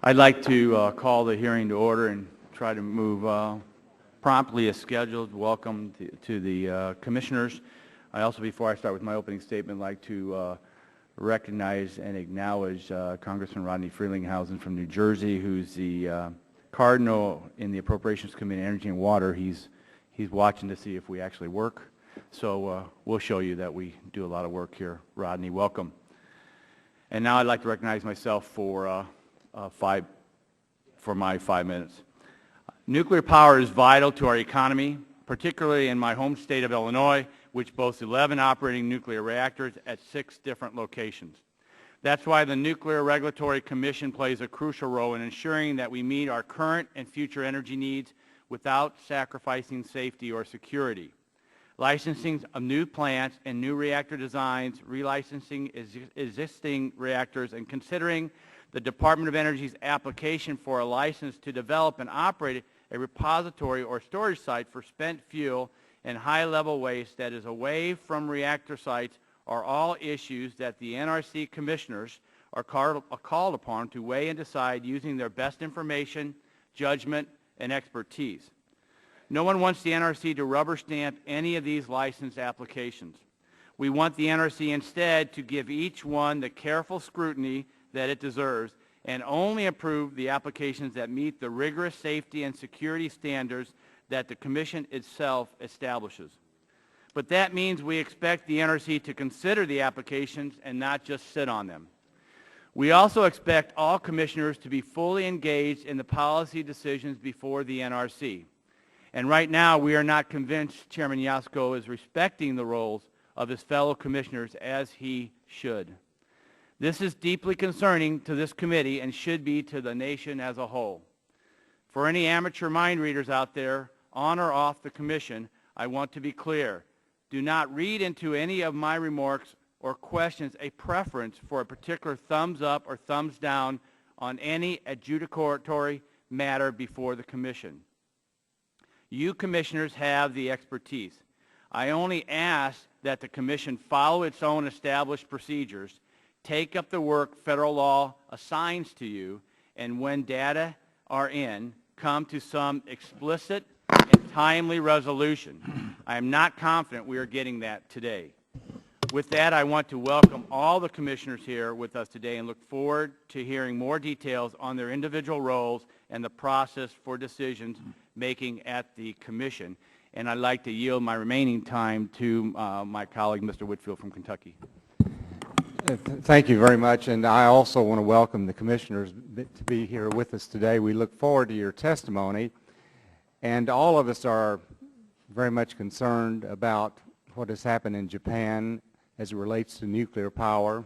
I'd like to call the hearing to order and try to move promptly as scheduled. Welcome to the commissioners. I also, before I start with my opening statement, like to recognize and acknowledge Congressman Rodney Frelinghuysen from New Jersey, who's the cardinal in the Appropriations Committee on Energy and Water. He's watching to see if we actually work. So we'll show you that we do a lot of work here. Rodney, welcome. And now I'd like to recognize myself for my 5 minutes. Nuclear power is vital to our economy, particularly in my home state of Illinois, which boasts 11 operating nuclear reactors at 6 different locations. That's why the Nuclear Regulatory Commission plays a crucial role in ensuring that we meet our current and future energy needs without sacrificing safety or security. Licensing of new plants and new reactor designs, relicensing existing reactors, and considering the Department of Energy's application for a license to develop and operate a repository or storage site for spent fuel and high-level waste that is away from reactor sites are all issues that the NRC commissioners are called upon to weigh and decide using their best information, judgment, and expertise. No one wants the NRC to rubber stamp any of these license applications. We want the NRC instead to give each one the careful scrutiny that it deserves and only approve the applications that meet the rigorous safety and security standards that the Commission itself establishes. But that means we expect the NRC to consider the applications and not just sit on them. We also expect all commissioners to be fully engaged in the policy decisions before the NRC. And right now, we are not convinced Chairman Yasko is respecting the roles of his fellow commissioners as he should. This is deeply concerning to this committee and should be to the nation as a whole. For any amateur mind readers out there, on or off the commission, I want to be clear. Do not read into any of my remarks or questions a preference for a particular thumbs up or thumbs down on any adjudicatory matter before the commission. You commissioners have the expertise. I only ask that the commission follow its own established procedures, take up the work federal law assigns to you, and when data are in, come to some explicit and timely resolution. I am not confident we are getting that today. With that, I want to welcome all the commissioners here with us today and look forward to hearing more details on their individual roles and the process for decisions making at the commission. And I'd like to yield my remaining time to my colleague, Mr. Whitfield from Kentucky. Thank you very much, and I also want to welcome the commissioners to be here with us today. We look forward to your testimony, and all of us are very much concerned about what has happened in Japan as it relates to nuclear power,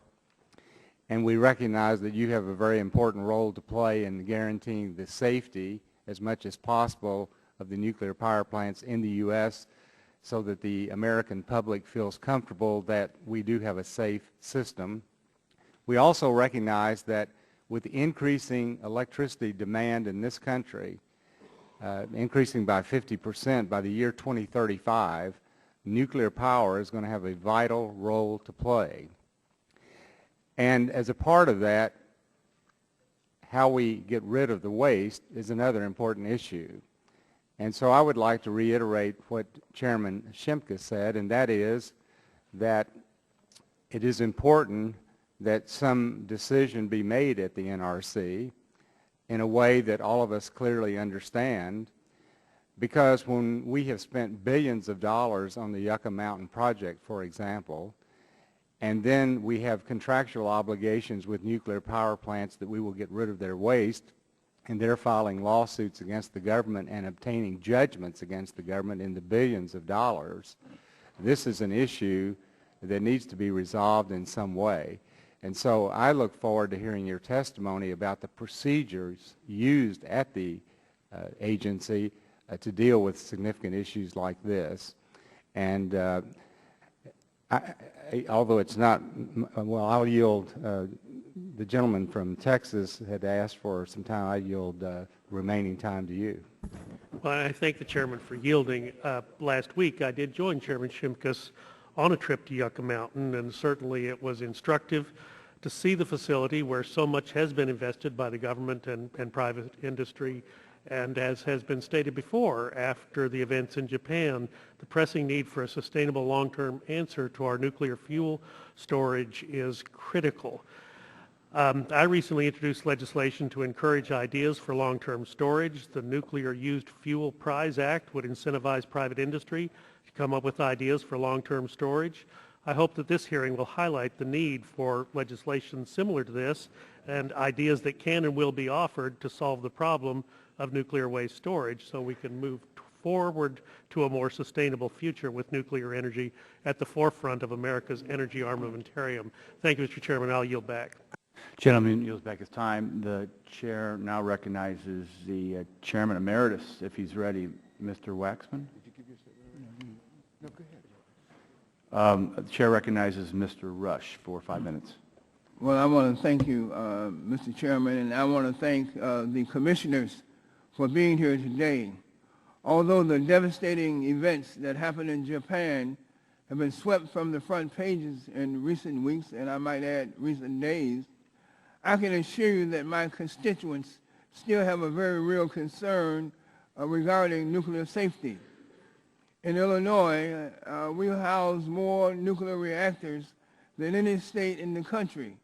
and we recognize that you have a very important role to play in guaranteeing the safety as much as possible of the nuclear power plants in the U.S. so that the American public feels comfortable that we do have a safe system. We also recognize that with increasing electricity demand in this country, increasing by 50% by the year 2035, nuclear power is going to have a vital role to play. And as a part of that, how we get rid of the waste is another important issue. And so I would like to reiterate what Chairman Shimkus said, and that is that it is important that some decision be made at the NRC in a way that all of us clearly understand, because when we have spent billions of dollars on the Yucca Mountain project, for example, and then we have contractual obligations with nuclear power plants that we will get rid of their waste, and they're filing lawsuits against the government and obtaining judgments against the government in the billions of dollars, this is an issue that needs to be resolved in some way. And so I look forward to hearing your testimony about the procedures used at the agency to deal with significant issues like this. And although it's not, well, I'll yield, the gentleman from Texas had asked for some time. I yield remaining time to you. Well, I thank the chairman for yielding. Last week I did join Chairman Shimkus on a trip to Yucca Mountain, and certainly it was instructive, to see the facility where so much has been invested by the government and private industry. And as has been stated before, after the events in Japan, the pressing need for a sustainable long-term answer to our nuclear fuel storage is critical. I recently introduced legislation to encourage ideas for long-term storage. The Nuclear Used Fuel Prize Act would incentivize private industry to come up with ideas for long-term storage. I hope that this hearing will highlight the need for legislation similar to this and ideas that can and will be offered to solve the problem of nuclear waste storage so we can move forward to a more sustainable future with nuclear energy at the forefront of America's energy armamentarium. Thank you, Mr. Chairman. I'll yield back. Gentleman yields back his time. The chair now recognizes the chairman emeritus, if he's ready, Mr. Waxman. No, go ahead. The chair recognizes Mr. Rush for 5 minutes. Well, I want to thank you, Mr. Chairman, and I want to thank the commissioners for being here today. Although the devastating events that happened in Japan have been swept from the front pages in recent weeks, and I might add recent days, I can assure you that my constituents still have a very real concern regarding nuclear safety. In Illinois, we house more nuclear reactors than any state in the country,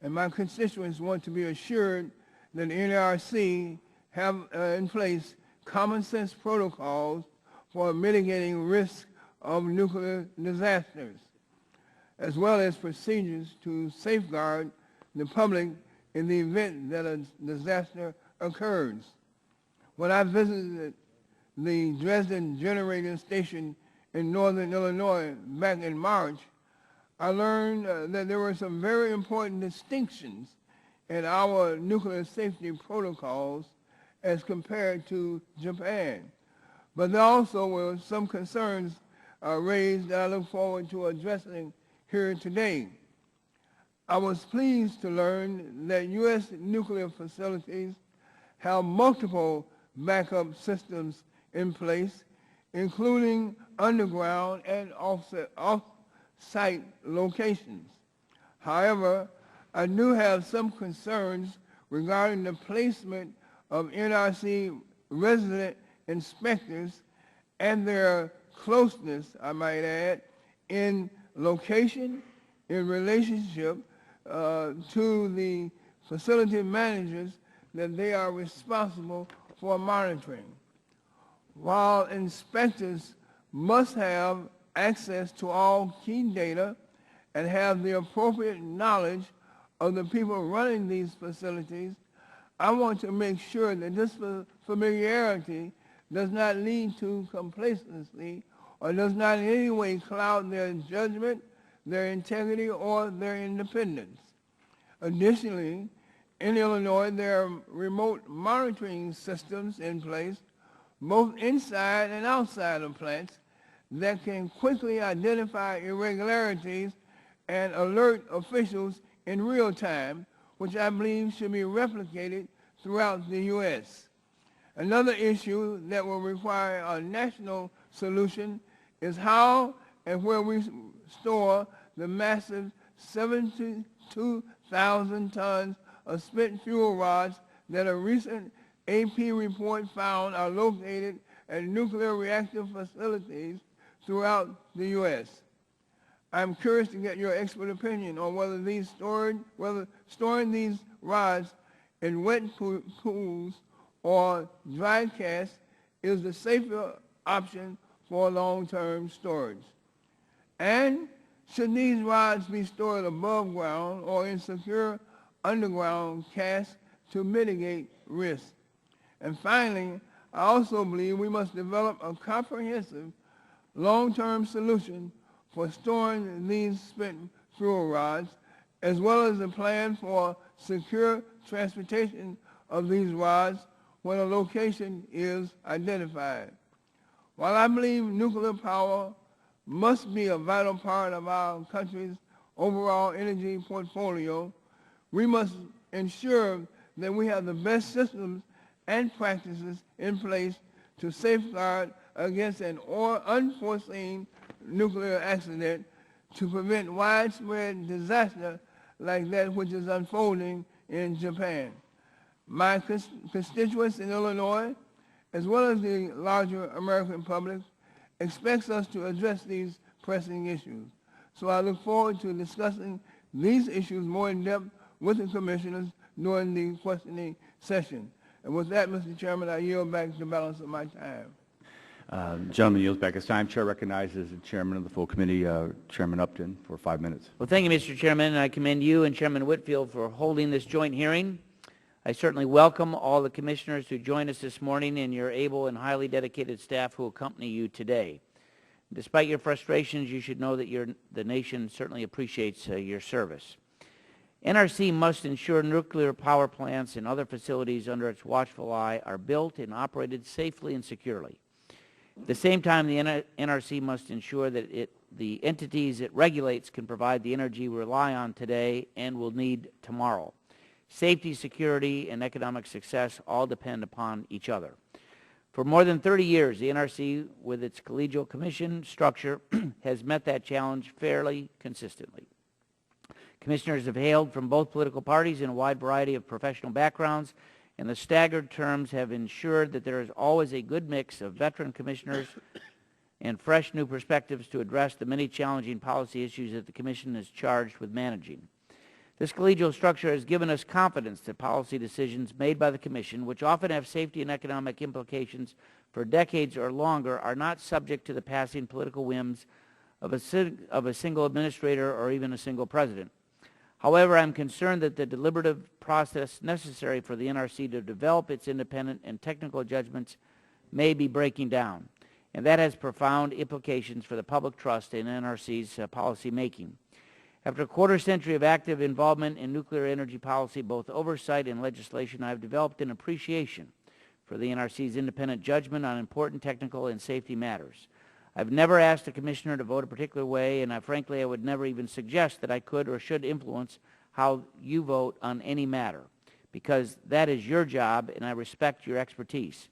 and my constituents want to be assured that the NRC have in place common sense protocols for mitigating risk of nuclear disasters, as well as procedures to safeguard the public in the event that a disaster occurs. When I visited the Dresden Generating Station in northern Illinois back in March, I learned that there were some very important distinctions in our nuclear safety protocols as compared to Japan. But there also were some concerns raised that I look forward to addressing here today. I was pleased to learn that U.S. nuclear facilities have multiple backup systems in place, including underground and off-site locations. However, I do have some concerns regarding the placement of NRC resident inspectors and their closeness, I might add, in location, in relationship to the facility managers that they are responsible for monitoring. While inspectors must have access to all key data and have the appropriate knowledge of the people running these facilities, I want to make sure that this familiarity does not lead to complacency or does not in any way cloud their judgment, their integrity, or their independence. Additionally, in Illinois, there are remote monitoring systems in place, both inside and outside of plants, that can quickly identify irregularities and alert officials in real time, which I believe should be replicated throughout the U.S. Another issue that will require a national solution is how and where we store the massive 72,000 tons of spent fuel rods that a recent AP report found are located at nuclear reactor facilities throughout the U.S. I'm curious to get your expert opinion on whether storing these rods in wet pools or dry casks is the safer option for long-term storage. And should these rods be stored above ground or in secure underground casks to mitigate risk? And finally, I also believe we must develop a comprehensive long-term solution for storing these spent fuel rods, as well as a plan for secure transportation of these rods when a location is identified. While I believe nuclear power must be a vital part of our country's overall energy portfolio, we must ensure that we have the best systems and practices in place to safeguard against an unforeseen nuclear accident to prevent widespread disaster like that which is unfolding in Japan. My constituents in Illinois, as well as the larger American public, expects us to address these pressing issues. So I look forward to discussing these issues more in depth with the commissioners during the questioning session. And with that, Mr. Chairman, I yield back the balance of my time. Gentleman yields back his time. Chair recognizes the chairman of the full committee, Chairman Upton, for 5 minutes. Well, thank you, Mr. Chairman, and I commend you and Chairman Whitfield for holding this joint hearing. I certainly welcome all the commissioners who join us this morning and your able and highly dedicated staff who accompany you today. Despite your frustrations, you should know that the nation certainly appreciates your service. NRC must ensure nuclear power plants and other facilities under its watchful eye are built and operated safely and securely. At the same time, the NRC must ensure that the entities it regulates can provide the energy we rely on today and will need tomorrow. Safety, security, and economic success all depend upon each other. For more than 30 years, the NRC, with its collegial commission structure, has met that challenge fairly consistently. Commissioners have hailed from both political parties in a wide variety of professional backgrounds, and the staggered terms have ensured that there is always a good mix of veteran commissioners and fresh new perspectives to address the many challenging policy issues that the Commission is charged with managing. This collegial structure has given us confidence that policy decisions made by the Commission, which often have safety and economic implications for decades or longer, are not subject to the passing political whims of a single administrator or even a single president. However, I'm concerned that the deliberative process necessary for the NRC to develop its independent and technical judgments may be breaking down, and that has profound implications for the public trust in NRC's policy making. After a quarter century of active involvement in nuclear energy policy, both oversight and legislation, I have developed an appreciation for the NRC's independent judgment on important technical and safety matters. I've never asked a commissioner to vote a particular way, and frankly, I would never even suggest that I could or should influence how you vote on any matter, because that is your job, and I respect your expertise.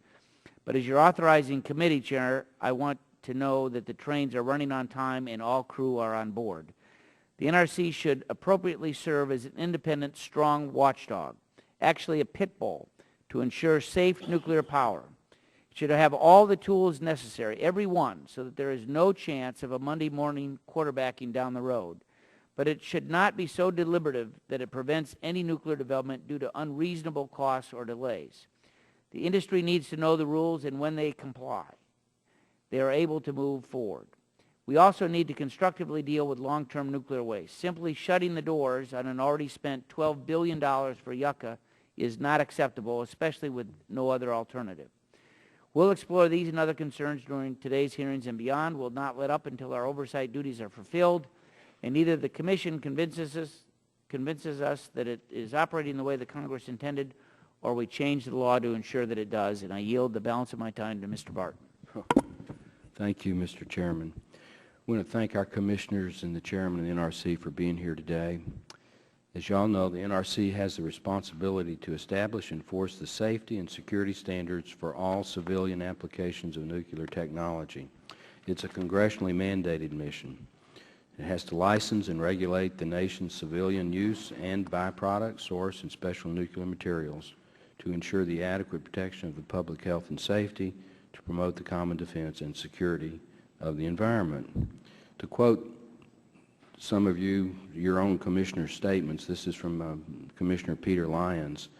But as your authorizing committee chair, I want to know that the trains are running on time and all crew are on board. The NRC should appropriately serve as an independent, strong watchdog, actually a pit bull, to ensure safe nuclear power. It should have all the tools necessary, every one, so that there is no chance of a Monday morning quarterbacking down the road. But it should not be so deliberative that it prevents any nuclear development due to unreasonable costs or delays. The industry needs to know the rules, and when they comply, they are able to move forward. We also need to constructively deal with long-term nuclear waste. Simply shutting the doors on an already spent $12 billion for Yucca is not acceptable, especially with no other alternative. We'll explore these and other concerns during today's hearings and beyond. We'll not let up until our oversight duties are fulfilled, and either the Commission convinces us that it is operating the way the Congress intended, or we change the law to ensure that it does. And I yield the balance of my time to Mr. Barton. Thank you, Mr. Chairman. I want to thank our commissioners and the chairman of the NRC for being here today. As you all know, the NRC has the responsibility to establish and enforce the safety and security standards for all civilian applications of nuclear technology. It's a congressionally mandated mission. It has to license and regulate the nation's civilian use and byproduct, source, and special nuclear materials to ensure the adequate protection of the public health and safety, to promote the common defense and security of the environment. To quote some of your own commissioner statements, this is from Commissioner Peter Lyons.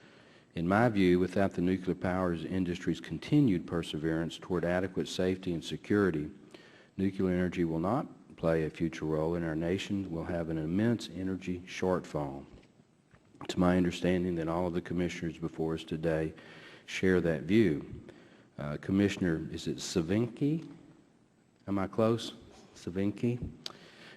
In my view, without the nuclear power industry's continued perseverance toward adequate safety and security, nuclear energy will not play a future role, and our nation will have an immense energy shortfall. It's my understanding that all of the commissioners before us today share that view. Commissioner, is it Savinky? Am I close? Savinky?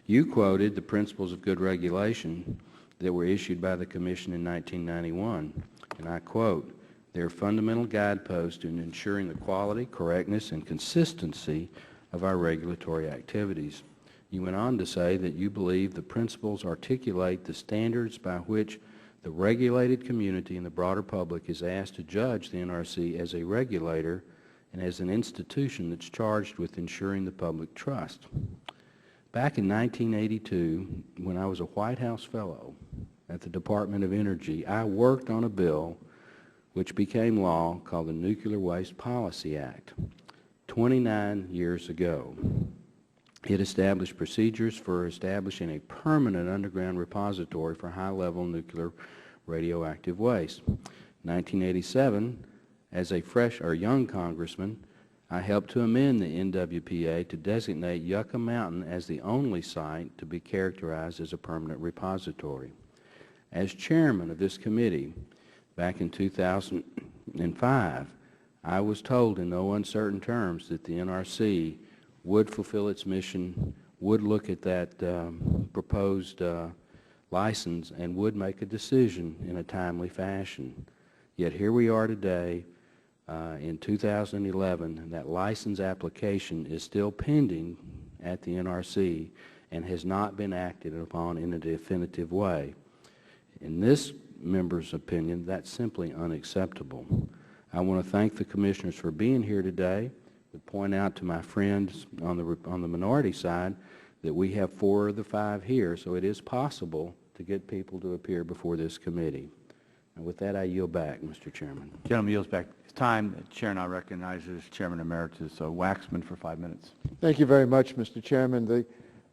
You quoted the principles of good regulation that were issued by the Commission in 1991, and I quote, "They are fundamental guideposts in ensuring the quality, correctness, and consistency of our regulatory activities." You went on to say that you believe the principles articulate the standards by which the regulated community and the broader public is asked to judge the NRC as a regulator and as an institution that's charged with ensuring the public trust. Back in 1982, when I was a White House fellow at the Department of Energy, I worked on a bill which became law called the Nuclear Waste Policy Act 29 years ago. It established procedures for establishing a permanent underground repository for high-level nuclear radioactive waste. In 1987, as a fresh or young congressman, I helped to amend the NWPA to designate Yucca Mountain as the only site to be characterized as a permanent repository. As chairman of this committee back in 2005, I was told in no uncertain terms that the NRC would fulfill its mission, would look at that proposed license, and would make a decision in a timely fashion. Yet here we are today in 2011, and that license application is still pending at the NRC and has not been acted upon in a definitive way. In this member's opinion, that's simply unacceptable. I want to thank the commissioners for being here today. Would point out to my friends on the minority side that we have 4 of the 5 here, so it is possible to get people to appear before this committee. And with that, I yield back, Mr. Chairman. Gentleman yields back. It's time. The Chair now recognizes Chairman Emeritus Waxman for 5 minutes. Thank you very much, Mr. Chairman. The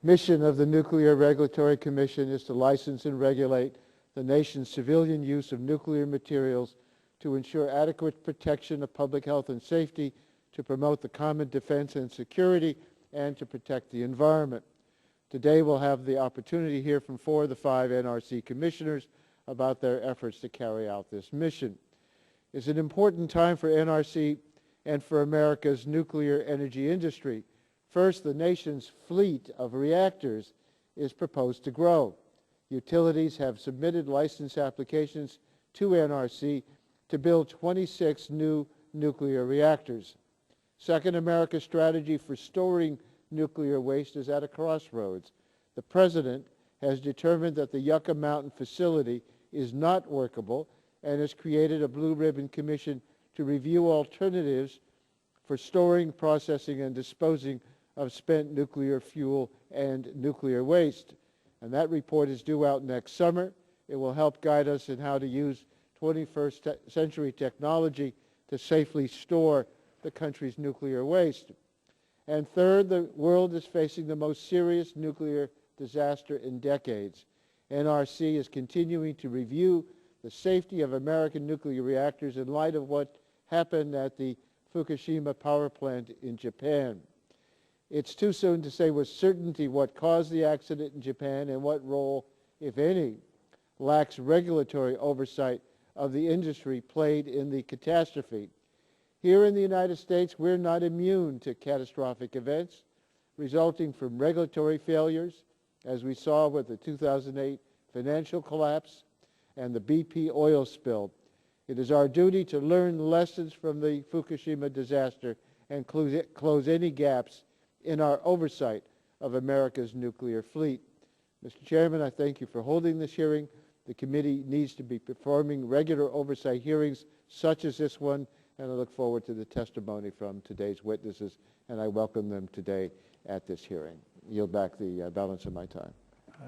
mission of the Nuclear Regulatory Commission is to license and regulate the nation's civilian use of nuclear materials to ensure adequate protection of public health and safety, to promote the common defense and security, and to protect the environment. Today we'll have the opportunity to hear from 4 of the 5 NRC commissioners about their efforts to carry out this mission. It's an important time for NRC and for America's nuclear energy industry. First, the nation's fleet of reactors is proposed to grow. Utilities have submitted license applications to NRC to build 26 new nuclear reactors. Second, America's strategy for storing nuclear waste is at a crossroads. The President has determined that the Yucca Mountain facility is not workable and has created a Blue Ribbon Commission to review alternatives for storing, processing, and disposing of spent nuclear fuel and nuclear waste. And that report is due out next summer. It will help guide us in how to use 21st century technology to safely store the country's nuclear waste. And third, the world is facing the most serious nuclear disaster in decades. NRC is continuing to review the safety of American nuclear reactors in light of what happened at the Fukushima power plant in Japan. It's too soon to say with certainty what caused the accident in Japan and what role, if any, lax regulatory oversight of the industry played in the catastrophe. Here in the United States, we're not immune to catastrophic events resulting from regulatory failures, as we saw with the 2008 financial collapse and the BP oil spill. It is our duty to learn lessons from the Fukushima disaster and close any gaps in our oversight of America's nuclear fleet. Mr. Chairman, I thank you for holding this hearing. The committee needs to be performing regular oversight hearings such as this one, and I look forward to the testimony from today's witnesses, and I welcome them today at this hearing. Yield back the balance of my time.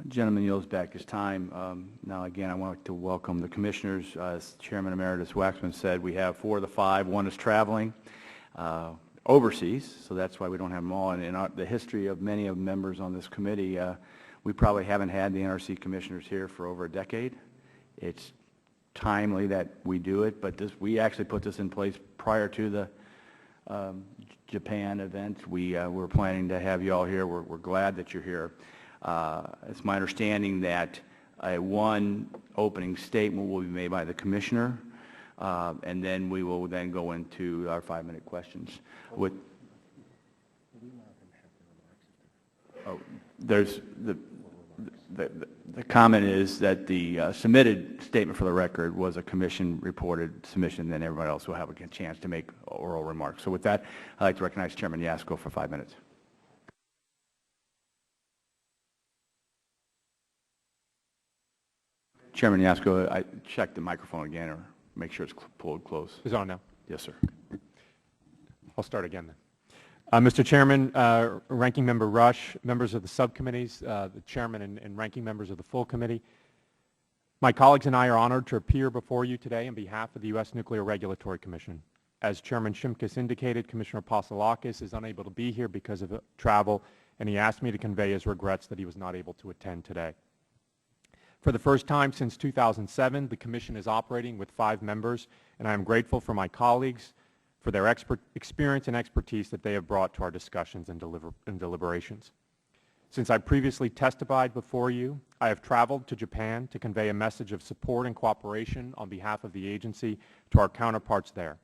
Gentleman yields back his time. Now, again, I want to welcome the commissioners. As Chairman Emeritus Waxman said, we have 4 of the 5. 1 is traveling overseas, so that's why we don't have them all. And in the history of many of the members on this committee, we probably haven't had the NRC commissioners here for over a decade. It's timely that we do it, but we actually put this in place prior to the Japan event. We're planning to have you all here. We're glad that you're here. It's my understanding that one opening statement will be made by the commissioner, and then we will then go into our 5-minute questions. There's the comment is that the submitted statement for the record was a commission-reported submission, then everybody else will have a chance to make oral remarks. So with that, I'd like to recognize Chairman Yasko for 5 minutes. Chairman Yasko, I checked the microphone again, or make sure it's pulled close. It's on now. Yes, sir. I'll start again then. Mr. Chairman, Ranking Member Rush, members of the subcommittees, the chairman and ranking members of the full committee, My colleagues and I are honored to appear before you today on behalf of the U.S. Nuclear Regulatory Commission. As Chairman Shimkus indicated, Commissioner Apostolakis is unable to be here because of travel, and he asked me to convey his regrets that he was not able to attend today. For the first time since 2007, the Commission is operating with 5 members, and I am grateful for my colleagues for their experience and expertise that they have brought to our discussions and deliberations. Since I previously testified before you, I have traveled to Japan to convey a message of support and cooperation on behalf of the agency to our counterparts there.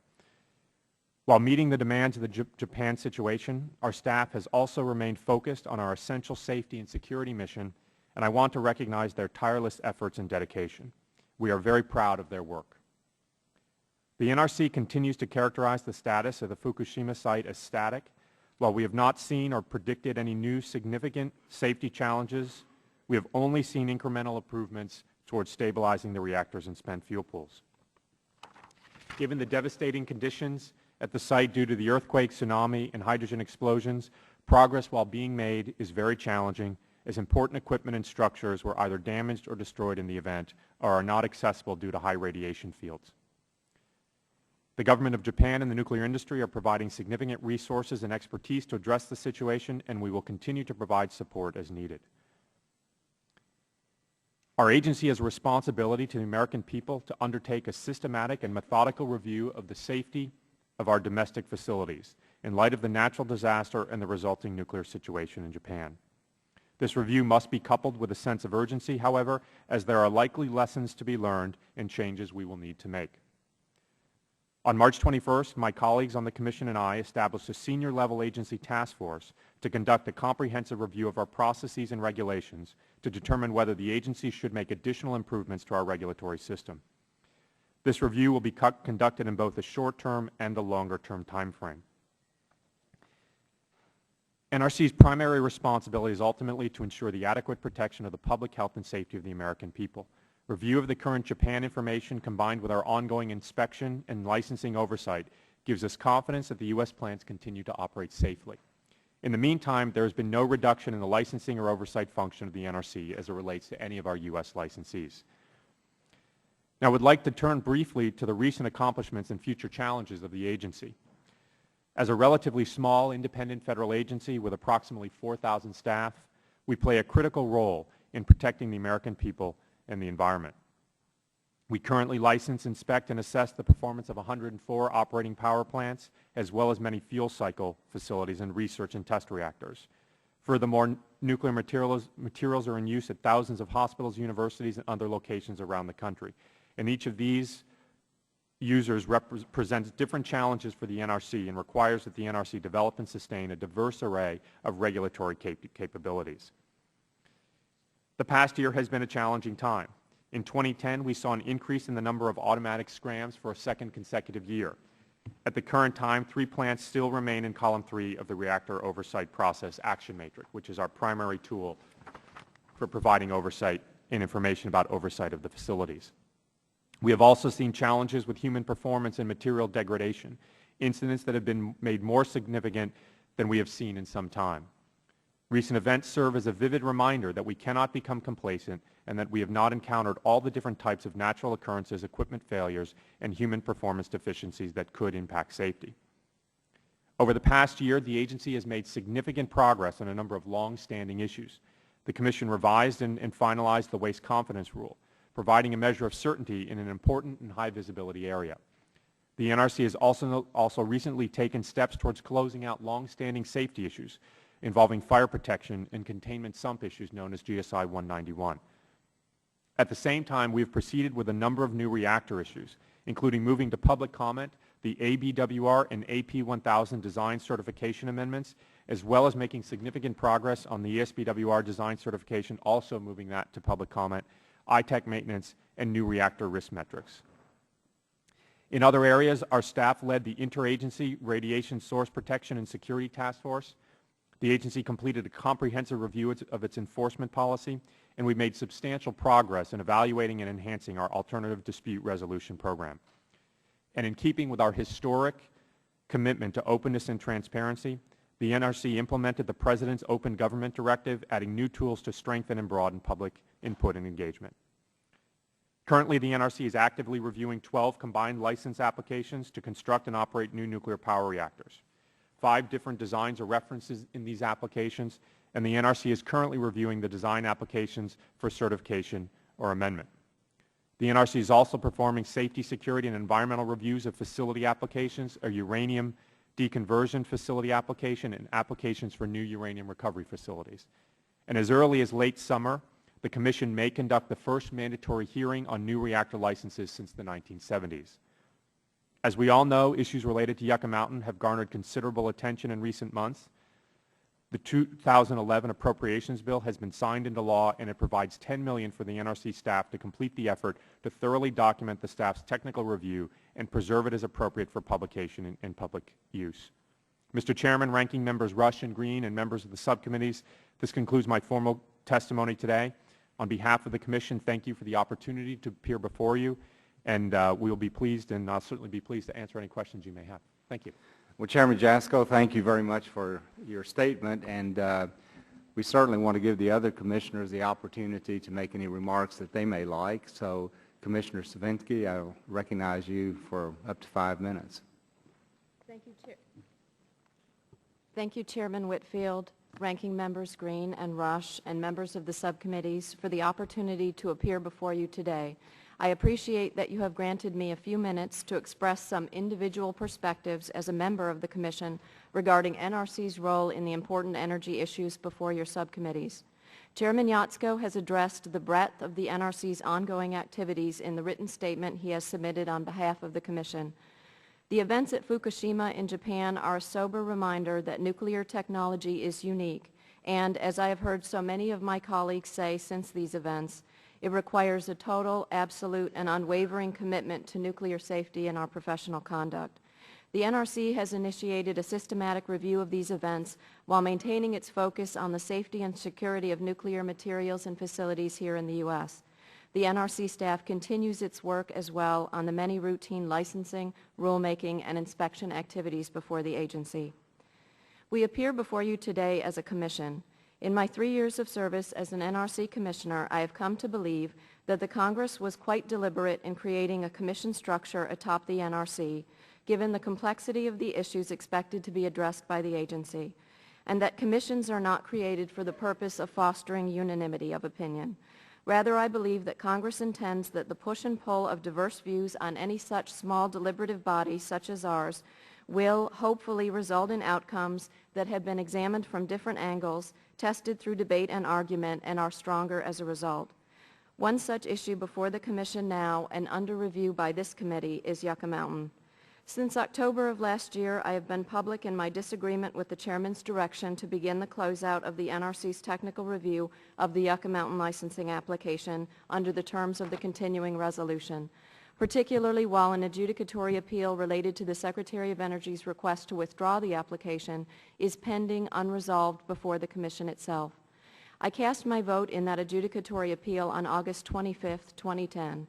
While meeting the demands of the Japan situation, our staff has also remained focused on our essential safety and security mission, and I want to recognize their tireless efforts and dedication. We are very proud of their work. The NRC continues to characterize the status of the Fukushima site as static. While we have not seen or predicted any new significant safety challenges, we have only seen incremental improvements towards stabilizing the reactors and spent fuel pools. Given the devastating conditions at the site due to the earthquake, tsunami, and hydrogen explosions, progress while being made is very challenging, as important equipment and structures were either damaged or destroyed in the event or are not accessible due to high radiation fields. The government of Japan and the nuclear industry are providing significant resources and expertise to address the situation, and we will continue to provide support as needed. Our agency has a responsibility to the American people to undertake a systematic and methodical review of the safety of our domestic facilities in light of the natural disaster and the resulting nuclear situation in Japan. This review must be coupled with a sense of urgency, however, as there are likely lessons to be learned and changes we will need to make. On March 21st, my colleagues on the Commission and I established a senior-level agency task force to conduct a comprehensive review of our processes and regulations to determine whether the agency should make additional improvements to our regulatory system. This review will be conducted in both a short-term and a longer-term time frame. NRC's primary responsibility is ultimately to ensure the adequate protection of the public health and safety of the American people. Review of the current Japan information combined with our ongoing inspection and licensing oversight gives us confidence that the U.S. plants continue to operate safely. In the meantime, there has been no reduction in the licensing or oversight function of the NRC as it relates to any of our U.S. licensees. Now, I would like to turn briefly to the recent accomplishments and future challenges of the agency. As a relatively small, independent federal agency with approximately 4,000 staff, we play a critical role in protecting the American people and the environment. We currently license, inspect, and assess the performance of 104 operating power plants, as well as many fuel cycle facilities and research and test reactors. Furthermore, nuclear materials are in use at thousands of hospitals, universities, and other locations around the country. And each of these users presents different challenges for the NRC and requires that the NRC develop and sustain a diverse array of regulatory capabilities. The past year has been a challenging time. In 2010, we saw an increase in the number of automatic scrams for a second consecutive year. At the current time, 3 plants still remain in column 3 of the Reactor Oversight Process Action Matrix, which is our primary tool for providing oversight and information about oversight of the facilities. We have also seen challenges with human performance and material degradation, incidents that have been made more significant than we have seen in some time. Recent events serve as a vivid reminder that we cannot become complacent and that we have not encountered all the different types of natural occurrences, equipment failures, and human performance deficiencies that could impact safety. Over the past year, the agency has made significant progress on a number of long-standing issues. The Commission revised and finalized the Waste Confidence Rule, providing a measure of certainty in an important and high-visibility area. The NRC has also recently taken steps towards closing out long-standing safety issues involving fire protection and containment sump issues known as GSI 191. At the same time, we have proceeded with a number of new reactor issues, including moving to public comment the ABWR and AP1000 design certification amendments, as well as making significant progress on the ESBWR design certification, also moving that to public comment, ITEC maintenance, and new reactor risk metrics. In other areas, our staff led the Interagency Radiation Source Protection and Security Task Force. The agency completed a comprehensive review of its enforcement policy, and we made substantial progress in evaluating and enhancing our alternative dispute resolution program. And in keeping with our historic commitment to openness and transparency, the NRC implemented the President's Open Government Directive, adding new tools to strengthen and broaden public input and engagement. Currently, the NRC is actively reviewing 12 combined license applications to construct and operate new nuclear power reactors. 5 different designs are referenced in these applications, and the NRC is currently reviewing the design applications for certification or amendment. The NRC is also performing safety, security, and environmental reviews of facility applications, a uranium deconversion facility application, and applications for new uranium recovery facilities. And as early as late summer, the Commission may conduct the first mandatory hearing on new reactor licenses since the 1970s. As we all know, issues related to Yucca Mountain have garnered considerable attention in recent months. The 2011 Appropriations Bill has been signed into law, and it provides $10 million for the NRC staff to complete the effort to thoroughly document the staff's technical review and preserve it as appropriate for publication and public use. Mr. Chairman, Ranking Members Rush and Green, and members of the subcommittees, this concludes my formal testimony today. On behalf of the Commission, thank you for the opportunity to appear before you, and we will be pleased, and I'll certainly be pleased to answer any questions you may have. Thank you. Well, Chairman Jasko, thank you very much for your statement, and we certainly want to give the other commissioners the opportunity to make any remarks that they may like. So, Commissioner Savinsky, I'll recognize you for up to 5 minutes. Thank you, Chair. Thank you, Chairman Whitfield, Ranking Members Green and Rush, and members of the subcommittees for the opportunity to appear before you today. I appreciate that you have granted me a few minutes to express some individual perspectives as a member of the Commission regarding NRC's role in the important energy issues before your subcommittees. Chairman Yatsko has addressed the breadth of the NRC's ongoing activities in the written statement he has submitted on behalf of the Commission. The events at Fukushima in Japan are a sober reminder that nuclear technology is unique, and as I have heard so many of my colleagues say since these events, it requires a total, absolute, and unwavering commitment to nuclear safety in our professional conduct. The NRC has initiated a systematic review of these events while maintaining its focus on the safety and security of nuclear materials and facilities here in the U.S. The NRC staff continues its work as well on the many routine licensing, rulemaking, and inspection activities before the agency. We appear before you today as a commission. In my 3 years of service as an NRC commissioner, I have come to believe that the Congress was quite deliberate in creating a commission structure atop the NRC, given the complexity of the issues expected to be addressed by the agency, and that commissions are not created for the purpose of fostering unanimity of opinion. Rather, I believe that Congress intends that the push and pull of diverse views on any such small deliberative body such as ours will hopefully result in outcomes that have been examined from different angles, tested through debate and argument, and are stronger as a result. One such issue before the Commission now and under review by this committee is Yucca Mountain. Since October of last year, I have been public in my disagreement with the Chairman's direction to begin the closeout of the NRC's technical review of the Yucca Mountain licensing application under the terms of the continuing resolution, particularly while an adjudicatory appeal related to the Secretary of Energy's request to withdraw the application is pending unresolved before the Commission itself. I cast my vote in that adjudicatory appeal on August 25, 2010.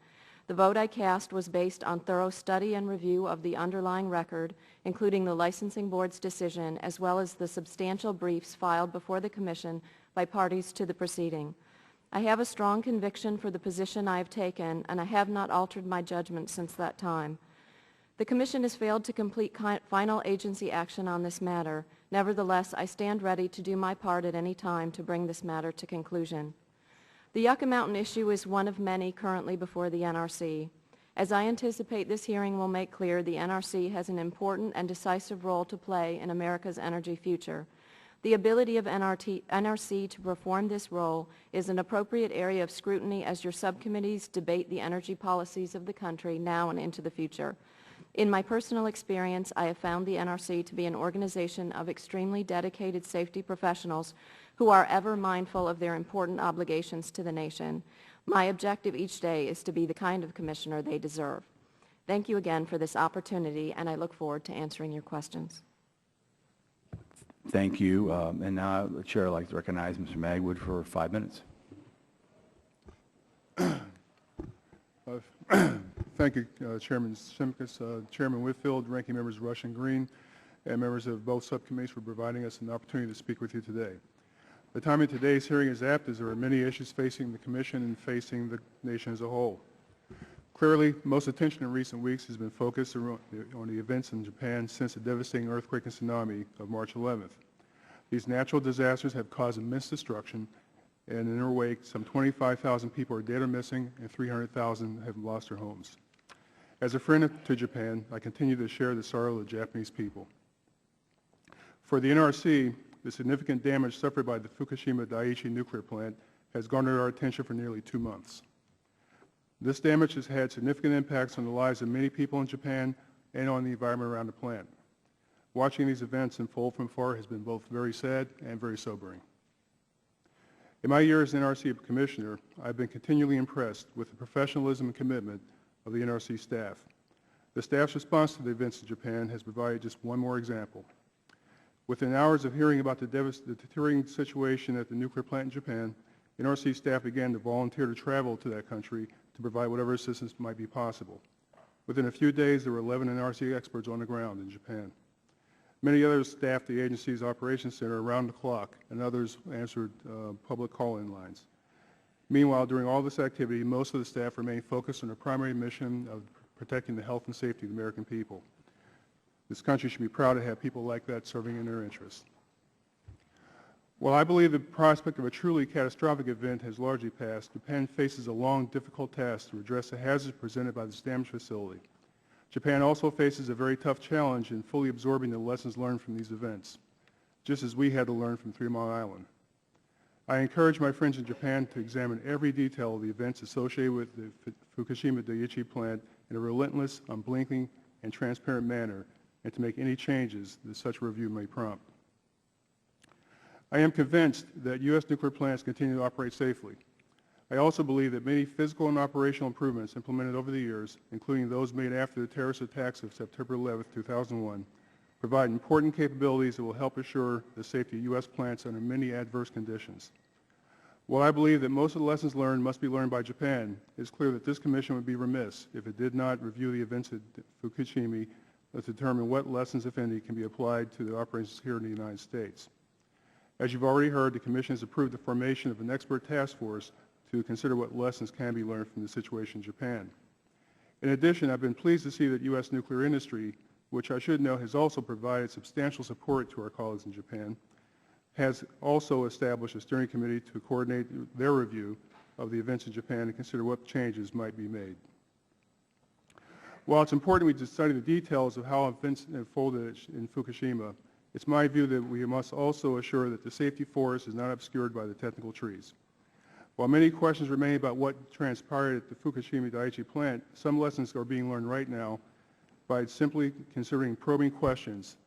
The vote I cast was based on thorough study and review of the underlying record, including the Licensing Board's decision, as well as the substantial briefs filed before the Commission by parties to the proceeding. I have a strong conviction for the position I have taken, and I have not altered my judgment since that time. The Commission has failed to complete final agency action on this matter. Nevertheless, I stand ready to do my part at any time to bring this matter to conclusion. The Yucca Mountain issue is one of many currently before the NRC. As I anticipate this hearing will make clear, the NRC has an important and decisive role to play in America's energy future. The ability of NRC to perform this role is an appropriate area of scrutiny as your subcommittees debate the energy policies of the country now and into the future. In my personal experience, I have found the NRC to be an organization of extremely dedicated safety professionals who are ever mindful of their important obligations to the nation. My objective each day is to be the kind of commissioner they deserve. Thank you again for this opportunity, and I look forward to answering your questions. Thank you. And now the Chair would like to recognize Mr. Magwood for 5 minutes. Thank you, Chairman Simkus, Chairman Whitfield, Ranking Members Rush and Green, and members of both subcommittees for providing us an opportunity to speak with you today. The timing of today's hearing is apt as there are many issues facing the Commission and facing the nation as a whole. Clearly, most attention in recent weeks has been focused on the events in Japan since the devastating earthquake and tsunami of March 11th. These natural disasters have caused immense destruction, and in their wake, some 25,000 people are dead or missing, and 300,000 have lost their homes. As a friend to Japan, I continue to share the sorrow of the Japanese people. For the NRC, the significant damage suffered by the Fukushima Daiichi nuclear plant has garnered our attention for nearly 2 months. This damage has had significant impacts on the lives of many people in Japan and on the environment around the plant. Watching these events unfold from afar has been both very sad and very sobering. In my year as NRC Commissioner, I've been continually impressed with the professionalism and commitment of the NRC staff. The staff's response to the events in Japan has provided just one more example. Within hours of hearing about the deteriorating situation at the nuclear plant in Japan, NRC staff began to volunteer to travel to that country to provide whatever assistance might be possible. Within a few days, there were 11 NRC experts on the ground in Japan. Many others staffed the agency's operations center around the clock, and others answered public call-in lines. Meanwhile, during all this activity, most of the staff remained focused on the primary mission of protecting the health and safety of the American people. This country should be proud to have people like that serving in their interests. While I believe the prospect of a truly catastrophic event has largely passed, Japan faces a long, difficult task to address the hazards presented by this damaged facility. Japan also faces a very tough challenge in fully absorbing the lessons learned from these events, just as we had to learn from 3 Mile Island. I encourage my friends in Japan to examine every detail of the events associated with the Fukushima Daiichi plant in a relentless, unblinking, and transparent manner, and to make any changes that such review may prompt. I am convinced that U.S. nuclear plants continue to operate safely. I also believe that many physical and operational improvements implemented over the years, including those made after the terrorist attacks of September 11, 2001, provide important capabilities that will help assure the safety of U.S. plants under many adverse conditions. While I believe that most of the lessons learned must be learned by Japan, it is clear that this Commission would be remiss if it did not review the events at Fukushima to determine what lessons, if any, can be applied to the operations here in the United States. As you've already heard, the Commission has approved the formation of an expert task force to consider what lessons can be learned from the situation in Japan. In addition, I've been pleased to see that U.S. nuclear industry, which I should note has also provided substantial support to our colleagues in Japan, has also established a steering committee to coordinate their review of the events in Japan and consider what changes might be made. While it's important we study the details of how events unfolded in Fukushima, it's my view that we must also assure that the safety forest is not obscured by the technical trees. While many questions remain about what transpired at the Fukushima Daiichi plant, some lessons are being learned right now by simply considering probing questions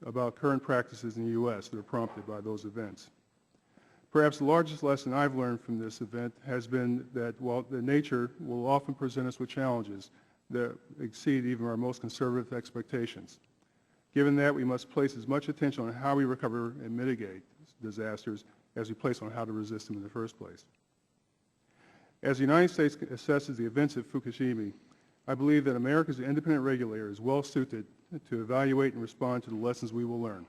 about current practices in the U.S. that are prompted by those events. Perhaps the largest lesson I've learned from this event has been that while the nature will often present us with challenges that exceed even our most conservative expectations. Given that, we must place as much attention on how we recover and mitigate disasters as we place on how to resist them in the first place. As the United States assesses the events at Fukushima, I believe that America's independent regulator is well suited to evaluate and respond to the lessons we will learn.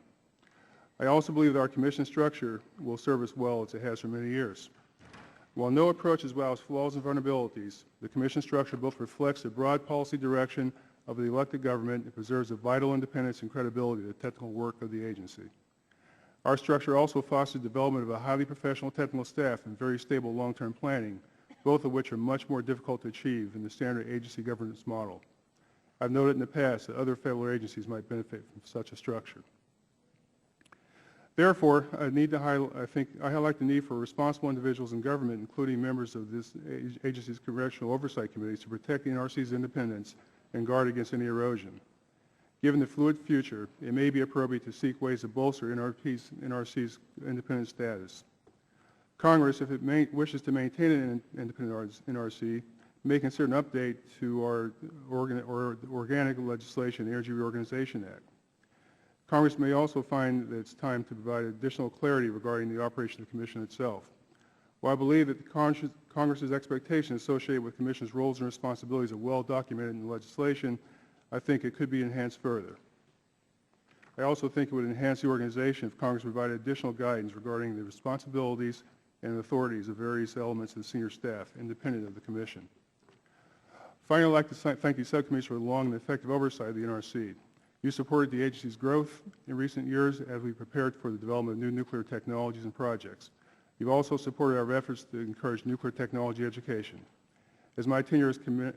I also believe that our Commission structure will serve us well as it has for many years. While no approach is without its flaws and vulnerabilities, the Commission structure both reflects the broad policy direction of the elected government and preserves the vital independence and credibility of the technical work of the agency. Our structure also fosters the development of a highly professional technical staff and very stable long-term planning, both of which are much more difficult to achieve in the standard agency governance model. I've noted in the past that other federal agencies might benefit from such a structure. Therefore, I highlight the need for responsible individuals in government, including members of this agency's congressional oversight committees, to protect the NRC's independence and guard against any erosion. Given the fluid future, it may be appropriate to seek ways to bolster NRC's independent status. Congress, if it wishes to maintain an independent NRC, may consider an update to our organic legislation, the Energy Reorganization Act. Congress may also find that it's time to provide additional clarity regarding the operation of the Commission itself. While I believe that Congress's expectations associated with the Commission's roles and responsibilities are well documented in the legislation, I think it could be enhanced further. I also think it would enhance the organization if Congress provided additional guidance regarding the responsibilities and authorities of various elements of the senior staff, independent of the Commission. Finally, I'd like to thank the subcommittees for the long and effective oversight of the NRC. You supported the agency's growth in recent years as we prepared for the development of new nuclear technologies and projects. You've also supported our efforts to encourage nuclear technology education. As my tenure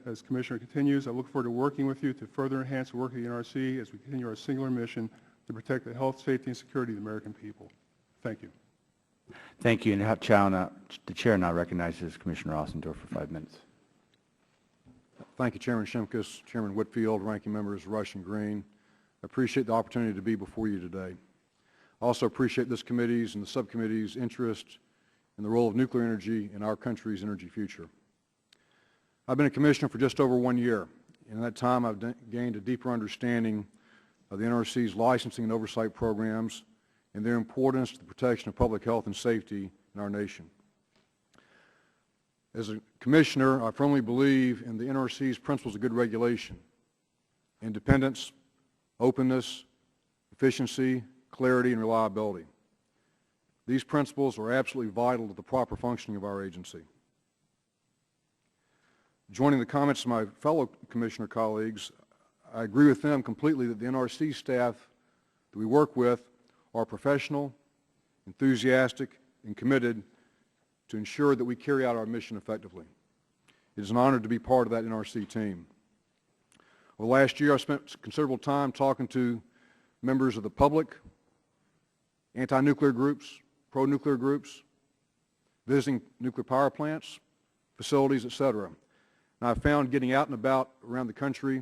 as Commissioner continues, I look forward to working with you to further enhance the work of the NRC as we continue our singular mission to protect the health, safety, and security of the American people. Thank you. Thank you. And the Chair now recognizes Commissioner Ossendorf for 5 minutes. Thank you, Chairman Shimkus, Chairman Whitfield, Ranking Members Rush and Green. I appreciate the opportunity to be before you today. I also appreciate this committee's and the subcommittee's interest in the role of nuclear energy in our country's energy future. I've been a commissioner for just over 1 year. In that time, I've gained a deeper understanding of the NRC's licensing and oversight programs and their importance to the protection of public health and safety in our nation. As a commissioner, I firmly believe in the NRC's principles of good regulation: independence, openness, efficiency, clarity, and reliability. These principles are absolutely vital to the proper functioning of our agency. Joining the comments of my fellow commissioner colleagues, I agree with them completely that the NRC staff that we work with are professional, enthusiastic, and committed to ensure that we carry out our mission effectively. It is an honor to be part of that NRC team. Over the last year, I spent considerable time talking to members of the public, anti-nuclear groups, pro-nuclear groups, visiting nuclear power plants, facilities, etc. And I've found getting out and about around the country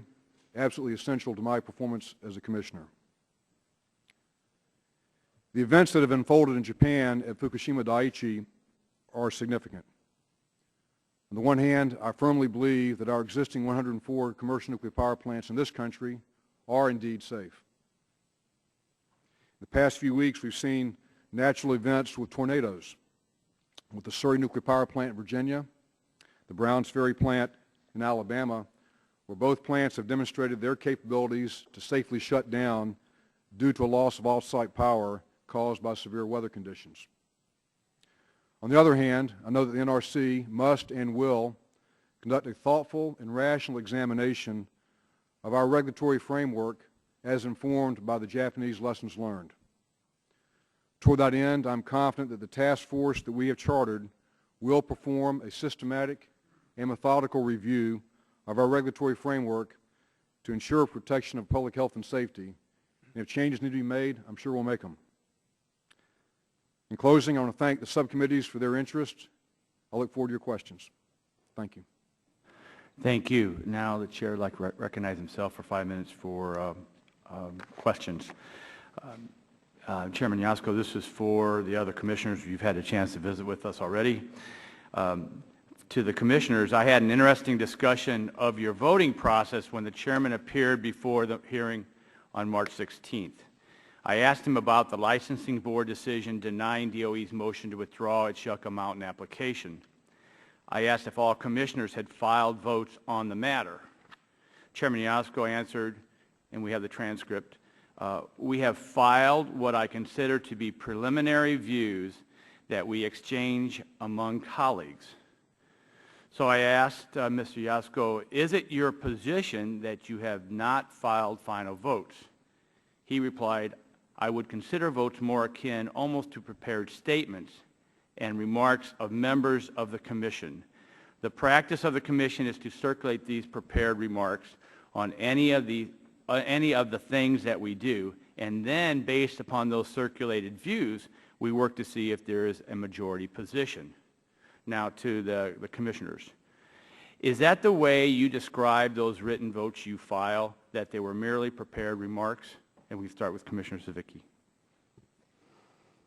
absolutely essential to my performance as a commissioner. The events that have unfolded in Japan at Fukushima Daiichi are significant. On the one hand, I firmly believe that our existing 104 commercial nuclear power plants in this country are indeed safe. In the past few weeks, we've seen natural events with tornadoes, with the Surrey Nuclear Power Plant in Virginia, the Browns Ferry plant in Alabama, where both plants have demonstrated their capabilities to safely shut down due to a loss of off-site power caused by severe weather conditions. On the other hand, I know that the NRC must and will conduct a thoughtful and rational examination of our regulatory framework as informed by the Japanese lessons learned. Toward that end, I'm confident that the task force that we have chartered will perform a systematic and methodical review of our regulatory framework to ensure protection of public health and safety. And if changes need to be made, I'm sure we'll make them. In closing, I want to thank the subcommittees for their interest. I look forward to your questions. Thank you. Thank you. Now the Chair would like to recognize himself for 5 minutes for questions. Chairman Yasko, this is for the other commissioners. You've had a chance to visit with us already. To the commissioners, I had an interesting discussion of your voting process when the chairman appeared before the hearing on March 16th. I asked him about the licensing board decision denying DOE's motion to withdraw its Yucca Mountain application. I asked if all commissioners had filed votes on the matter. Chairman Yasko answered, and we have the transcript, we have filed what I consider to be preliminary views that we exchange among colleagues. So I asked Mr. Yasko, is it your position that you have not filed final votes? He replied, I would consider votes more akin almost to prepared statements and remarks of members of the Commission. The practice of the Commission is to circulate these prepared remarks on any of the things that we do, and then based upon those circulated views, we work to see if there is a majority position. Now to the commissioners. Is that the way you describe those written votes you file, that they were merely prepared remarks? And we start with Commissioner Savicki.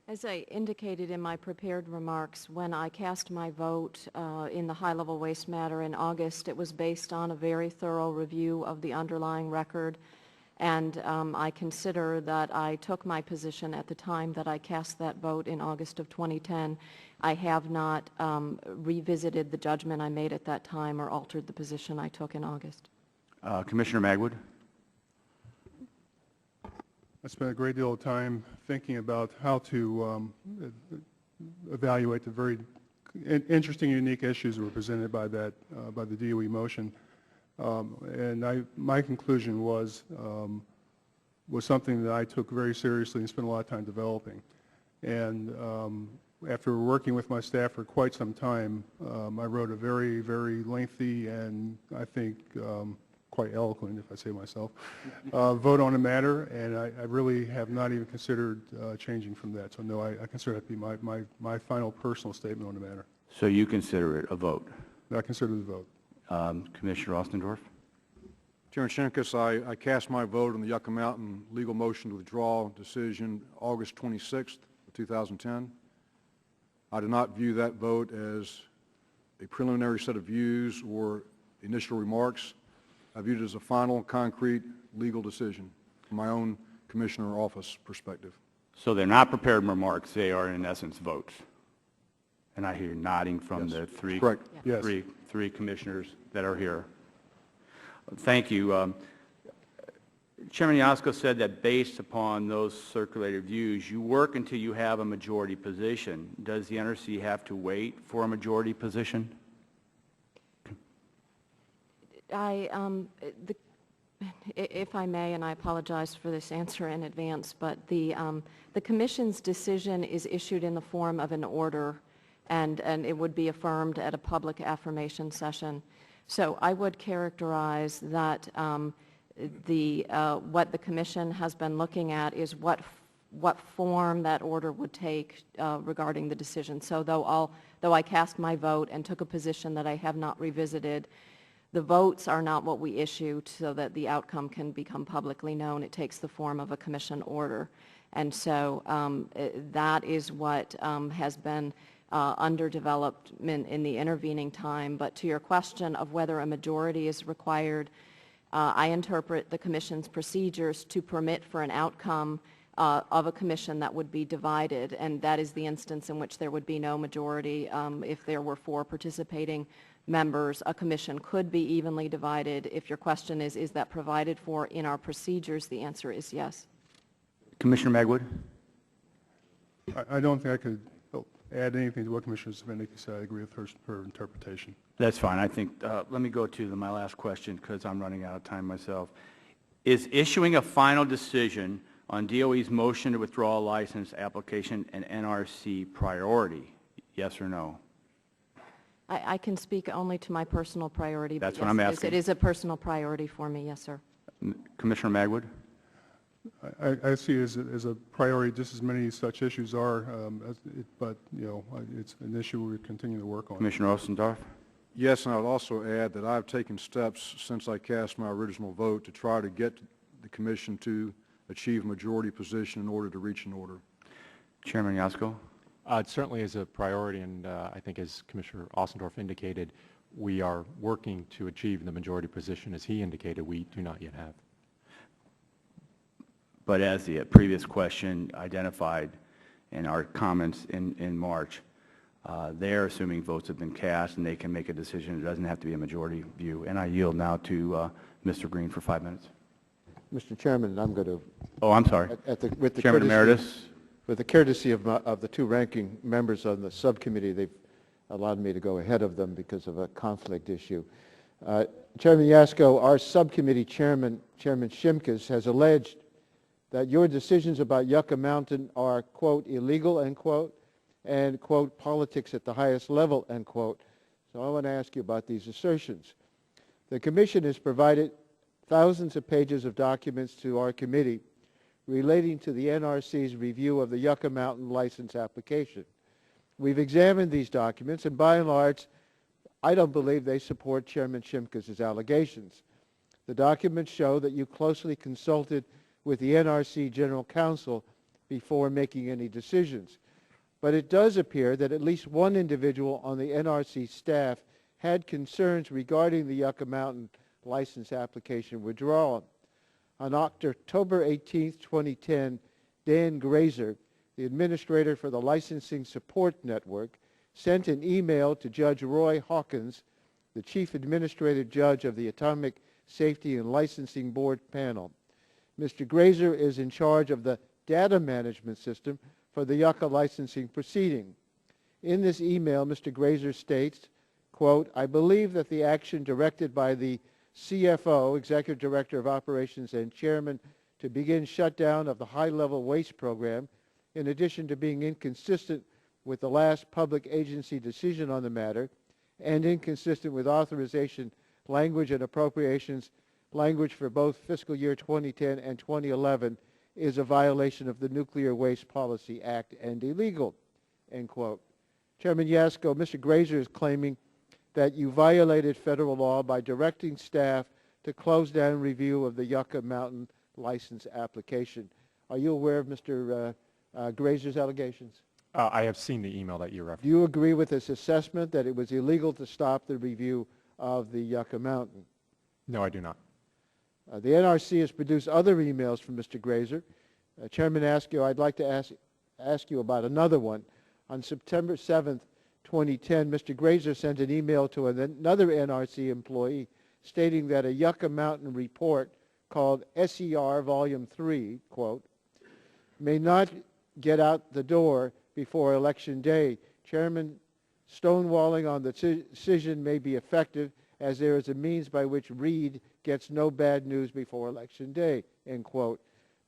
As I indicated in my prepared remarks, when I cast my vote in the high-level waste matter in August, it was based on a very thorough review of the underlying record, and I consider that I took my position at the time that I cast that vote in August of 2010. I have not revisited the judgment I made at that time or altered the position I took in August. Commissioner Magwood. I spent a great deal of time thinking about how to evaluate the very interesting, unique issues that were presented by that by the DOE motion. And my conclusion was something that I took very seriously and spent a lot of time developing. And after working with my staff for quite some time, I wrote a very, very lengthy and I think quite eloquent, if I say myself, vote on the matter, and I really have not even considered changing from that. So no, I consider that to be my final personal statement on the matter. So you consider it a vote? I consider the vote. Commissioner Ostendorf? Chairman Shimkus, I cast my vote on the Yucca Mountain legal motion to withdraw decision August 26th, 2010. I do not view that vote as a preliminary set of views or initial remarks. I viewed it as a final, concrete, legal decision from my own commissioner office perspective. So they're not prepared remarks, they are in essence votes. And I hear nodding from Yes. the three, Correct. Yes. three commissioners that are here. Thank you. Chairman Yasko said that based upon those circulated views, you work until you have a majority position. Does the NRC have to wait for a majority position? If I may, and I apologize for this answer in advance, but the Commission's decision is issued in the form of an order, and it would be affirmed at a public affirmation session. So I would characterize that what the Commission has been looking at is what form that order would take regarding the decision. So though I cast my vote and took a position that I have not revisited, the votes are not what we issue so that the outcome can become publicly known. It takes the form of a Commission order. And so that is what has been under development in the intervening time. But to your question of whether a majority is required, I interpret the Commission's procedures to permit for an outcome of a commission that would be divided, and that is the instance in which there would be no majority. If there were 4 participating members, a commission could be evenly divided. If your question is that provided for in our procedures, the answer is yes. Commissioner Magwood? I don't think I could add anything to what Commissioner Zvinicki said. I agree with her interpretation. That's fine. I think, let me go to my last question because I'm running out of time myself. Is issuing a final decision on DOE's motion to withdraw a license application an NRC priority? Yes or no? I can speak only to my personal priority. That's but what yes, I'm asking. It is a personal priority for me, yes, sir. Commissioner Magwood? I see it as a priority, just as many such issues are, but, you know, it's an issue we're continuing to work on. Commissioner Ostendorf? Yes, and I would also add that I've taken steps since I cast my original vote to try to get the Commission to achieve majority position in order to reach an order. Chairman Yasko? It certainly is a priority, and I think as Commissioner Ostendorf indicated, we are working to achieve the majority position. As he indicated, we do not yet have. But as the previous question identified in our comments in March, they're assuming votes have been cast and they can make a decision. It doesn't have to be a majority view. And I yield now to Mr. Green for 5 minutes. Mr. Chairman, I'm going to... Oh, I'm sorry. With the Chairman courtesy, Emeritus. With the courtesy of the 2 ranking members on the subcommittee, they've allowed me to go ahead of them because of a conflict issue. Chairman Yasko, our subcommittee chairman, Chairman Shimkus, has alleged that your decisions about Yucca Mountain are, quote, illegal, end quote, and, quote, politics at the highest level, end quote. So I want to ask you about these assertions. The Commission has provided thousands of pages of documents to our committee relating to the NRC's review of the Yucca Mountain license application. We've examined these documents, and by and large, I don't believe they support Chairman Shimkus' allegations. The documents show that you closely consulted with the NRC General Counsel before making any decisions. But it does appear that at least one individual on the NRC staff had concerns regarding the Yucca Mountain license application withdrawal. On October 18, 2010, Dan Grazer, the administrator for the Licensing Support Network, sent an email to Judge Roy Hawkins, the Chief Administrative Judge of the Atomic Safety and Licensing Board panel. Mr. Grazer is in charge of the data management system for the Yucca licensing proceeding. In this email, Mr. Grazer states, quote, I believe that the action directed by the CFO, Executive Director of Operations, and Chairman to begin shutdown of the high-level waste program, in addition to being inconsistent with the last public agency decision on the matter and inconsistent with authorization language and appropriations language for both fiscal year 2010 and 2011, is a violation of the Nuclear Waste Policy Act and illegal, end quote. Chairman Yasko, Mr. Grazer is claiming that you violated federal law by directing staff to close down review of the Yucca Mountain license application. Are you aware of Mr. Grazer's allegations? I have seen the email that you referenced. Do you agree with his assessment that it was illegal to stop the review of the Yucca Mountain? No, I do not. The NRC has produced other emails from Mr. Grazer. Chairman Askew, I'd like to ask you about another one. On September 7th, 2010, Mr. Grazer sent an email to another NRC employee stating that a Yucca Mountain report called SER Volume 3, quote, may not get out the door before Election Day. Chairman, stonewalling on the decision may be effective as there is a means by which Reed gets no bad news before Election Day, end quote.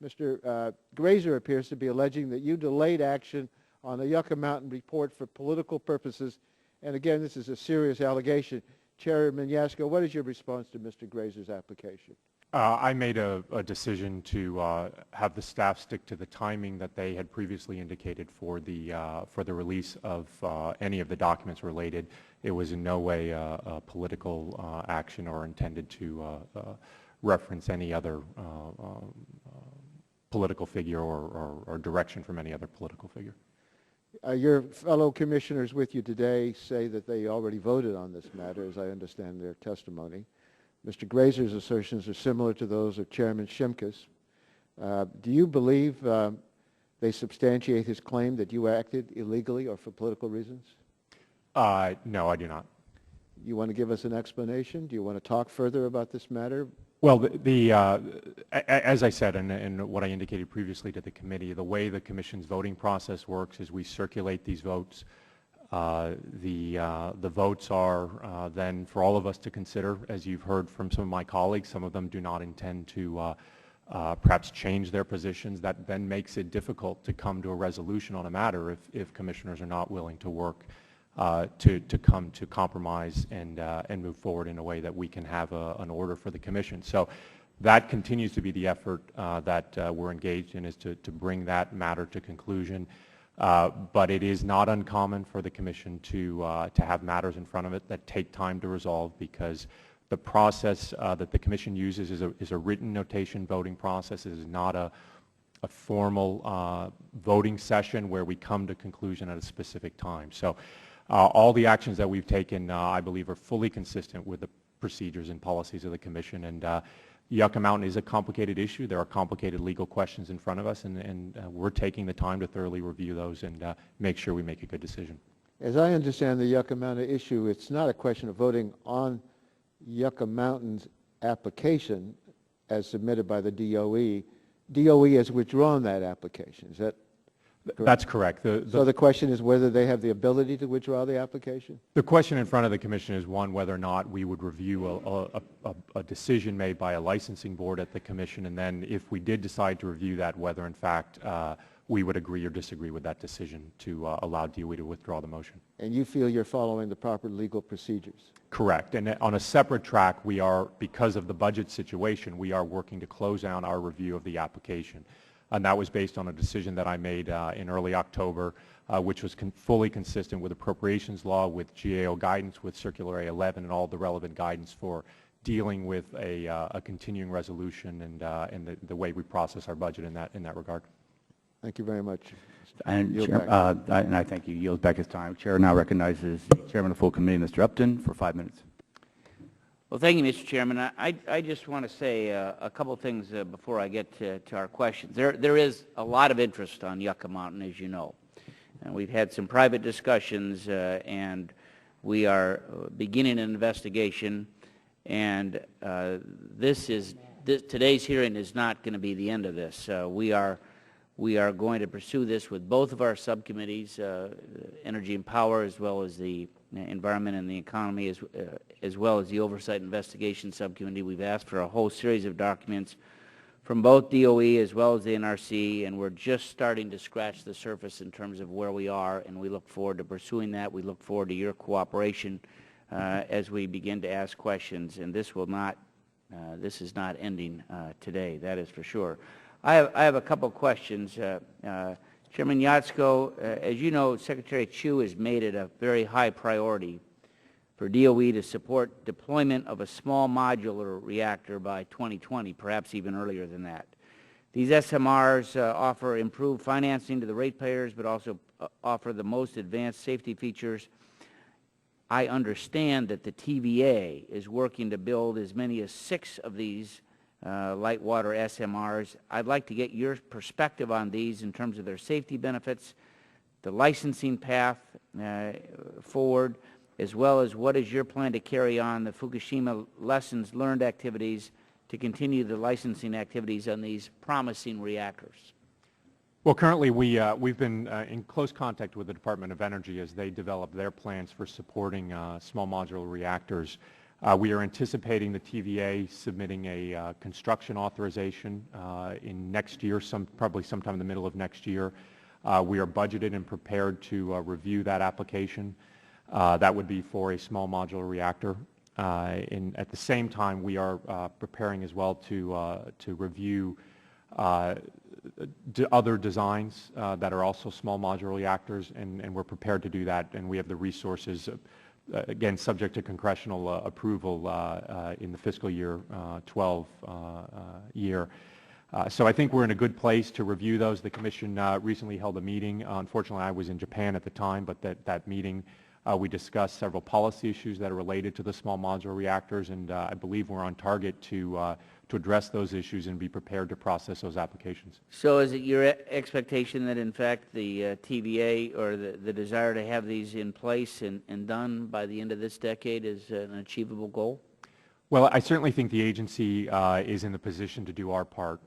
Mr. Grazer appears to be alleging that you delayed action on the Yucca Mountain report for political purposes. And again, this is a serious allegation. Chairman Yasko, what is your response to Mr. Grazer's application? I made a decision to have the staff stick to the timing that they had previously indicated for the release of any of the documents related. It was in no way a political action or intended to reference any other political figure or direction from any other political figure. Your fellow commissioners with you today say that they already voted on this matter, as I understand their testimony. Mr. Grazer's assertions are similar to those of Chairman Shimkus. Do you believe they substantiate his claim that you acted illegally or for political reasons? No, I do not. You want to give us an explanation? Do you want to talk further about this matter? Well, as I said, and what I indicated previously to the committee, the way the Commission's voting process works is we circulate these votes. The votes are then for all of us to consider. As you've heard from some of my colleagues, some of them do not intend to perhaps change their positions. That then makes it difficult to come to a resolution on a matter if commissioners are not willing to work to come to compromise and move forward in a way that we can have an order for the Commission. So that continues to be the effort that we're engaged in, is to bring that matter to conclusion. But it is not uncommon for the Commission to have matters in front of it that take time to resolve, because the process that the Commission uses is a written notation voting process. It is not a formal voting session where we come to conclusion at a specific time. So all the actions that we've taken, I believe, are fully consistent with the procedures and policies of the Commission. And Yucca Mountain is a complicated issue. There are complicated legal questions in front of us, and we're taking the time to thoroughly review those and make sure we make a good decision. As I understand the Yucca Mountain issue, it's not a question of voting on Yucca Mountain's application as submitted by the DOE. DOE has withdrawn that application. Is that correct? That's correct. So the question is whether they have the ability to withdraw the application? The question in front of the Commission is, one, whether or not we would review a decision made by a licensing board at the Commission, and then if we did decide to review that, whether in fact we would agree or disagree with that decision to allow DOE to withdraw the motion. And you feel you're following the proper legal procedures? Correct. And on a separate track, we are, because of the budget situation, we are working to close down our review of the application. And that was based on a decision that I made in early October, which was fully consistent with appropriations law, with GAO guidance, with Circular A11, and all the relevant guidance for dealing with a continuing resolution and the way we process our budget in that regard. Thank you very much. And, and I thank you. Yields back his time. Chair now recognizes the Chairman of the full committee, Mr. Upton, for 5 minutes. Well, thank you, Mr. Chairman. I just want to say a couple things before I get to our questions. There is a lot of interest on Yucca Mountain, as you know. And we've had some private discussions, and we are beginning an investigation. And today's hearing is not going to be the end of this. We are going to pursue this with both of our subcommittees, Energy and Power, as well as the Environment and the Economy, as well as the Oversight Investigation Subcommittee. We've asked for a whole series of documents from both DOE as well as the NRC, and we're just starting to scratch the surface in terms of where we are, and we look forward to pursuing that. We look forward to your cooperation as we begin to ask questions, and this is not ending today, that is for sure. I have a couple of questions. Chairman Yatsko, as you know, Secretary Chu has made it a very high priority for DOE to support deployment of a small modular reactor by 2020, perhaps even earlier than that. These SMRs offer improved financing to the ratepayers, but also offer the most advanced safety features. I understand that the TVA is working to build as many as 6 of these light water SMRs. I'd like to get your perspective on these in terms of their safety benefits, the licensing path forward, as well as what is your plan to carry on the Fukushima lessons learned activities to continue the licensing activities on these promising reactors? Well, currently we've been in close contact with the Department of Energy as they develop their plans for supporting small modular reactors. We are anticipating the TVA submitting a construction authorization in next year, probably sometime in the middle of next year. We are budgeted and prepared to review that application. That would be for a small modular reactor. And at the same time, we are preparing as well to review other designs that are also small modular reactors, and we're prepared to do that, and we have the resources, again, subject to congressional approval in the fiscal year 12 year. So I think we're in a good place to review those. The Commission recently held a meeting. Unfortunately, I was in Japan at the time, but that meeting we discussed several policy issues that are related to the small modular reactors, and I believe we're on target to address those issues and be prepared to process those applications. So is it your expectation that, in fact, the TVA or the desire to have these in place and done by the end of this decade is an achievable goal? Well, I certainly think the agency is in the position to do our part.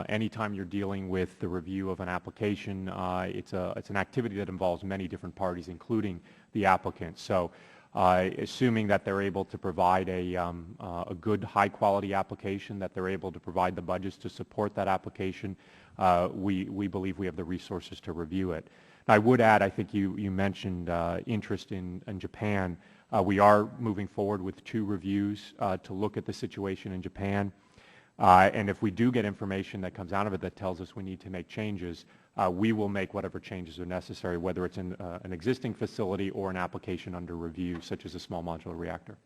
Anytime you're dealing with the review of an application, it's an activity that involves many different parties, including the applicant. So assuming that they're able to provide a good, high-quality application, that they're able to provide the budgets to support that application, we believe we have the resources to review it. I would add, I think you mentioned interest in Japan. We are moving forward with 2 reviews to look at the situation in Japan. And if we do get information that comes out of it that tells us we need to make changes, we will make whatever changes are necessary, whether it's in an existing facility or an application under review, such as a small modular reactor.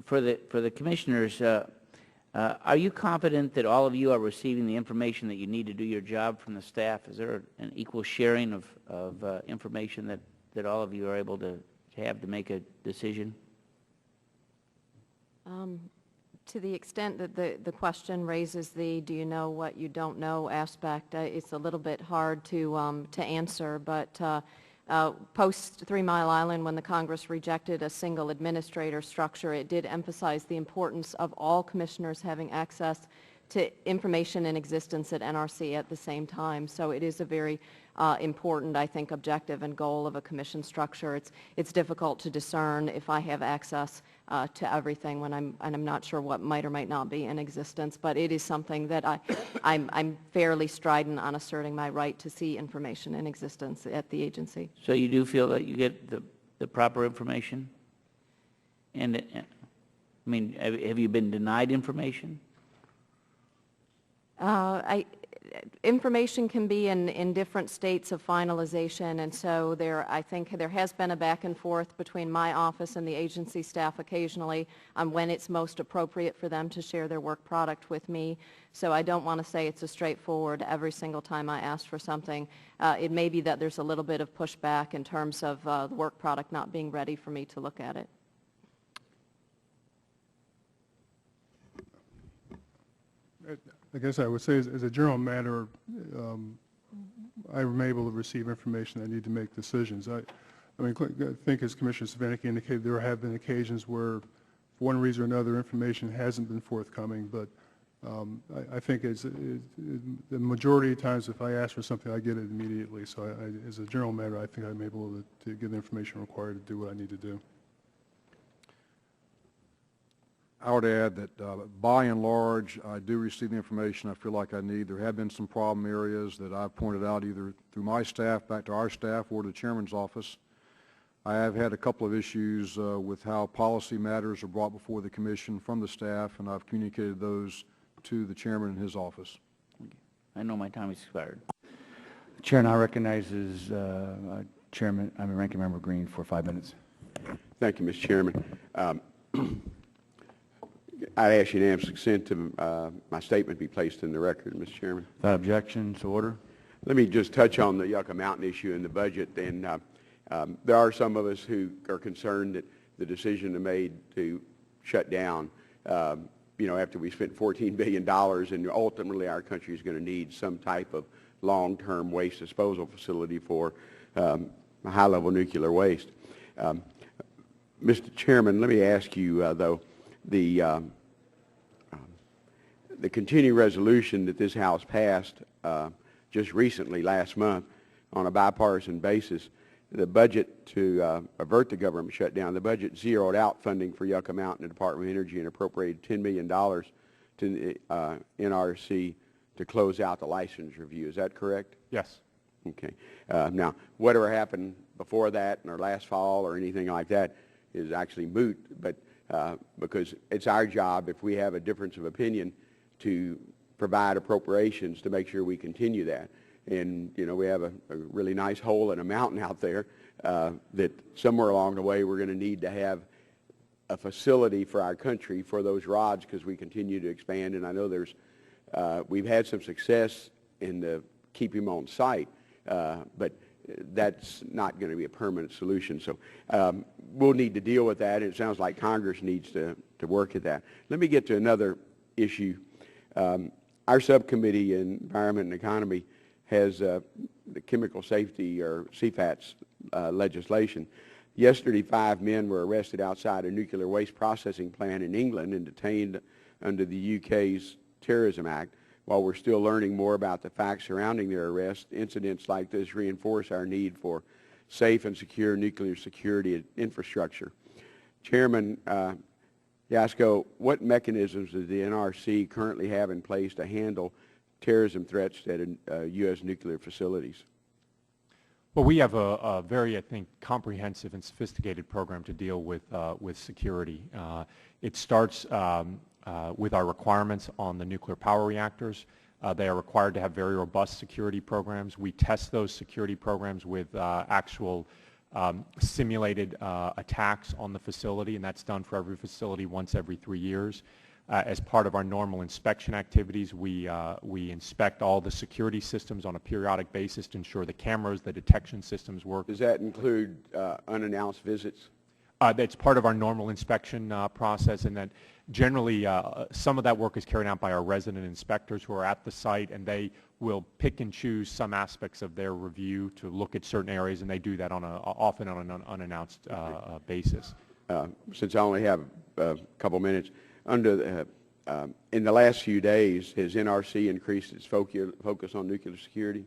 For the commissioners, are you confident that all of you are receiving the information that you need to do your job from the staff? Is there an equal sharing of information that all of you are able to have to make a decision? To the extent that the question raises the do you know what you don't know aspect, it's a little bit hard to answer, but post 3 Mile Island, when the Congress rejected a single administrator structure, it did emphasize the importance of all commissioners having access to information in existence at NRC at the same time. So it is a very important, I think, objective and goal of a commission structure. It's difficult to discern if I have access to everything when I'm not sure what might or might not be in existence, but it is something that I'm fairly strident on asserting my right to see information in existence at the agency. So you do feel that you get the proper information? And I mean, have you been denied information? Information can be in different states of finalization, and so I think there has been a back and forth between my office and the agency staff occasionally on when it's most appropriate for them to share their work product with me. So I don't want to say it's a straightforward every single time I ask for something. It may be that there's a little bit of pushback in terms of the work product not being ready for me to look at it. I guess I would say as a general matter, I'm able to receive information I need to make decisions. I think as Commissioner Svanek indicated, there have been occasions where, for one reason or another, information hasn't been forthcoming, but I think the majority of times if I ask for something, I get it immediately. So as a general matter, I think I'm able to get the information required to do what I need to do. I would add that by and large, I do receive the information I feel like I need. There have been some problem areas that I've pointed out either through my staff, back to our staff, or to the Chairman's office. I have had a couple of issues with how policy matters are brought before the Commission from the staff, and I've communicated those to the Chairman in his office. I know my time has expired. The Chair now recognizes Ranking Member Green for 5 minutes. Thank you, Mr. Chairman. I'd ask unanimous consent to my statement be placed in the record, Mr. Chairman. Without objection, so order. Let me just touch on the Yucca Mountain issue in the budget. And there are some of us who are concerned that the decision made to shut down, after we spent $14 billion, and ultimately our country is going to need some type of long-term waste disposal facility for high-level nuclear waste. Mr. Chairman, let me ask you, though, the continuing resolution that this House passed just recently, last month, on a bipartisan basis, the budget to avert the government shutdown, the budget zeroed out funding for Yucca Mountain, the Department of Energy, and appropriated $10 million to NRC to close out the license review. Is that correct? Yes. Okay. Now, whatever happened before that or last fall or anything like that is actually moot, but because it's our job, if we have a difference of opinion, to provide appropriations to make sure we continue that. And, we have a really nice hole in a mountain out there that somewhere along the way we're going to need to have a facility for our country for those rods because we continue to expand. And I know we've had some success in the keep them on site, but that's not going to be a permanent solution. So we'll need to deal with that. And it sounds like Congress needs to work at that. Let me get to another issue. Our subcommittee in Environment and Economy has the chemical safety or CFATS legislation. Yesterday, 5 men were arrested outside a nuclear waste processing plant in England and detained under the UK's Terrorism Act. While we're still learning more about the facts surrounding their arrest, incidents like this reinforce our need for safe and secure nuclear security infrastructure. Chairman Yasko, what mechanisms does the NRC currently have in place to handle terrorism threats at U.S. nuclear facilities? Well, we have a very, I think, comprehensive and sophisticated program to deal with security. It starts with our requirements on the nuclear power reactors. They are required to have very robust security programs. We test those security programs with actual simulated attacks on the facility, and that's done for every facility once every 3 years. As part of our normal inspection activities, we inspect all the security systems on a periodic basis to ensure the cameras, the detection systems work. Does that include unannounced visits? That's part of our normal inspection process, and that generally some of that work is carried out by our resident inspectors who are at the site, and they will pick and choose some aspects of their review to look at certain areas, and they do that often on an unannounced basis. Since I only have a couple minutes, in the last few days, has NRC increased its focus on nuclear security?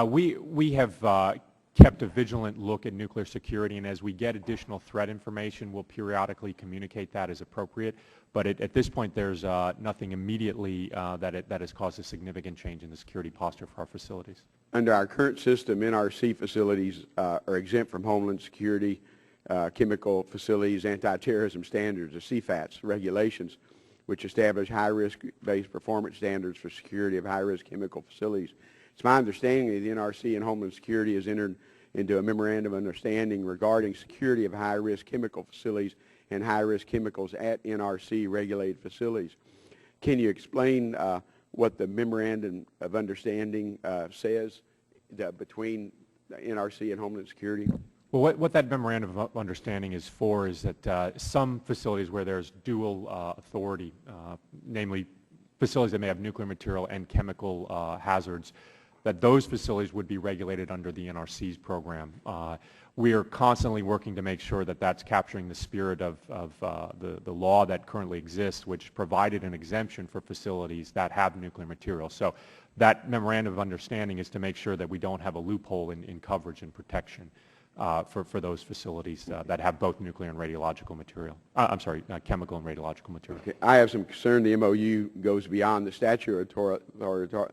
We have kept a vigilant look at nuclear security, and as we get additional threat information, we'll periodically communicate that as appropriate. But at this point, there's nothing immediately that has caused a significant change in the security posture for our facilities. Under our current system, NRC facilities are exempt from Homeland Security, chemical facilities, anti-terrorism standards, or CFATS regulations, which establish high-risk-based performance standards for security of high-risk chemical facilities. It's my understanding that the NRC and Homeland Security has entered into a memorandum of understanding regarding security of high-risk chemical facilities and high-risk chemicals at NRC-regulated facilities. Can you explain what the memorandum of understanding says between NRC and Homeland Security? Well, what that memorandum of understanding is for is that some facilities where there's dual authority, namely facilities that may have nuclear material and chemical hazards, that those facilities would be regulated under the NRC's program. We are constantly working to make sure that that's capturing the spirit of the law that currently exists, which provided an exemption for facilities that have nuclear material. So that memorandum of understanding is to make sure that we don't have a loophole in coverage and protection for those facilities that have both nuclear and radiological material. I'm sorry, chemical and radiological material. Okay. I have some concern the MOU goes beyond the statutory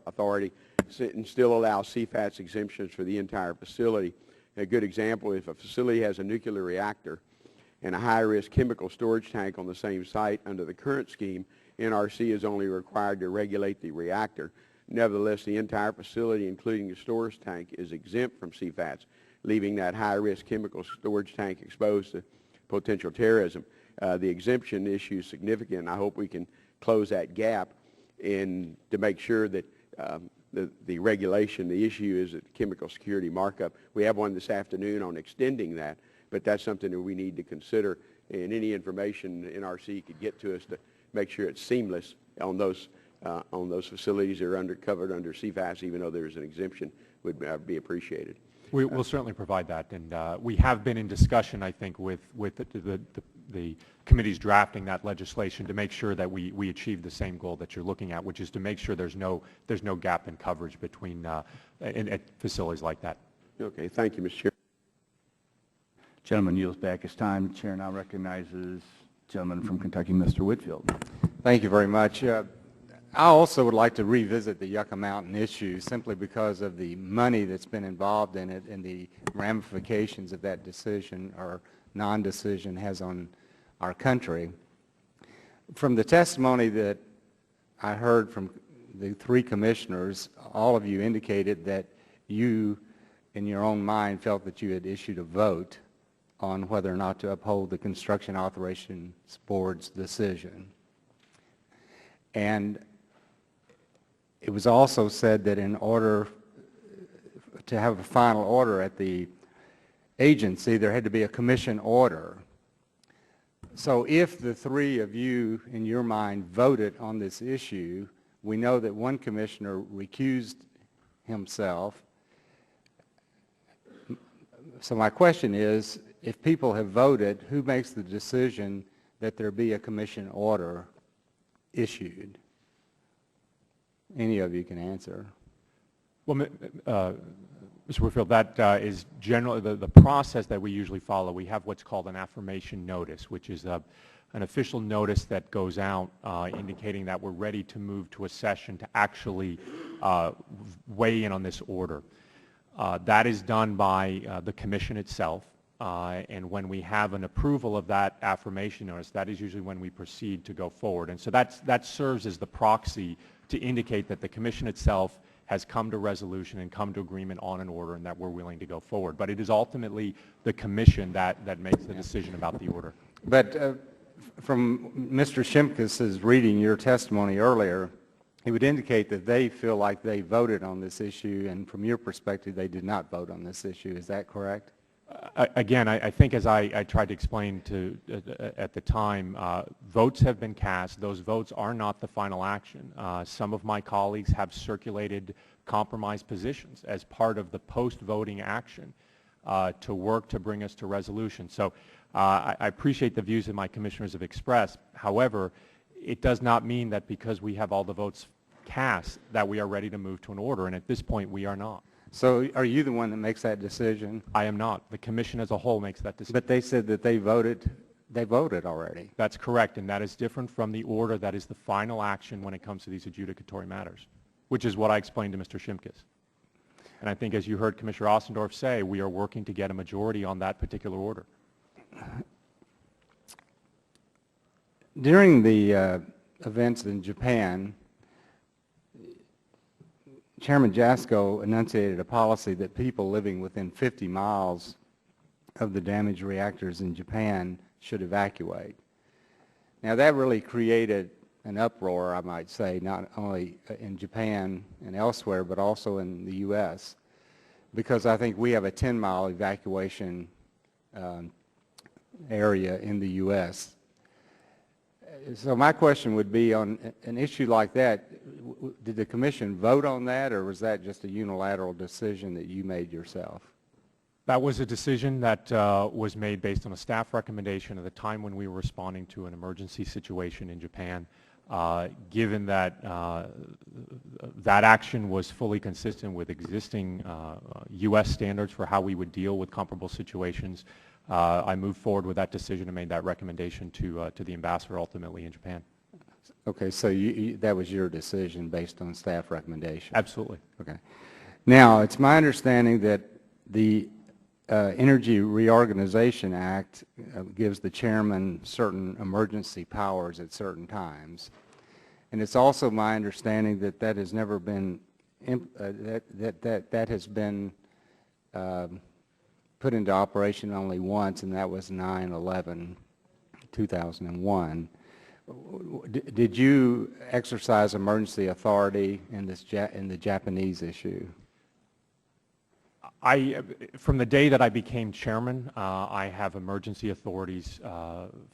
authority and still allows CFATS exemptions for the entire facility. A good example, if a facility has a nuclear reactor and a high-risk chemical storage tank on the same site, under the current scheme, NRC is only required to regulate the reactor. Nevertheless, the entire facility, including the storage tank, is exempt from CFATS, leaving that high-risk chemical storage tank exposed to potential terrorism. The exemption issue is significant, and I hope we can close that gap to make sure that the regulation, the issue is a chemical security markup. We have one this afternoon on extending that, but that's something that we need to consider, and any information NRC could get to us to make sure it's seamless on those facilities that are covered under CFATS, even though there's an exemption, would be appreciated. We'll certainly provide that, and we have been in discussion, I think, with the committees drafting that legislation to make sure that we achieve the same goal that you're looking at, which is to make sure there's no gap in coverage between at facilities like that. Okay, thank you, Mr. Chair. Gentleman yields back his time. The chair now recognizes gentleman from Kentucky, Mr. Whitfield. Thank you very much. I also would like to revisit the Yucca Mountain issue simply because of the money that's been involved in it and the ramifications of that decision or non-decision has on our country. From the testimony that I heard from the three commissioners, all of you indicated that you, in your own mind, felt that you had issued a vote on whether or not to uphold the Construction Authorization Board's decision. And it was also said that in order to have a final order at the agency, there had to be a commission order. So if the three of you, in your mind, voted on this issue, we know that one commissioner recused himself. So my question is, if people have voted, who makes the decision that there be a commission order issued? Any of you can answer. Well, Mr. Whitfield, that is generally the process that we usually follow. We have what's called an affirmation notice, which is an official notice that goes out indicating that we're ready to move to a session to actually weigh in on this order. That is done by the commission itself, and when we have an approval of that affirmation notice, that is usually when we proceed to go forward. And so that serves as the proxy to indicate that the commission itself has come to resolution and come to agreement on an order and that we're willing to go forward. But it is ultimately the commission that makes the decision about the order. But from Mr. Shimkus's reading your testimony earlier, he would indicate that they feel like they voted on this issue, and from your perspective, they did not vote on this issue. Is that correct? Again, I think as I tried to explain at the time, votes have been cast. Those votes are not the final action. Some of my colleagues have circulated compromise positions as part of the post-voting action to work to bring us to resolution. So I appreciate the views that my commissioners have expressed. However, it does not mean that because we have all the votes cast that we are ready to move to an order, and at this point we are not. So are you the one that makes that decision? I am not. The commission as a whole makes that decision. But they said that they voted already. That's correct, and that is different from the order that is the final action when it comes to these adjudicatory matters, which is what I explained to Mr. Shimkus. And I think as you heard Commissioner Ossendorf say, we are working to get a majority on that particular order. During the events in Japan, Chairman Jasko enunciated a policy that people living within 50 miles of the damaged reactors in Japan should evacuate. Now that really created an uproar, I might say, not only in Japan and elsewhere, but also in the U.S., because I think we have a 10-mile evacuation area in the U.S. So my question would be on an issue like that, did the commission vote on that, or was that just a unilateral decision that you made yourself? That was a decision that was made based on a staff recommendation at the time when we were responding to an emergency situation in Japan. Given that that action was fully consistent with existing U.S. standards for how we would deal with comparable situations, I moved forward with that decision and made that recommendation to the ambassador ultimately in Japan. Okay, so that was your decision based on staff recommendation? Absolutely. Okay. Now, it's my understanding that the Energy Reorganization Act gives the chairman certain emergency powers at certain times. And it's also my understanding that that has never been, that has been put into operation only once, and that was 9/11/2001. Did you exercise emergency authority in this in the Japanese issue? From the day that I became chairman, I have emergency authorities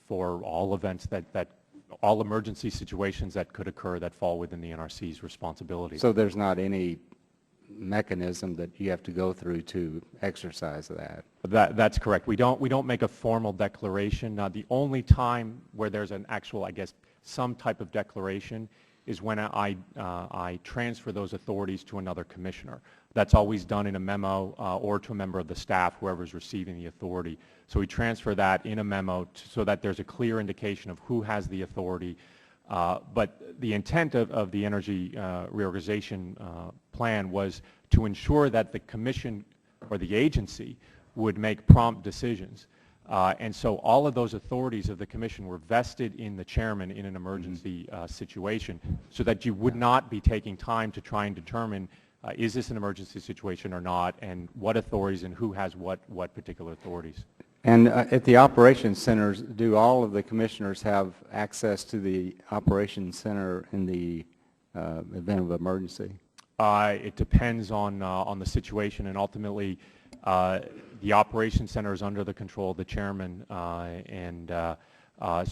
for all events all emergency situations that could occur that fall within the NRC's responsibility. So there's not any mechanism that you have to go through to exercise that? That's correct. We don't make a formal declaration. The only time where there's an actual, I guess, some type of declaration is when I transfer those authorities to another commissioner. That's always done in a memo or to a member of the staff, whoever's receiving the authority. So we transfer that in a memo so that there's a clear indication of who has the authority. But the intent of the Energy Reorganization Plan was to ensure that the commission or the agency would make prompt decisions. And so all of those authorities of the commission were vested in the chairman in an emergency situation, so that you would not be taking time to try and determine is this an emergency situation or not, and what authorities and who has what particular authorities. And at the operations centers, do all of the commissioners have access to the operations center in the event of emergency? It depends on the situation, and ultimately the operations center is under the control of the chairman, so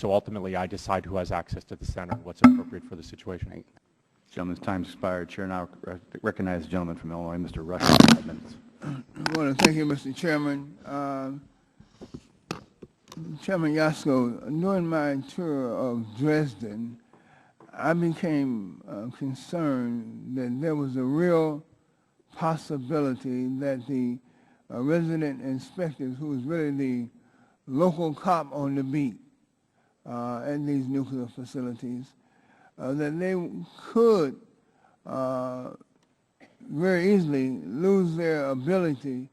ultimately I decide who has access to the center and what's appropriate for the situation. Gentleman's time expired. Chair now recognize the gentleman from Illinois, Mr. Rush, for 5 minutes. I want to thank you, Mr. Chairman. Chairman Yasko, during my tour of Dresden, I became concerned that there was a real possibility that the resident inspectors, who was really the local cop on the beat at these nuclear facilities, that they could very easily lose their ability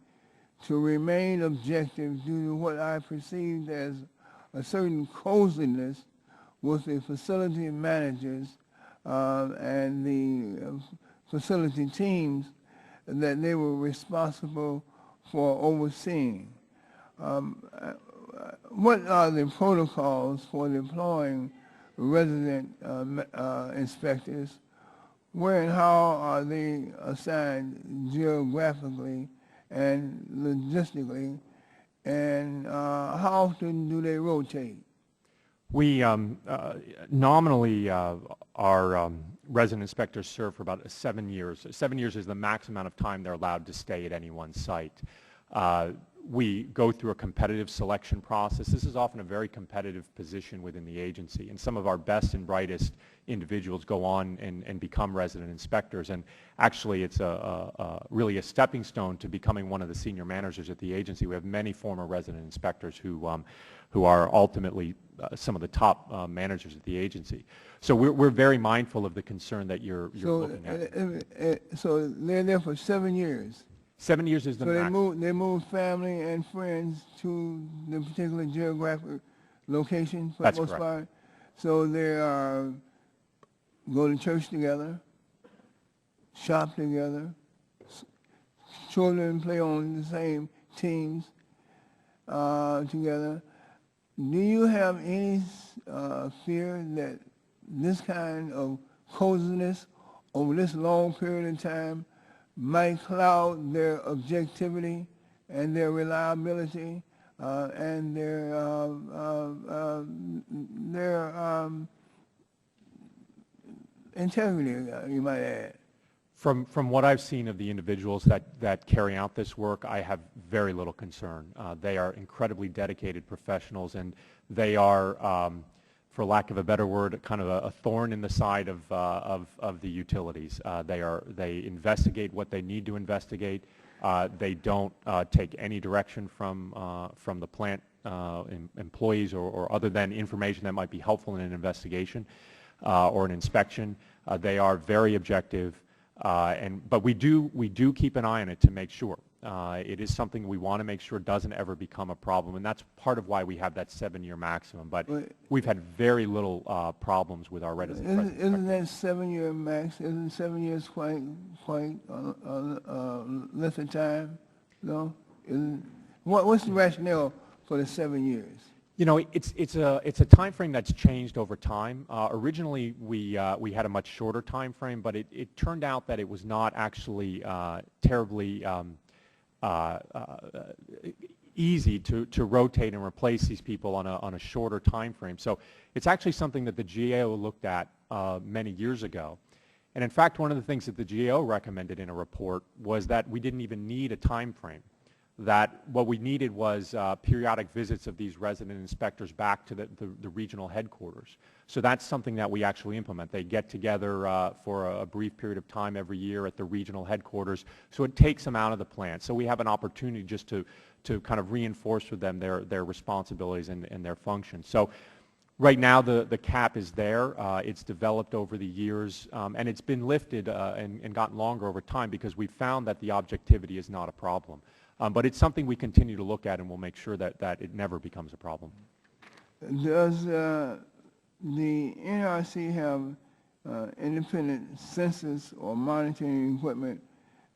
to remain objective due to what I perceived as a certain coziness with the facility managers and the facility teams that they were responsible for overseeing. What are the protocols for deploying resident inspectors? Where and how are they assigned geographically and logistically, and how often do they rotate? We nominally our resident inspectors serve for about 7 years. 7 years is the max amount of time they're allowed to stay at any one site. We go through a competitive selection process. This is often a very competitive position within the agency, and some of our best and brightest individuals go on and become resident inspectors. And actually, it's really a stepping stone to becoming one of the senior managers at the agency. We have many former resident inspectors who are ultimately some of the top managers at the agency. So we're very mindful of the concern that you're looking at. So they're there for 7 years? 7 years is the max. So they move family and friends to the particular geographic location for the most part? So they go to church together, shop together, children play on the same teams together. Do you have any fear that this kind of coziness over this long period of time might cloud their objectivity and their reliability and their integrity, you might add. From what I've seen of the individuals that carry out this work, I have very little concern. They are incredibly dedicated professionals, and they are, for lack of a better word, kind of a thorn in the side of the utilities. They investigate what they need to investigate. They don't take any direction from the plant employees or other than information that might be helpful in an investigation or an inspection. They are very objective. But we do keep an eye on it to make sure. It is something we want to make sure doesn't ever become a problem, and that's part of why we have that 7-year maximum. But we've had very little problems with our resident. Isn't that 7-year max? Isn't 7 years quite length of time? No. What's the rationale for the 7 years? You know, it's a time frame that's changed over time. Originally, we had a much shorter time frame, but it turned out that it was not actually terribly easy to rotate and replace these people on a shorter time frame. So it's actually something that the GAO looked at many years ago. And in fact, one of the things that the GAO recommended in a report was that we didn't even need a time frame. That what we needed was periodic visits of these resident inspectors back to the regional headquarters. So that's something that we actually implement. They get together for a brief period of time every year at the regional headquarters, so it takes them out of the plant. So we have an opportunity just to kind of reinforce with them their responsibilities and their functions. So right now the cap is there. It's developed over the years, and it's been lifted and gotten longer over time because we've found that the objectivity is not a problem. But it's something we continue to look at, and we'll make sure that it never becomes a problem. Does the NRC have independent census or monitoring equipment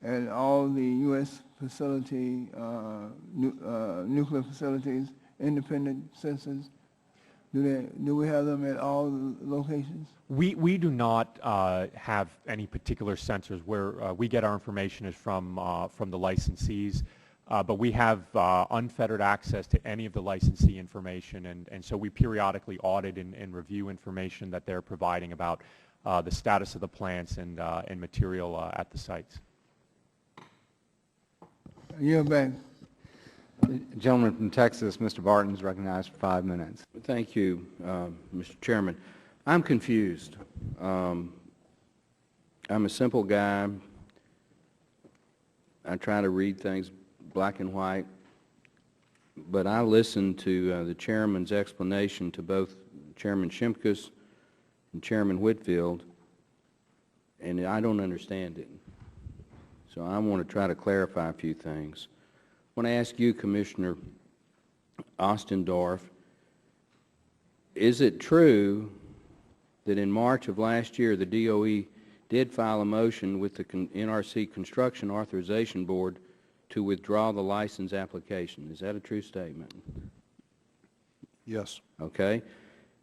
at all the U.S. facility, nuclear facilities, independent census? Do we have them at all the locations? We do not have any particular sensors. Where we get our information is from the licensees. But we have unfettered access to any of the licensee information, and so we periodically audit and review information that they're providing about the status of the plants and material at the sites. You're back. Gentleman from Texas, Mr. Barton, is recognized for 5 minutes. Thank you, Mr. Chairman. I'm confused. I'm a simple guy. I try to read things black and white, but I listened to the chairman's explanation to both Chairman Shimkus and Chairman Whitfield, and I don't understand it. So I want to try to clarify a few things. I want to ask you, Commissioner Ostendorf, is it true that in March of last year the DOE did file a motion with the NRC Construction Authorization Board to withdraw the license application? Is that a true statement? Yes. Okay.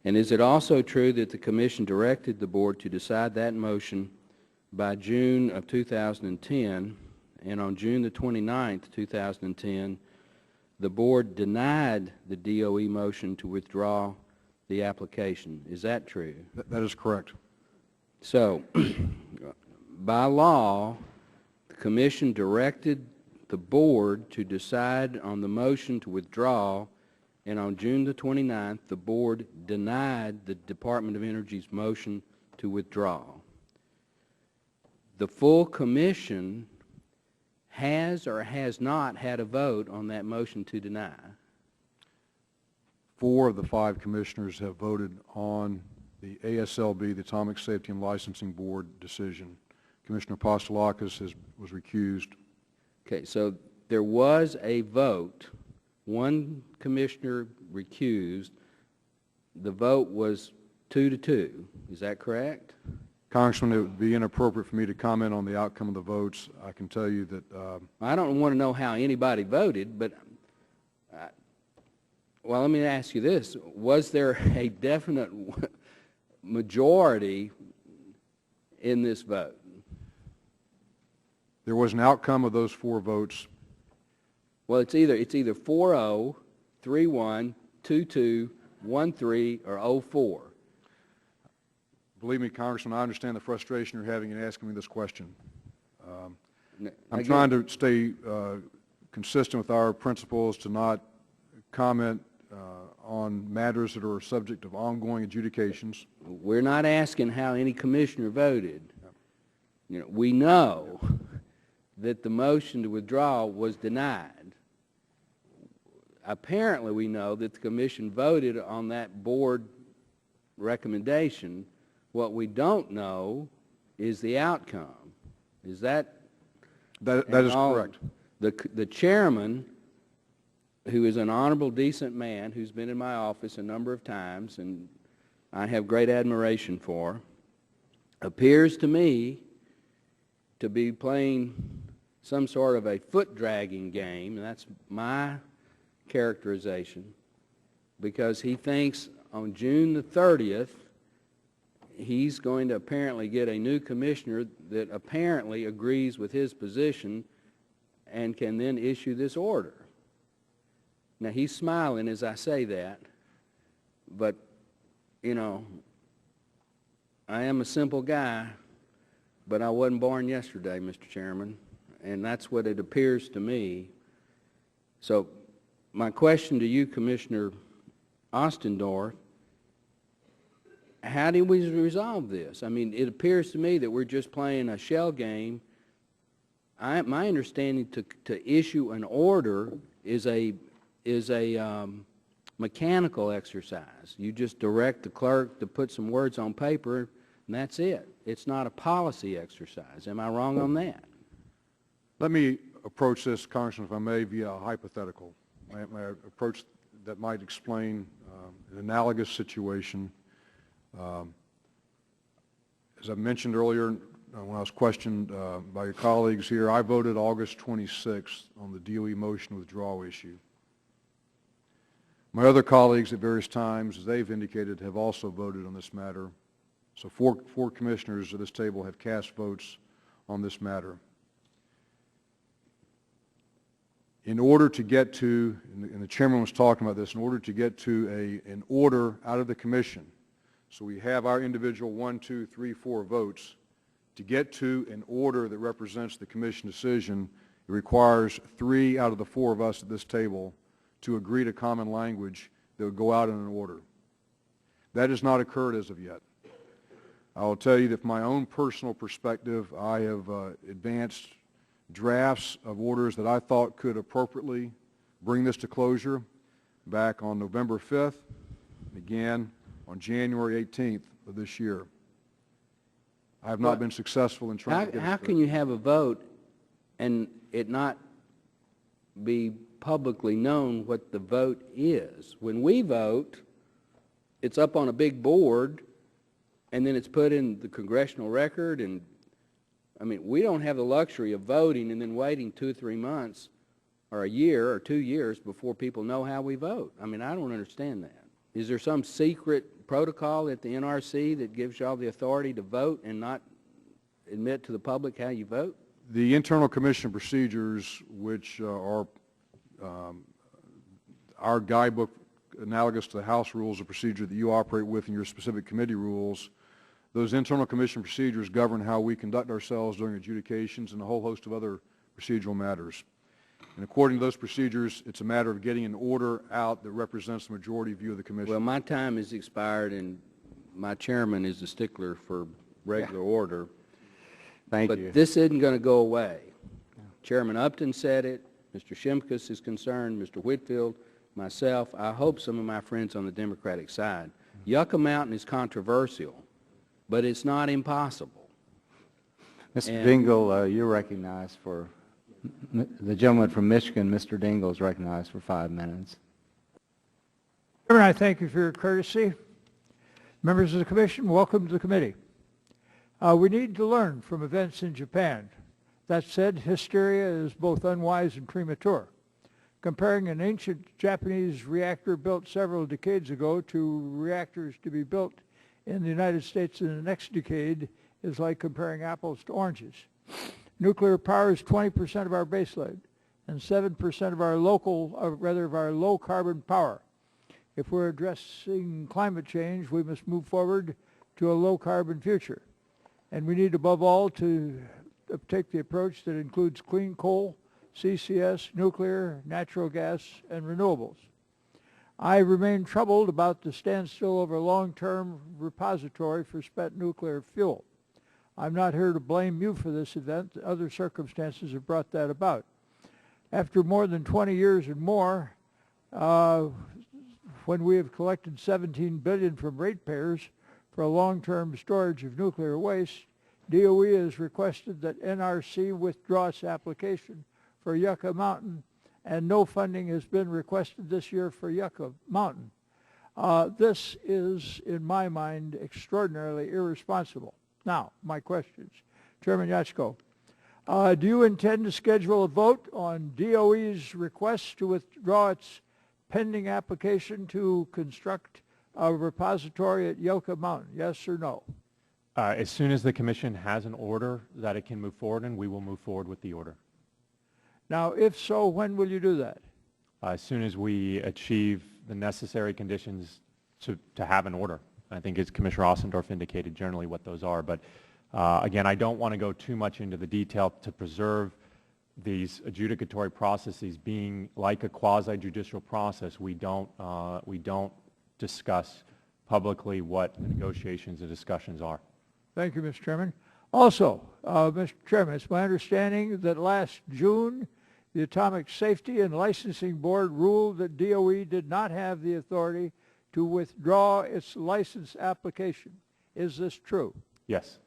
And is it also true that the Commission directed the Board to decide that motion by June of 2010, and on June the 29th, 2010, the Board denied the DOE motion to withdraw the application? Is that true? That is correct. So, by law, the Commission directed the Board to decide on the motion to withdraw, and on June the 29th, the Board denied the Department of Energy's motion to withdraw. The full Commission has or has not had a vote on that motion to deny. 4 of the 5 commissioners have voted on the ASLB, the Atomic Safety and Licensing Board decision. Commissioner Apostolakis was recused. Okay, so there was a vote. One commissioner recused. The vote was 2-2. Is that correct? Congressman, it would be inappropriate for me to comment on the outcome of the votes. I can tell you that... I don't want to know how anybody voted, but, well, let me ask you this. Was there a definite majority in this vote? There was an outcome of those 4 votes. Well, it's either 4-0 312213 or 04. Believe me, Congressman, I understand the frustration you're having in asking me this question. I'm Again, trying to stay consistent with our principles to not comment on matters that are subject of ongoing adjudications. we're not asking how any commissioner voted. You know, we know that the motion to withdraw was denied. Apparently, we know that the commission voted on that board recommendation. What we don't know is the outcome. Is that? That is correct. The chairman, who is an honorable, decent man, who's been in my office a number of times, and I have great admiration for, appears to me to be playing some sort of a foot-dragging game, and that's my characterization, because he thinks on June the 30th, he's going to apparently get a new commissioner that apparently agrees with his position and can then issue this order. Now, he's smiling as I say that, but, you know, I am a simple guy, but I wasn't born yesterday, Mr. Chairman, and that's what it appears to me. So my question to you, Commissioner Ostendorf, how do we resolve this? I mean, it appears to me that we're just playing a shell game. My understanding to issue an order is a mechanical exercise. You just direct the clerk to put some words on paper, and that's it. It's not a policy exercise. Am I wrong on that? Let me approach this, Congressman, if I may, via a hypothetical. My approach that might explain an analogous situation. As I mentioned earlier, when I was questioned by your colleagues here, I voted August 26th on the DOE motion withdrawal issue. My other colleagues at various times, as they've indicated, have also voted on this matter. So four commissioners at this table have cast votes on this matter. In order to get to, and the chairman was talking about this, in order to get to an order out of the commission, so we have our individual 1, 2, 3, 4 votes, to get to an order that represents the commission decision, it requires 3 out of the 4 of us at this table to agree to common language that would go out in an order. That has not occurred as of yet. I will tell you that from my own personal perspective, I have advanced drafts of orders that I thought could appropriately bring this to closure back on November 5th and again on January 18th of this year. I have not been successful in trying to get How can you have a vote and it not be publicly known what the vote is? When we vote, it's up on a big board, and then it's put in the congressional record, and I mean, we don't have the luxury of voting and then waiting 2 or 3 months or a year or 2 years before people know how we vote. I mean, I don't understand that. Is there some secret protocol at the NRC that gives y'all the authority to vote and not admit to the public how you vote? The internal commission procedures, which are our guidebook analogous to the House Rules of Procedure that you operate with in your specific committee rules, those internal commission procedures govern how we conduct ourselves during adjudications and a whole host of other procedural matters. And according to those procedures, it's a matter of getting an order out that represents the majority view of the commission. Well, my time has expired, and my chairman is a stickler for regular order. Thank but you. This isn't going to go away. Chairman Upton said it. Mr. Shimkus is concerned. Mr. Whitfield, myself. I hope some of my friends on the Democratic side. Yucca Mountain is controversial, but it's not impossible. Mr. Dingle, you're recognized for, the gentleman from Michigan, Mr. Dingle, is recognized for 5 minutes. Chairman, I thank you for your courtesy. Members of the Commission, welcome to the committee. We need to learn from events in Japan. That said, hysteria is both unwise and premature. Comparing an ancient Japanese reactor built several decades ago to reactors to be built in the United States in the next decade is like comparing apples to oranges. Nuclear power is 20% of our baseload, and 7% of our low carbon power. If we're addressing climate change, we must move forward to a low carbon future. And we need above all to take the approach that includes clean coal, CCS, nuclear, natural gas, and renewables. I remain troubled about the standstill of a long-term repository for spent nuclear fuel. I'm not here to blame you for this event. Other circumstances have brought that about. After more than 20 years and more, when we have collected $17 billion from ratepayers for a long-term storage of nuclear waste, DOE has requested that NRC withdraw its application for Yucca Mountain, and no funding has been requested this year for Yucca Mountain. This is, in my mind, extraordinarily irresponsible. Now, my questions. Chairman Yatsko, do you intend to schedule a vote on DOE's request to withdraw its pending application to construct a repository at Yucca Mountain? Yes or no? As soon as the Commission has an order that it can move forward in, we will move forward with the order. Now, if so, when will you do that? As soon as we achieve the necessary conditions to have an order. I think as Commissioner Ossendorf indicated generally what those are. But again, I don't want to go too much into the detail to preserve these adjudicatory processes being like a quasi-judicial process. We don't discuss publicly what the negotiations and discussions are. Thank you, Mr. Chairman. Also, Mr. Chairman, it's my understanding that last June, the Atomic Safety and Licensing Board ruled that DOE did not have the authority to withdraw its license application. Is this true? Yes.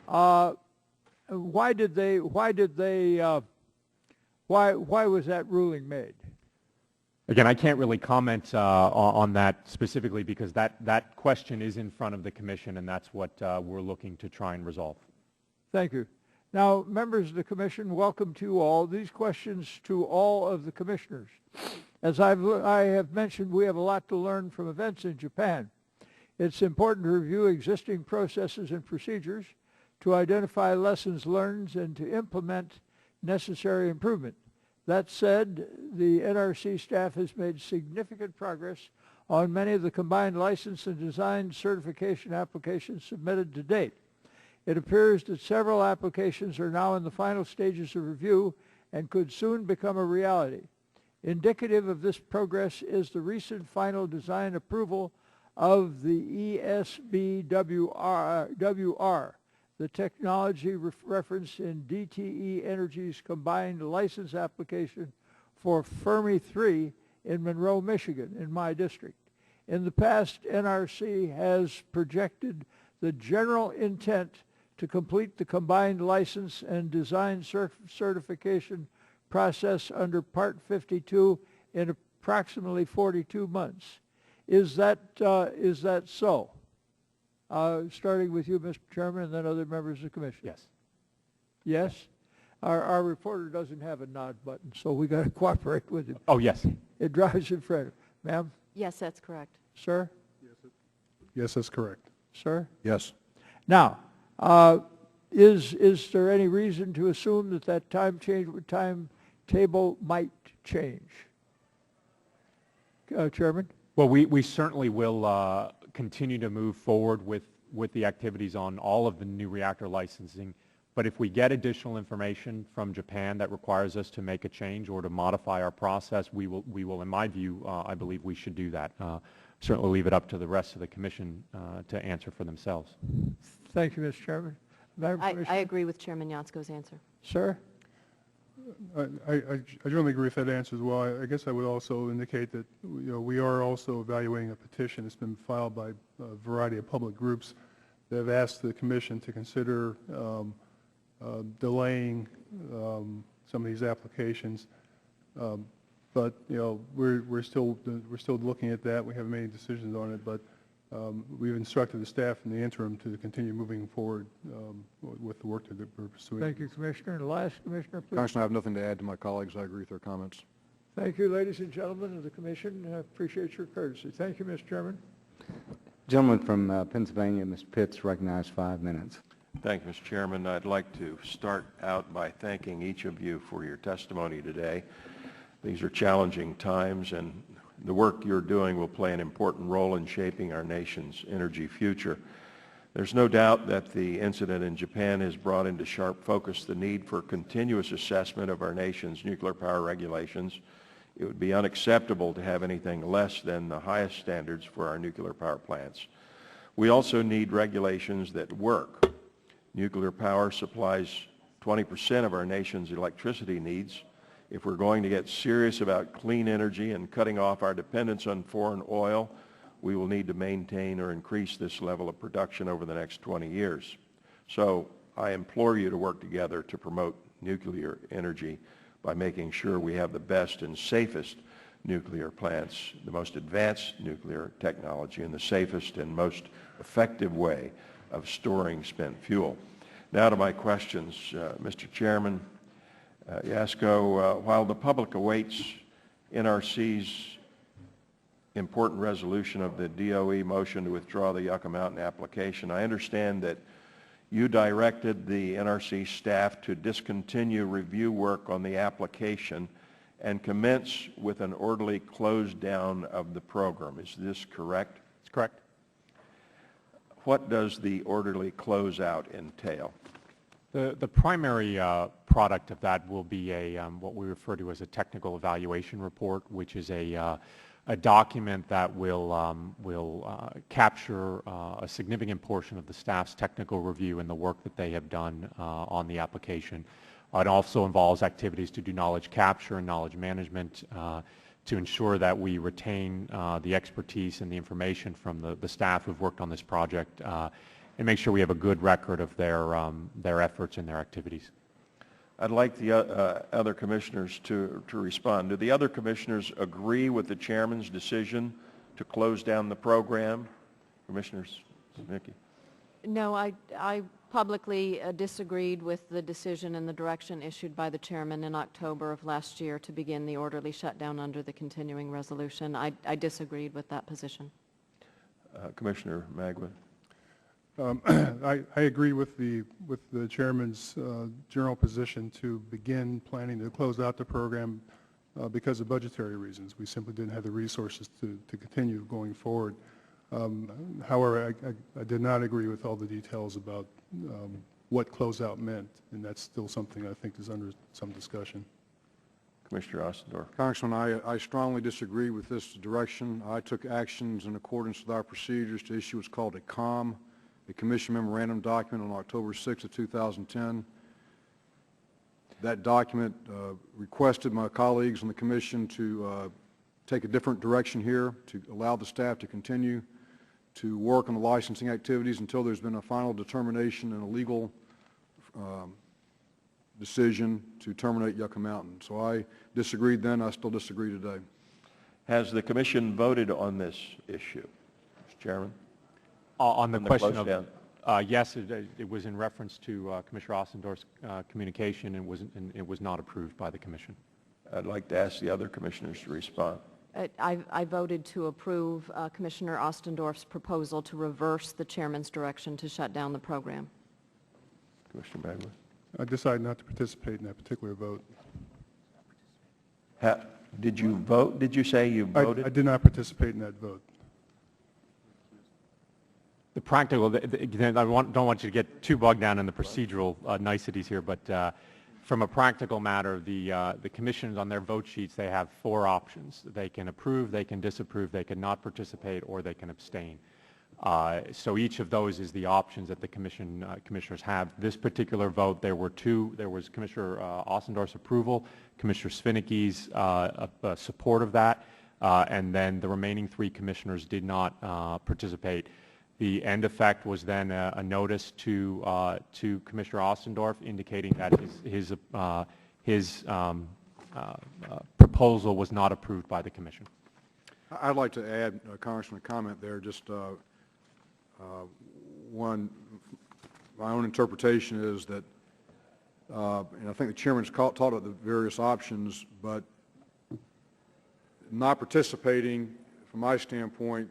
Why was that ruling made? Again, I can't really comment on that specifically because that question is in front of the Commission, and that's what we're looking to try and resolve. Thank you. Now, members of the Commission, welcome to you all. These questions to all of the Commissioners. As I have mentioned, we have a lot to learn from events in Japan. It's important to review existing processes and procedures, to identify lessons learned, and to implement necessary improvement. That said, the NRC staff has made significant progress on many of the combined license and design certification applications submitted to date. It appears that several applications are now in the final stages of review and could soon become a reality. Indicative of this progress is the recent final design approval of the ESBWR, the technology referenced in DTE Energy's combined license application for Fermi 3 in Monroe, Michigan, in my district. In the past, NRC has projected the general intent to complete the combined license and design certification process under Part 52 in approximately 42 months. Is that so? Starting with you, Mr. Chairman, and then other members of the Commission. Yes. Yes? Our reporter doesn't have a nod button, so we got to cooperate with him. Oh, yes. It drives him further. Ma'am? Yes, that's correct. Sir? Yes, that's correct. Sir? Yes. Now, is there any reason to assume that timetable might change? Chairman? Well, we certainly will continue to move forward with the activities on all of the new reactor licensing. But if we get additional information from Japan that requires us to make a change or to modify our process, we will, in my view, I believe we should do that. Certainly leave it up to the rest of the Commission to answer for themselves. Thank you, Mr. Chairman. I agree with Chairman Yatsko's answer. Sir? I generally agree with that answer as well. I guess I would also indicate that we are also evaluating a petition that's been filed by a variety of public groups that have asked the Commission to consider delaying some of these applications. But we're still looking at that. We haven't made any decisions on it, but we've instructed the staff in the interim to continue moving forward with the work that we're pursuing. Thank you, Commissioner. And the last Commissioner, please. Congressman, I have nothing to add to my colleagues. I agree with their comments. Thank you, ladies and gentlemen of the Commission. I appreciate your courtesy. Thank you, Mr. Chairman. Gentleman from Pennsylvania, Mr. Pitts, recognized 5 minutes. Thank you, Mr. Chairman. I'd like to start out by thanking each of you for your testimony today. These are challenging times, and the work you're doing will play an important role in shaping our nation's energy future. There's no doubt that the incident in Japan has brought into sharp focus the need for continuous assessment of our nation's nuclear power regulations. It would be unacceptable to have anything less than the highest standards for our nuclear power plants. We also need regulations that work. Nuclear power supplies 20% of our nation's electricity needs. If we're going to get serious about clean energy and cutting off our dependence on foreign oil, we will need to maintain or increase this level of production over the next 20 years. So I implore you to work together to promote nuclear energy by making sure we have the best and safest nuclear plants, the most advanced nuclear technology, and the safest and most effective way of storing spent fuel. Now to my questions, Mr. Chairman. Yasko, while the public awaits NRC's important resolution of the DOE motion to withdraw the Yucca Mountain application, I understand that you directed the NRC staff to discontinue review work on the application and commence with an orderly close down of the program. Is this correct? That's correct. What does the orderly closeout entail? The primary product of that will be what we refer to as a technical evaluation report, which is a document that will capture a significant portion of the staff's technical review and the work that they have done on the application. It also involves activities to do knowledge capture and knowledge management to ensure that we retain the expertise and the information from the staff who've worked on this project and make sure we have a good record of their efforts and their activities. I'd like the other commissioners to respond. Do the other commissioners agree with the chairman's decision to close down the program? Commissioner Znicki? No, I publicly disagreed with the decision and the direction issued by the chairman in October of last year to begin the orderly shutdown under the continuing resolution. I disagreed with that position. Commissioner Magwood? I agree with the chairman's general position to begin planning to close out the program because of budgetary reasons. We simply didn't have the resources to continue going forward. However, I did not agree with all the details about what closeout meant, and that's still something I think is under some discussion. Commissioner Ostendorf. Congressman, I strongly disagree with this direction. I took actions in accordance with our procedures to issue what's called a COM, a Commission Memorandum document, on October 6 of 2010. That document requested my colleagues on the Commission to take a different direction here, to allow the staff to continue to work on the licensing activities until there's been a final determination and a legal decision to terminate Yucca Mountain. So I disagreed then. I still disagree today. Has the Commission voted on this issue, Mr. Chairman? On the question of, yes, it was in reference to Commissioner Ostendorf's communication and it was not approved by the Commission. I'd like to ask the other commissioners to respond. I voted to approve Commissioner Ostendorf's proposal to reverse the chairman's direction to shut down the program. Commissioner Magwood? I decided not to participate in that particular vote. Did you vote? Did you say you voted? I did not participate in that vote. The practical, I don't want you to get too bogged down in the procedural niceties here, but from a practical matter, the commissions on their vote sheets, they have 4 options. They can approve, they can disapprove, they can not participate, or they can abstain. So each of those is the options that the commissioners have. This particular vote, there were 2. There was Commissioner Ostendorf's approval, Commissioner Svinicki's support of that, and then the remaining 3 commissioners did not participate. The end effect was then a notice to Commissioner Ostendorf indicating that his proposal was not approved by the Commission. I'd like to add, Congressman, a comment there. Just one, my own interpretation is that, and I think the Chairman's talked about the various options, but not participating, from my standpoint,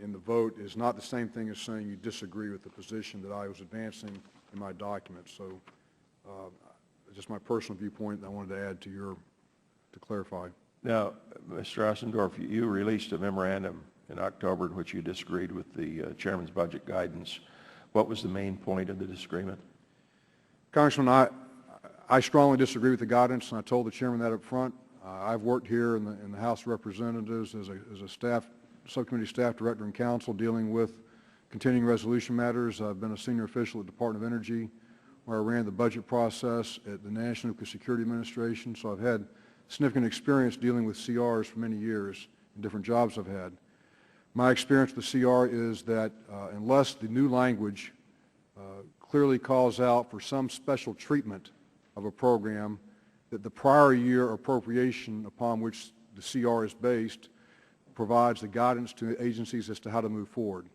in the vote is not the same thing as saying you disagree with the position that I was advancing in my document. So just my personal viewpoint I wanted to add to clarify. Now, Mr. Ossendorf, you released a memorandum in October in which you disagreed with the chairman's budget guidance. What was the main point of the disagreement? Congressman, I strongly disagree with the guidance, and I told the chairman that up front. I've worked here in the House of Representatives as a subcommittee staff director and counsel dealing with continuing resolution matters. I've been a senior official at the Department of Energy, where I ran the budget process at the National Nuclear Security Administration. So I've had significant experience dealing with CRs for many years in different jobs I've had. My experience with the CR is that unless the new language clearly calls out for some special treatment of a program, that the prior year appropriation upon which the CR is based provides the guidance to agencies as to how to move forward.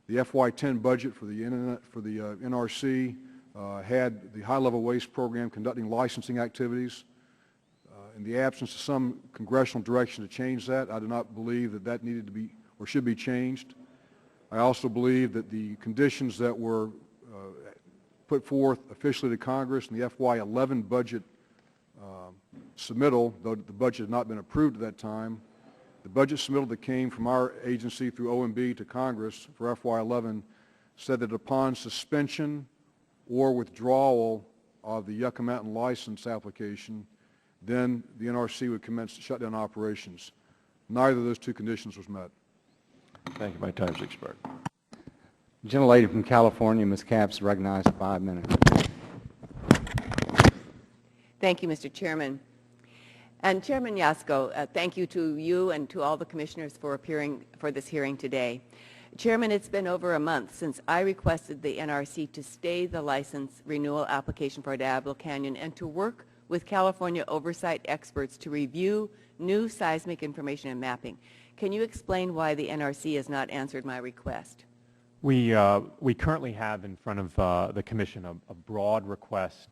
The FY10 budget for the NRC had the high-level waste program conducting licensing activities. In the absence of some congressional direction to change that, I do not believe that that needed to be or should be changed. I also believe that the conditions that were put forth officially to Congress in the FY11 budget submittal, though the budget had not been approved at that time, the budget submittal that came from our agency through OMB to Congress for FY11 said that upon suspension or withdrawal of the Yucca Mountain license application, then the NRC would commence shutdown operations. Neither of those two conditions was met. Thank you. My time's expired. Gentlelady from California, Ms. Capps, recognized 5 minutes. Thank you, Mr. Chairman. And Chairman Yasko, thank you to you and to all the commissioners for appearing for this hearing today. Chairman, it's been over a month since I requested the NRC to stay the license renewal application for Diablo Canyon and to work with California oversight experts to review new seismic information and mapping. Can you explain why the NRC has not answered my request? We currently have in front of the Commission a broad request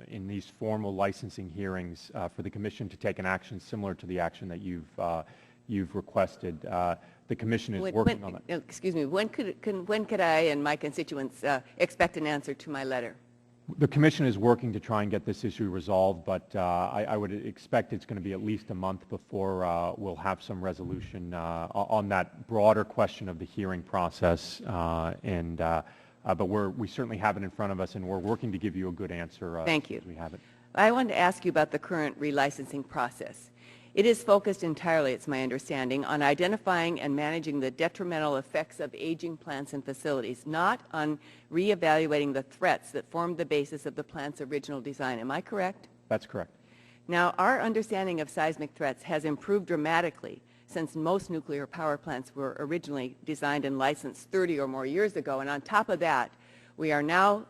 in these formal licensing hearings for the Commission to take an action similar to the action that you've requested. The Commission is working on that. Excuse me. When could I and my constituents expect an answer to my letter? The Commission is working to try and get this issue resolved, but I would expect it's going to be at least a month before we'll have some resolution on that broader question of the hearing process. But we certainly have it in front of us, and we're working to give you a good answer. Thank you. As we have it. I wanted to ask you about the current relicensing process. It is focused entirely, it's my understanding, on identifying and managing the detrimental effects of aging plants and facilities, not on reevaluating the threats that formed the basis of the plant's original design. Am I correct? That's correct. Now, our understanding of seismic threats has improved dramatically since most nuclear power plants were originally designed and licensed 30 or more years ago. And on top of that, we are now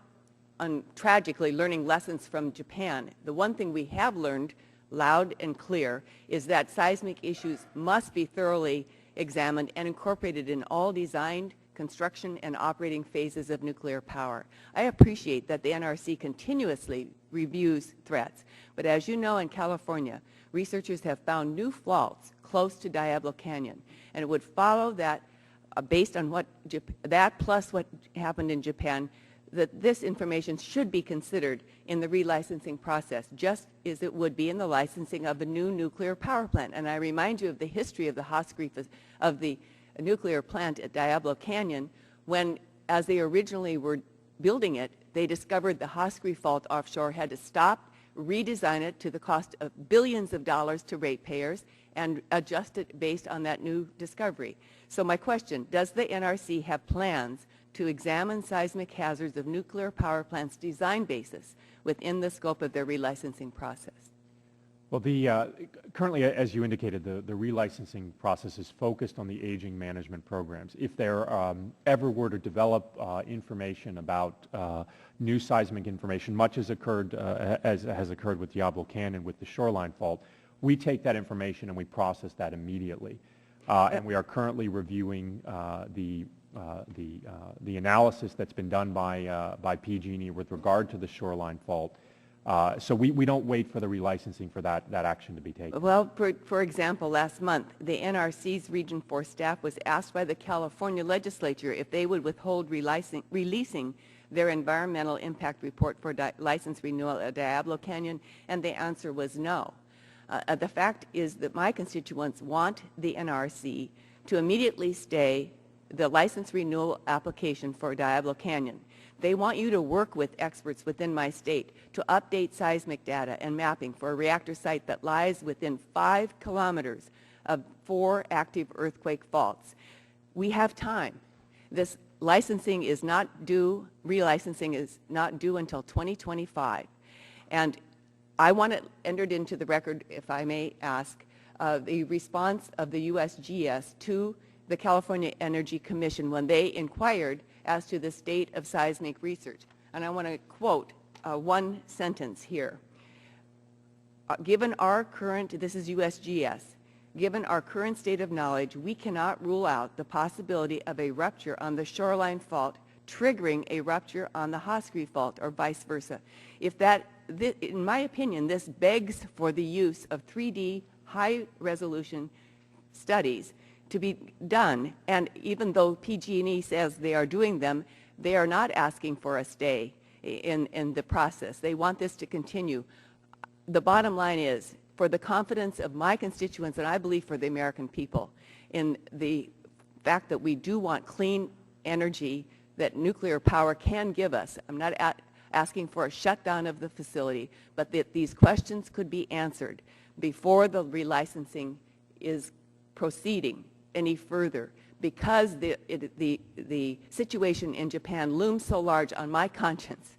tragically learning lessons from Japan. The one thing we have learned loud and clear is that seismic issues must be thoroughly examined and incorporated in all design, construction, and operating phases of nuclear power. I appreciate that the NRC continuously reviews threats, but as you know, in California, researchers have found new faults close to Diablo Canyon, and it would follow that, based on that plus what happened in Japan, that this information should be considered in the relicensing process, just as it would be in the licensing of a new nuclear power plant. And I remind you of the history of the nuclear plant at Diablo Canyon, when, as they originally were building it, they discovered the Hoskree fault offshore, had to stop, redesign it to the cost of billions of dollars to ratepayers, and adjust it based on that new discovery. So my question, does the NRC have plans to examine seismic hazards of nuclear power plants' design basis within the scope of their relicensing process? Well, currently, as you indicated, the relicensing process is focused on the aging management programs. If there ever were to develop information about new seismic information, much as has occurred with Diablo Canyon with the shoreline fault, we take that information and we process that immediately. And we are currently reviewing the analysis that's been done by PG&E with regard to the shoreline fault. So we don't wait for the relicensing for that action to be taken. Well, for example, last month, the NRC's Region 4 staff was asked by the California legislature if they would withhold releasing their environmental impact report for license renewal at Diablo Canyon, and the answer was no. The fact is that my constituents want the NRC to immediately stay the license renewal application for Diablo Canyon. They want you to work with experts within my state to update seismic data and mapping for a reactor site that lies within 5 kilometers of 4 active earthquake faults. We have time. This licensing is not due, relicensing is not due until 2025. And I want it entered into the record, if I may ask, the response of the USGS to the California Energy Commission when they inquired as to the state of seismic research. And I want to quote one sentence here. Given our current, this is USGS, given our current state of knowledge, we cannot rule out the possibility of a rupture on the shoreline fault triggering a rupture on the Hoskree fault or vice versa. If that, in my opinion, this begs for the use of 3D high-resolution studies to be done, and even though PG&E says they are doing them, they are not asking for a stay in the process. They want this to continue. The bottom line is, for the confidence of my constituents, and I believe for the American people, in the fact that we do want clean energy that nuclear power can give us. I'm not asking for a shutdown of the facility, but that these questions could be answered before the relicensing is proceeding any further, because the situation in Japan looms so large on my conscience,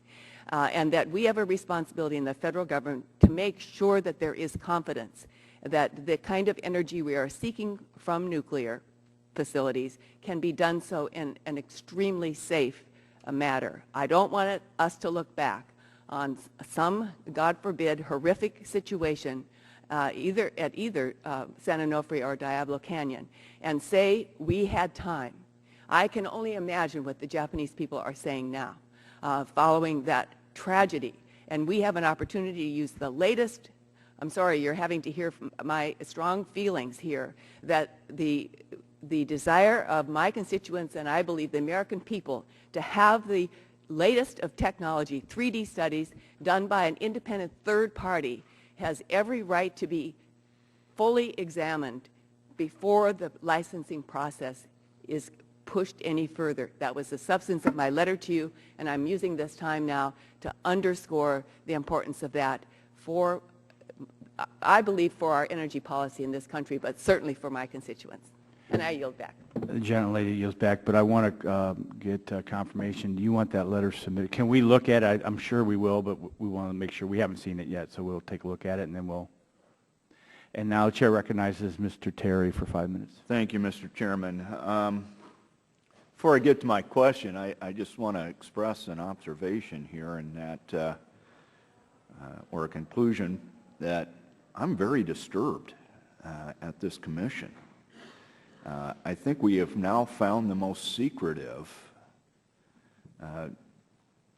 and that we have a responsibility in the federal government to make sure that there is confidence that the kind of energy we are seeking from nuclear facilities can be done so in an extremely safe matter. I don't want us to look back on some, God forbid, horrific situation either at San Onofre or Diablo Canyon and say we had time. I can only imagine what the Japanese people are saying now following that tragedy. And we have an opportunity to use the latest, I'm sorry, you're having to hear from my strong feelings here, that the desire of my constituents and I believe the American people to have the latest of technology, 3D studies done by an independent third party, has every right to be fully examined before the licensing process is pushed any further. That was the substance of my letter to you, and I'm using this time now to underscore the importance of that for, I believe, for our energy policy in this country, but certainly for my constituents. And I yield back. The gentlelady yields back, but I want to get confirmation. Do you want that letter submitted? Can we look at it? I'm sure we will, but we want to make sure. We haven't seen it yet, so we'll take a look at it, and then we'll. And now the Chair recognizes Mr. Terry for 5 minutes. Thank you, Mr. Chairman. Before I get to my question, I just want to express an observation here, and that, or a conclusion, that I'm very disturbed at this commission. I think we have now found the most secretive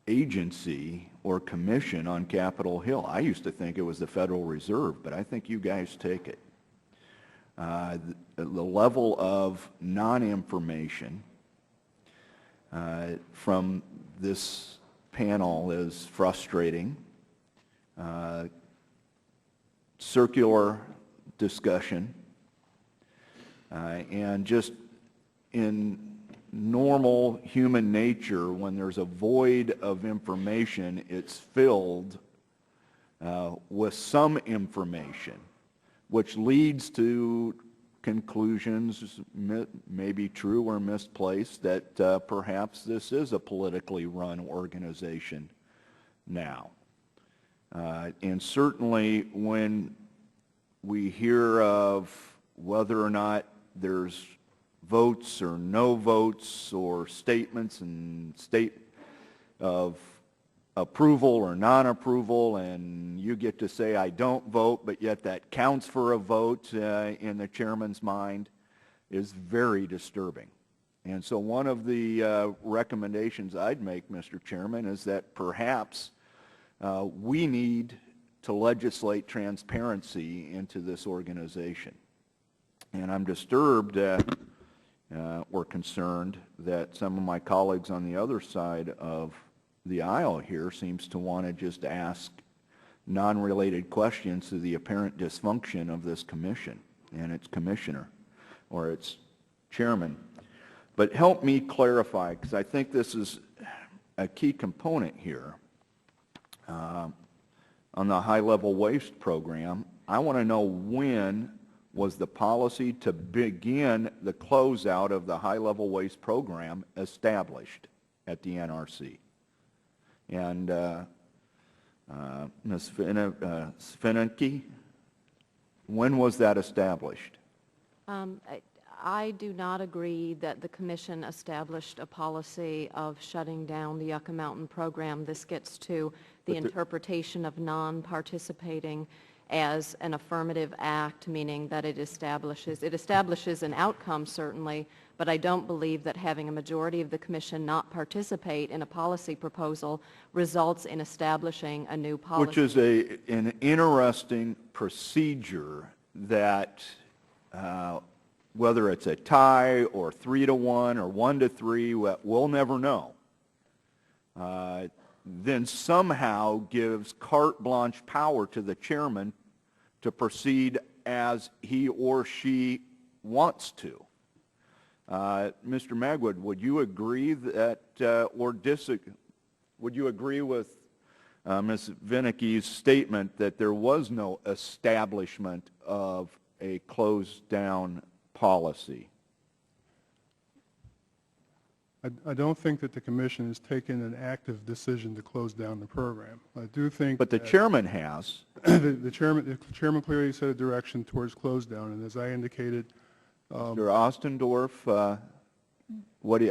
agency or commission on Capitol Hill. I used to think it was the Federal Reserve, but I think you guys take it. The level of non-information from this panel is frustrating. Circular discussion. And just in normal human nature, when there's a void of information, it's filled with some information, which leads to conclusions, maybe true or misplaced, that perhaps this is a politically run organization now. And certainly when we hear of whether or not there's votes or no votes or statements and state of approval or non-approval, and you get to say I don't vote, but yet that counts for a vote in the chairman's mind, is very disturbing. And so one of the recommendations I'd make, Mr. Chairman, is that perhaps we need to legislate transparency into this organization. And I'm disturbed or concerned that some of my colleagues on the other side of the aisle here seems to want to just ask non-related questions to the apparent dysfunction of this commission and its commissioner or its chairman. But help me clarify, because I think this is a key component here. On the high-level waste program, I want to know when was the policy to begin the closeout of the high-level waste program established at the NRC? And Ms. Finneke, when was that established? I do not agree that the Commission established a policy of shutting down the Yucca Mountain program. This gets to the interpretation of non-participating as an affirmative act, meaning that it establishes an outcome, certainly, but I don't believe that having a majority of the Commission not participate in a policy proposal results in establishing a new policy. Which is an interesting procedure that whether it's a tie or 3-1 or 1-3, we'll never know, then somehow gives carte blanche power to the chairman to proceed as he or she wants to. Mr. Magwood, would you agree that, or disagree? Would you agree with Ms. Vinnicke's statement that there was no establishment of a closed down policy? I don't think that the Commission has taken an active decision to close down the program. I do think but the chairman has. the chairman clearly set a direction towards close down, and as I indicated, Mr. Ostendorf,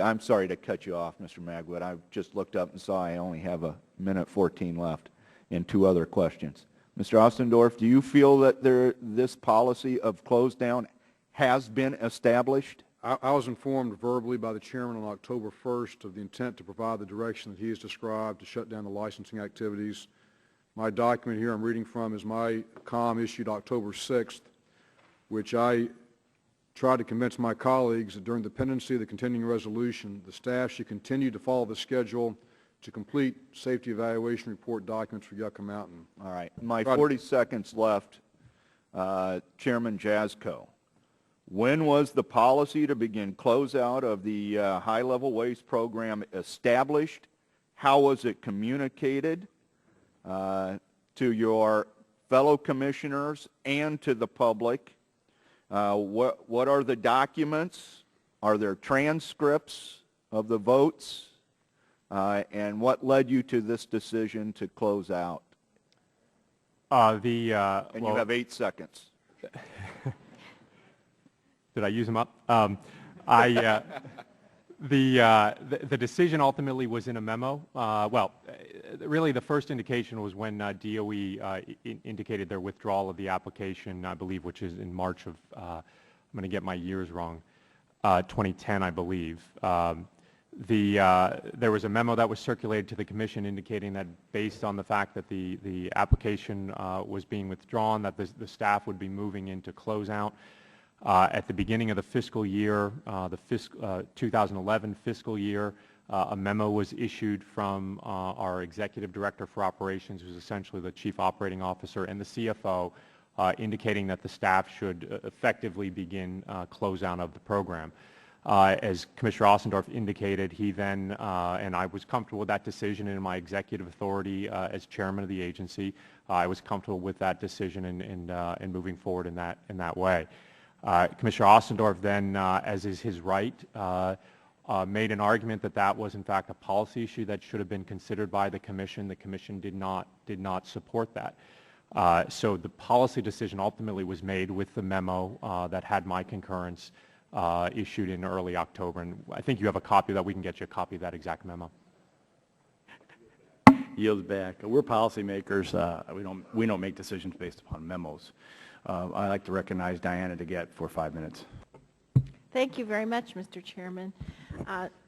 I'm sorry to cut you off, Mr. Magwood. I just looked up and saw I only have a minute 14 left and 2 other questions. Mr. Ostendorf, do you feel that this policy of close down has been established? I was informed verbally by the chairman on October 1st of the intent to provide the direction that he has described to shut down the licensing activities. My document here I'm reading from is my comm issued October 6th, which I tried to convince my colleagues that during the pendency of the continuing resolution, the staff should continue to follow the schedule to complete safety evaluation report documents for Yucca Mountain. All right. My 40 seconds left. Chairman Jaczko, when was the policy to begin closeout of the high-level waste program established? How was it communicated to your fellow commissioners and to the public? What are the documents? Are there transcripts of the votes? And what led you to this decision to close out? And you have 8 seconds. Did I use them up? The decision ultimately was in a memo. Really the first indication was when DOE indicated their withdrawal of the application, I believe, which is in March of, I'm going to get my years wrong, 2010, I believe. There was a memo that was circulated to the Commission indicating that based on the fact that the application was being withdrawn, that the staff would be moving into closeout. At the beginning of the fiscal year, 2011 fiscal year, a memo was issued from our Executive Director for Operations, who's essentially the Chief Operating Officer, and the CFO, indicating that the staff should effectively begin closeout of the program. As Commissioner Ostendorf indicated, he then, and I was comfortable with that decision in my executive authority as chairman of the agency. I was comfortable with that decision and moving forward in that way. Commissioner Ostendorf then, as is his right, made an argument that that was in fact a policy issue that should have been considered by the Commission. The Commission did not support that. So the policy decision ultimately was made with the memo that had my concurrence issued in early October. And I think you have a copy of that. We can get you a copy of that exact memo. Yields back. We're policymakers. We don't make decisions based upon memos. I'd like to recognize Diana DeGette for 5 minutes. Thank you very much, Mr. Chairman.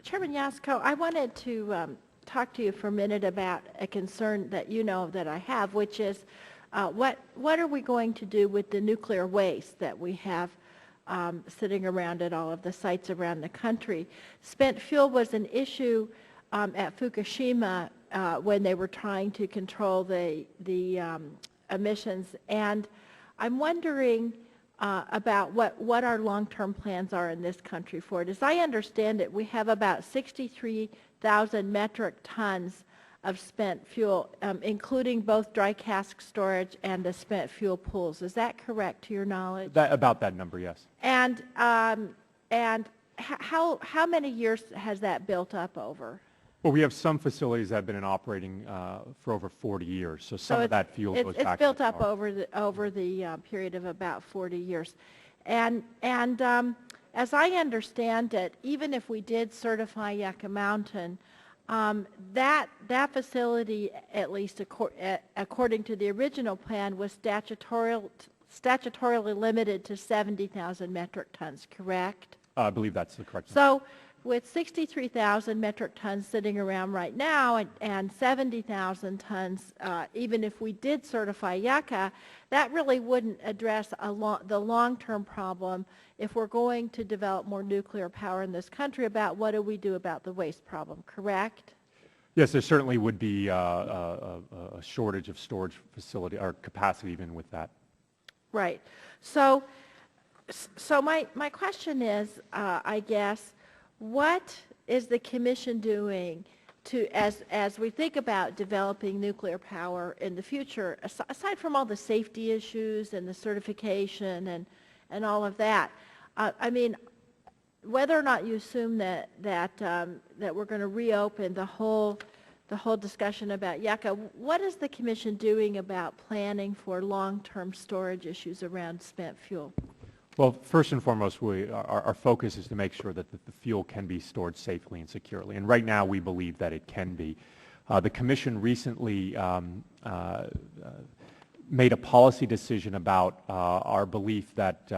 Chairman Jaczko, I wanted to talk to you for a minute about a concern that you know that I have, which is what are we going to do with the nuclear waste that we have sitting around at all of the sites around the country? Spent fuel was an issue at Fukushima when they were trying to control the emissions, and I'm wondering about what our long-term plans are in this country for it. As I understand it, we have about 63,000 metric tons of spent fuel, including both dry cask storage and the spent fuel pools. Is that correct to your knowledge? About that number, yes. And how many years has that built up over? Well, we have some facilities that have been operating for over 40 years, so some of that fuel goes back. It's built up over the period of about 40 years, and as I understand it, even if we did certify Yucca Mountain, that facility, at least according to the original plan, was statutorily limited to 70,000 metric tons. Correct? I believe that's the correct. So, with 63,000 metric tons sitting around right now and 70,000 tons, even if we did certify Yucca, that really wouldn't address the long-term problem if we're going to develop more nuclear power in this country about what do we do about the waste problem, correct? Yes, there certainly would be a shortage of storage facility or capacity even with that. Right. So my question is, I guess, what is the Commission doing to, as we think about developing nuclear power in the future, aside from all the safety issues and the certification and all of that? I mean, whether or not you assume that we're going to reopen the whole discussion about Yucca, what is the Commission doing about planning for long-term storage issues around spent fuel? Well, first and foremost, our focus is to make sure that the fuel can be stored safely and securely. And right now, we believe that it can be. The Commission recently made a policy decision about our belief that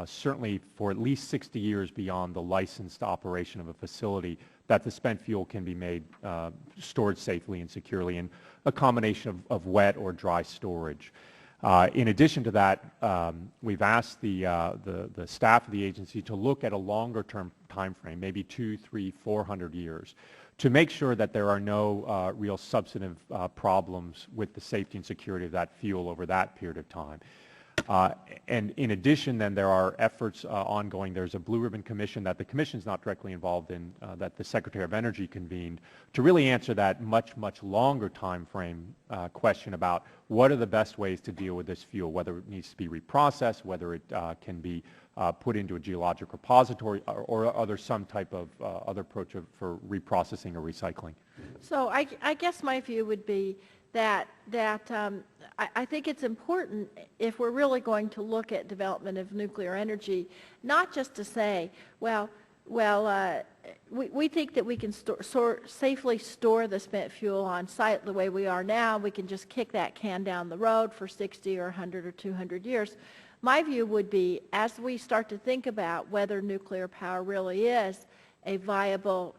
certainly for at least 60 years beyond the licensed operation of a facility, that the spent fuel can be made stored safely and securely in a combination of wet or dry storage. In addition to that, we've asked the staff of the agency to look at a longer-term time frame, maybe 200, 300, 400 years, to make sure that there are no real substantive problems with the safety and security of that fuel over that period of time. And in addition, then, there are efforts ongoing. There's a Blue Ribbon Commission that the Commission is not directly involved in, that the Secretary of Energy convened, to really answer that much longer time frame question about what are the best ways to deal with this fuel, whether it needs to be reprocessed, whether it can be put into a geologic repository, or some type of other approach for reprocessing or recycling. So I guess my view would be that I think it's important, if we're really going to look at development of nuclear energy, not just to say, well, we think that we can safely store the spent fuel on site the way we are now. We can just kick that can down the road for 60 or 100 or 200 years. My view would be, as we start to think about whether nuclear power really is a viable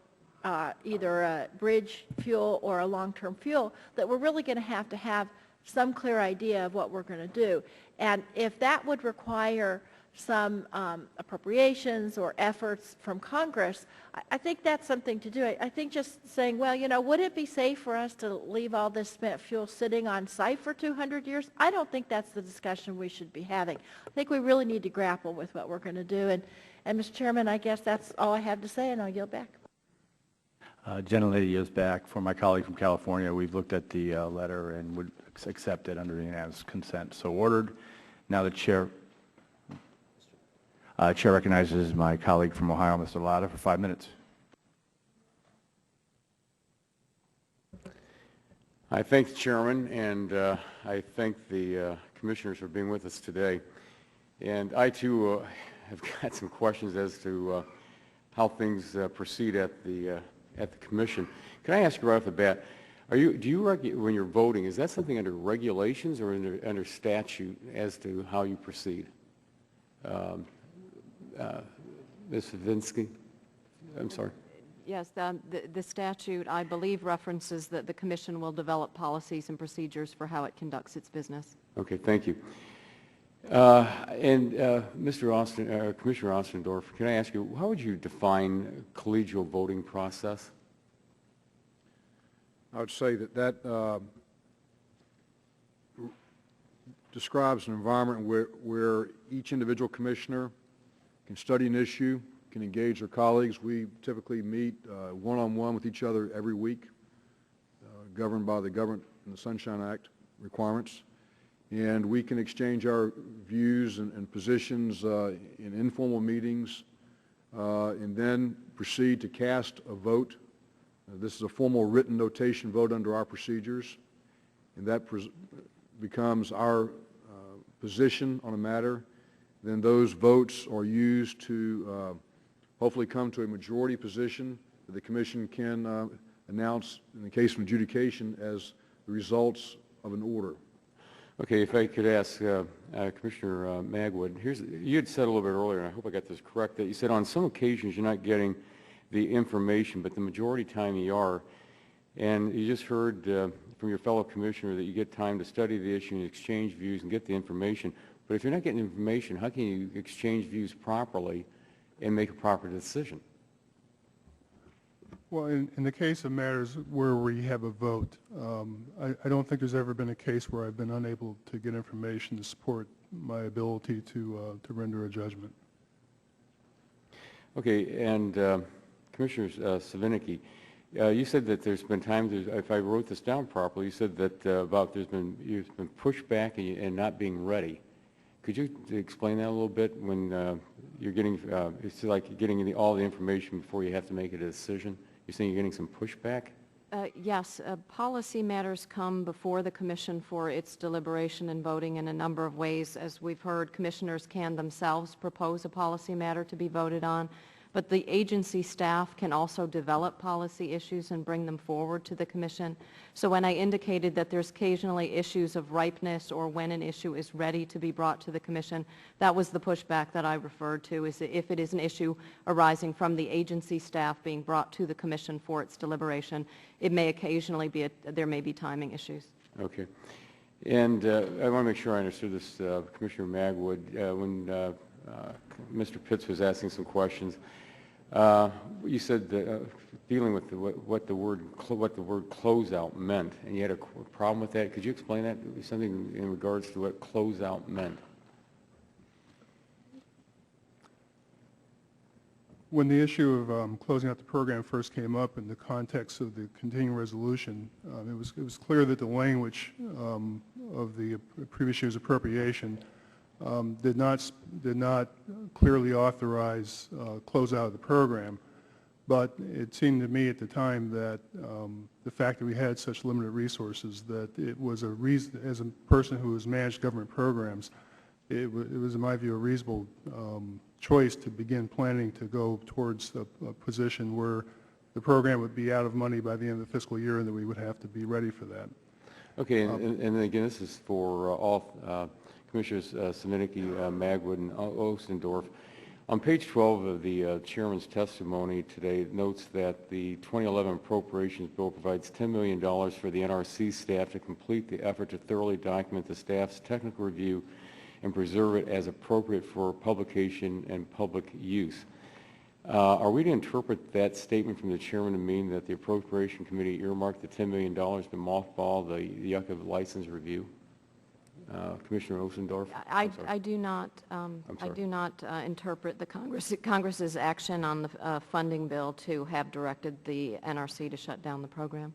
either a bridge fuel or a long-term fuel, that we're really going to have some clear idea of what we're going to do. And if that would require some appropriations or efforts from Congress, I think that's something to do. I think just saying, well, would it be safe for us to leave all this spent fuel sitting on site for 200 years? I don't think that's the discussion we should be having. I think we really need to grapple with what we're going to do. And Mr. Chairman, I guess that's all I have to say, and I'll yield back. Gentlelady yields back. For my colleague from California, we've looked at the letter and would accept it under unanimous consent. So ordered. Now the Chair recognizes my colleague from Ohio, Mr. Latta, for 5 minutes. I thank the Chairman, and I thank the Commissioners for being with us today. And I, too, have got some questions as to how things proceed at the Commission. Can I ask you right off the bat, when you're voting, is that something under regulations or under statute as to how you proceed? Ms. Vinsky? I'm sorry. Yes, the statute, I believe, references that the Commission will develop policies and procedures for how it conducts its business. Okay, thank you. Mr. Austin, Commissioner Ostendorf, can I ask you, how would you define collegial voting process? I would say that describes an environment where each individual commissioner can study an issue, can engage their colleagues. We typically meet one-on-one with each other every week, governed by the Government and the Sunshine Act requirements. And we can exchange our views and positions in informal meetings and then proceed to cast a vote. This is a formal written notation vote under our procedures, and that becomes our position on a matter. Then those votes are used to hopefully come to a majority position that the Commission can announce in the case of adjudication as the results of an order. Okay, if I could ask Commissioner Magwood, you had said a little bit earlier, and I hope I got this correct, that you said on some occasions you're not getting the information, but the majority time you are. And you just heard from your fellow commissioner that you get time to study the issue and exchange views and get the information. But if you're not getting information, how can you exchange views properly and make a proper decision? Well, in the case of matters where we have a vote, I don't think there's ever been a case where I've been unable to get information to support my ability to render a judgment. Okay, and Commissioner Savinicki, you said that there's been times, if I wrote this down properly, you said that you've been pushed back and not being ready. Could you explain that a little bit when you're getting, it's like you're getting all the information before you have to make a decision? You're saying you're getting some pushback? Yes, policy matters come before the Commission for its deliberation and voting in a number of ways. As we've heard, commissioners can themselves propose a policy matter to be voted on, but the agency staff can also develop policy issues and bring them forward to the Commission. So when I indicated that there's occasionally issues of ripeness or when an issue is ready to be brought to the Commission, that was the pushback that I referred to, is that if it is an issue arising from the agency staff being brought to the Commission for its deliberation, it may occasionally be, there may be timing issues. Okay. And I want to make sure I understood this, Commissioner Magwood, when Mr. Pitts was asking some questions. You said that, dealing with what the word closeout meant, and you had a problem with that. Could you explain that? Something in regards to what closeout meant. When the issue of closing out the program first came up in the context of the continuing resolution, it was clear that the language of the previous year's appropriation did not clearly authorize closeout of the program, but it seemed to me at the time that the fact that we had such limited resources, that it was a reason, as a person who has managed government programs, it was in my view a reasonable choice to begin planning to go towards a position where the program would be out of money by the end of the fiscal year and that we would have to be ready for that. Okay, and again, this is for all Commissioners Savinicki, Magwood, and Ostendorf. On page 12 of the Chairman's testimony today, it notes that the 2011 Appropriations Bill provides $10 million for the NRC staff to complete the effort to thoroughly document the staff's technical review and preserve it as appropriate for publication and public use. Are we to interpret that statement from the Chairman to mean that the Appropriation Committee earmarked the $10 million to mothball the Yucca license review? Commissioner Ostendorf? I do not interpret the Congress's action on the funding bill to have directed the NRC to shut down the program.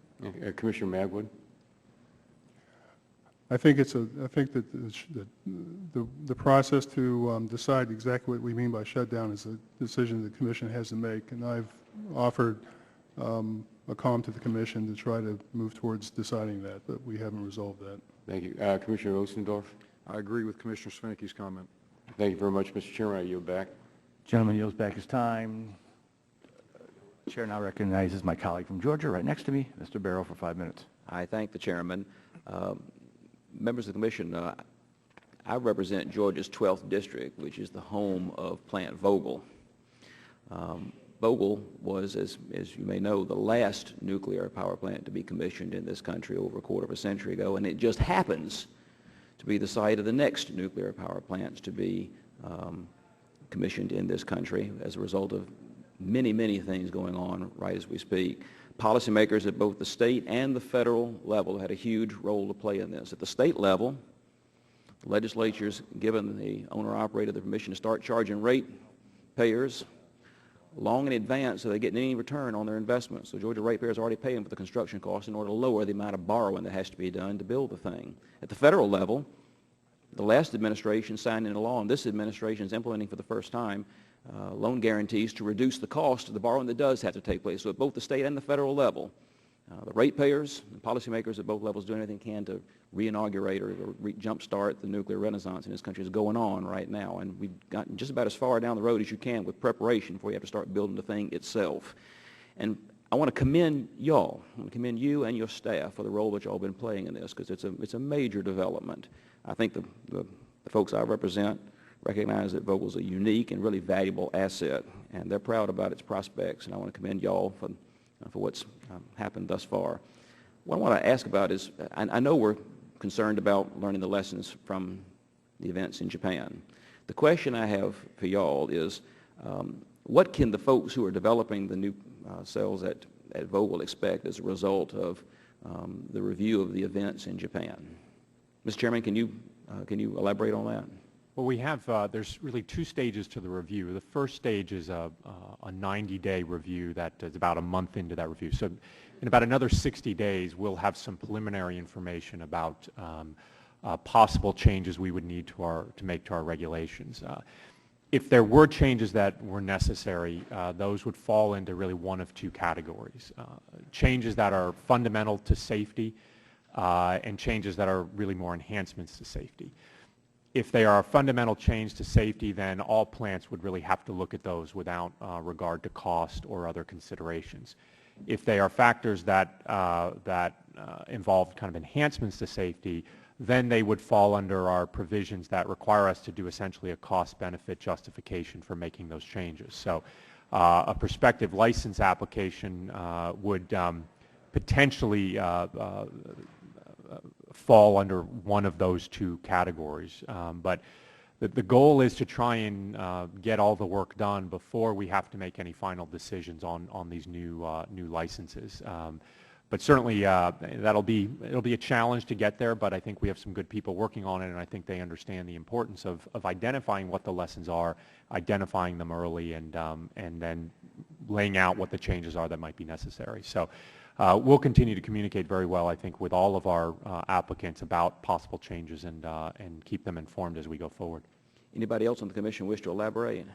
Commissioner Magwood? I think that the process to decide exactly what we mean by shutdown is a decision the Commission has to make, and I've offered a call to the Commission to try to move towards deciding that, but we haven't resolved that. Thank you. Commissioner Ostendorf? I agree with Commissioner Savinicki's comment. Thank you very much, Mr. Chairman. I yield back. Gentleman yields back his time. Chair now recognizes my colleague from Georgia right next to me, Mr. Barrow, for 5 minutes. I thank the Chairman. Members of the Commission, I represent Georgia's 12th District, which is the home of Plant Vogtle. Vogtle was, as you may know, the last nuclear power plant to be commissioned in this country over a quarter of a century ago, and it just happens to be the site of the next nuclear power plants to be commissioned in this country as a result of many, many things going on right as we speak. Policymakers at both the state and the federal level had a huge role to play in this. At the state level, the legislature's given the owner-operator the permission to start charging ratepayers long in advance so they get any return on their investment. So Georgia ratepayers are already paying for the construction costs in order to lower the amount of borrowing that has to be done to build the thing. At the federal level, the last administration signed into law, and this administration is implementing for the first time, loan guarantees to reduce the cost of the borrowing that does have to take place. So at both the state and the federal level, the ratepayers and policymakers at both levels doing anything they can to reinaugurate or jumpstart the nuclear renaissance in this country is going on right now. And we've gotten just about as far down the road as you can with preparation before you have to start building the thing itself. And I want to commend y'all. I want to commend you and your staff for the role that y'all been playing in this, because it's a major development. I think the folks I represent recognize that Vogtle's a unique and really valuable asset, and they're proud about its prospects, and I want to commend y'all for what's happened thus far. What I want to ask about is, I know we're concerned about learning the lessons from the events in Japan. The question I have for y'all is, what can the folks who are developing the new cells at Vogtle expect as a result of the review of the events in Japan? Mr. Chairman, can you elaborate on that? Well, we have, there's really two stages to the review. The first stage is a 90-day review that is about a month into that review. So in about another 60 days, we'll have some preliminary information about possible changes we would need to make to our regulations. If there were changes that were necessary, those would fall into really one of two categories. Changes that are fundamental to safety and changes that are really more enhancements to safety. If they are a fundamental change to safety, then all plants would really have to look at those without regard to cost or other considerations. If they are factors that involve kind of enhancements to safety, then they would fall under our provisions that require us to do essentially a cost-benefit justification for making those changes. So a prospective license application would potentially fall under one of those two categories. But the goal is to try and get all the work done before we have to make any final decisions on these new licenses. But certainly it'll be a challenge to get there, but I think we have some good people working on it, and I think they understand the importance of identifying what the lessons are, identifying them early, and then laying out what the changes are that might be necessary. So we'll continue to communicate very well, I think, with all of our applicants about possible changes and keep them informed as we go forward. Anybody else on the Commission wish to elaborate?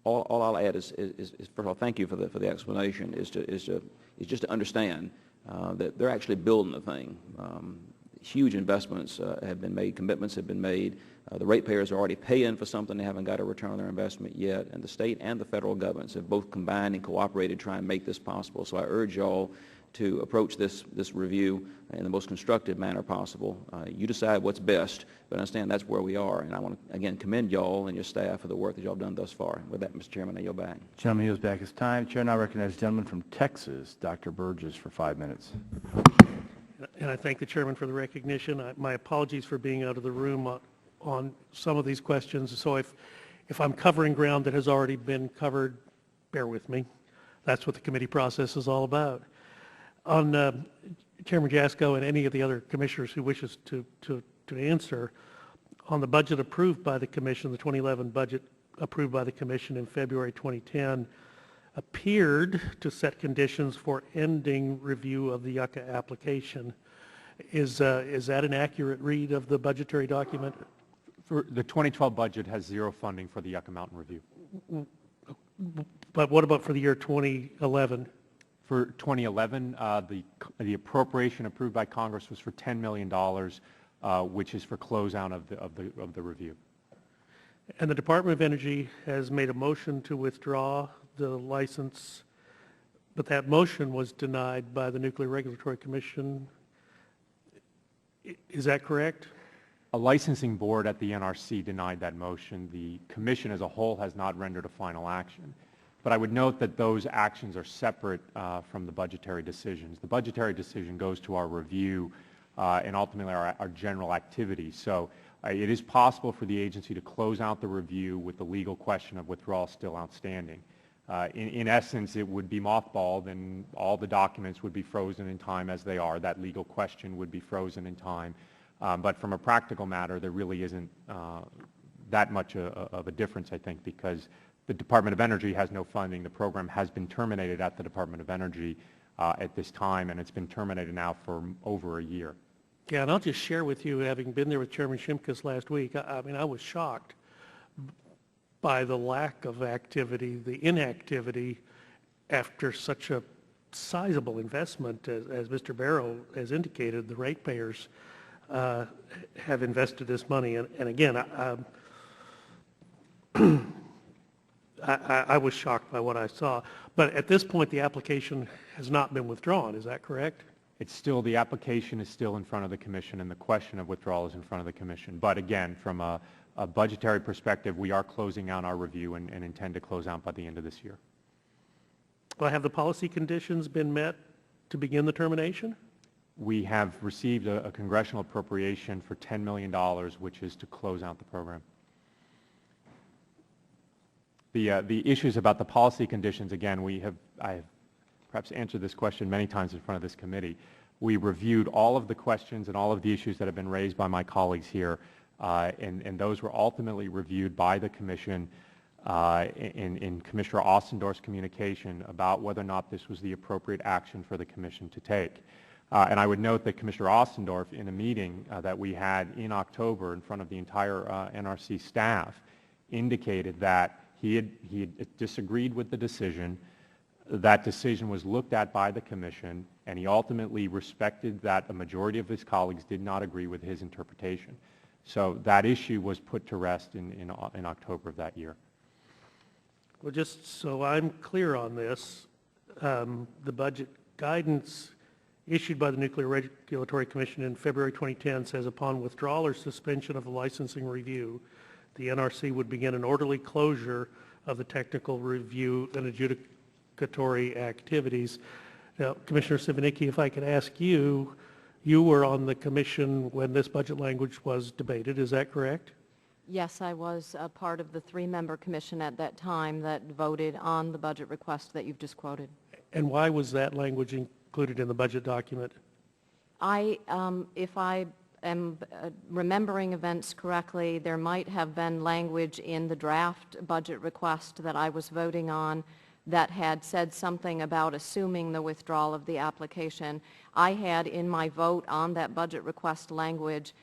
All I'll add is first of all, thank you for the explanation, is just to understand that they're actually building the thing. Huge investments have been made, commitments have been made. The ratepayers are already paying for something they haven't got a return on their investment yet, and the state and the federal governments have both combined and cooperated to try and make this possible. So I urge y'all to approach this review in the most constructive manner possible. You decide what's best, but understand that's where we are, and I want to again commend y'all and your staff for the work that y'all have done thus far. With that, Mr. Chairman, I yield back. Gentleman yields back his time. Chair now recognizes the gentleman from Texas, Dr. Burgess, for 5 minutes. And I thank the chairman for the recognition. My apologies for being out of the room on some of these questions. So if I'm covering ground that has already been covered, bear with me. That's what the committee process is all about. On Chairman Jasko and any of the other commissioners who wishes to answer, on the budget approved by the Commission, the 2011 budget approved by the Commission in February 2010, appeared to set conditions for ending review of the Yucca application. Is that an accurate read of the budgetary document? For the 2012 budget has zero funding for the Yucca Mountain review. But what about for the year 2011? For 2011, the appropriation approved by Congress was for $10 million, which is for closeout of the review. And the Department of Energy has made a motion to withdraw the license, but that motion was denied by the Nuclear Regulatory Commission. Is that correct? A licensing board at the NRC denied that motion. The Commission as a whole has not rendered a final action. But I would note that those actions are separate from the budgetary decisions. The budgetary decision goes to our review and ultimately our general activities. So it is possible for the agency to close out the review with the legal question of withdrawal still outstanding. In essence, it would be mothballed and all the documents would be frozen in time as they are. That legal question would be frozen in time. But from a practical matter, there really isn't that much of a difference, I think, because the Department of Energy has no funding. The program has been terminated at the Department of Energy at this time, and it's been terminated now for over a year. Yeah, and I'll just share with you, having been there with Chairman Shimkus last week, I mean, I was shocked by the lack of activity, the inactivity after such a sizable investment. As Mr. Barrow has indicated, the ratepayers have invested this money. And again, I was shocked by what I saw. But at this point, the application has not been withdrawn. Is that correct? It's still, the application is still in front of the Commission, and the question of withdrawal is in front of the Commission. But again, from a budgetary perspective, we are closing out our review and intend to close out by the end of this year. Well, have the policy conditions been met to begin the termination? We have received a congressional appropriation for $10 million, which is to close out the program. The issues about the policy conditions, again, I have perhaps answered this question many times in front of this committee. We reviewed all of the questions and all of the issues that have been raised by my colleagues here, and those were ultimately reviewed by the Commission in Commissioner Ostendorf's communication about whether or not this was the appropriate action for the Commission to take. And I would note that Commissioner Ostendorf, in a meeting that we had in October in front of the entire NRC staff, indicated that he had disagreed with the decision. That decision was looked at by the Commission, and he ultimately respected that a majority of his colleagues did not agree with his interpretation. So that issue was put to rest in October of that year. Well, just so I'm clear on this, the budget guidance issued by the Nuclear Regulatory Commission in February 2010 says upon withdrawal or suspension of the licensing review, the NRC would begin an orderly closure of the technical review and adjudicatory activities. Now, Commissioner Sivanicki, if I could ask you, you were on the Commission when this budget language was debated, is that correct? Yes, I was a part of the three-member commission at that time that voted on the budget request that you've just quoted. And why was that language included in the budget document? If I am remembering events correctly, there might have been language in the draft budget request that I was voting on that had said something about assuming the withdrawal of the application. I had, in my vote on that budget request language,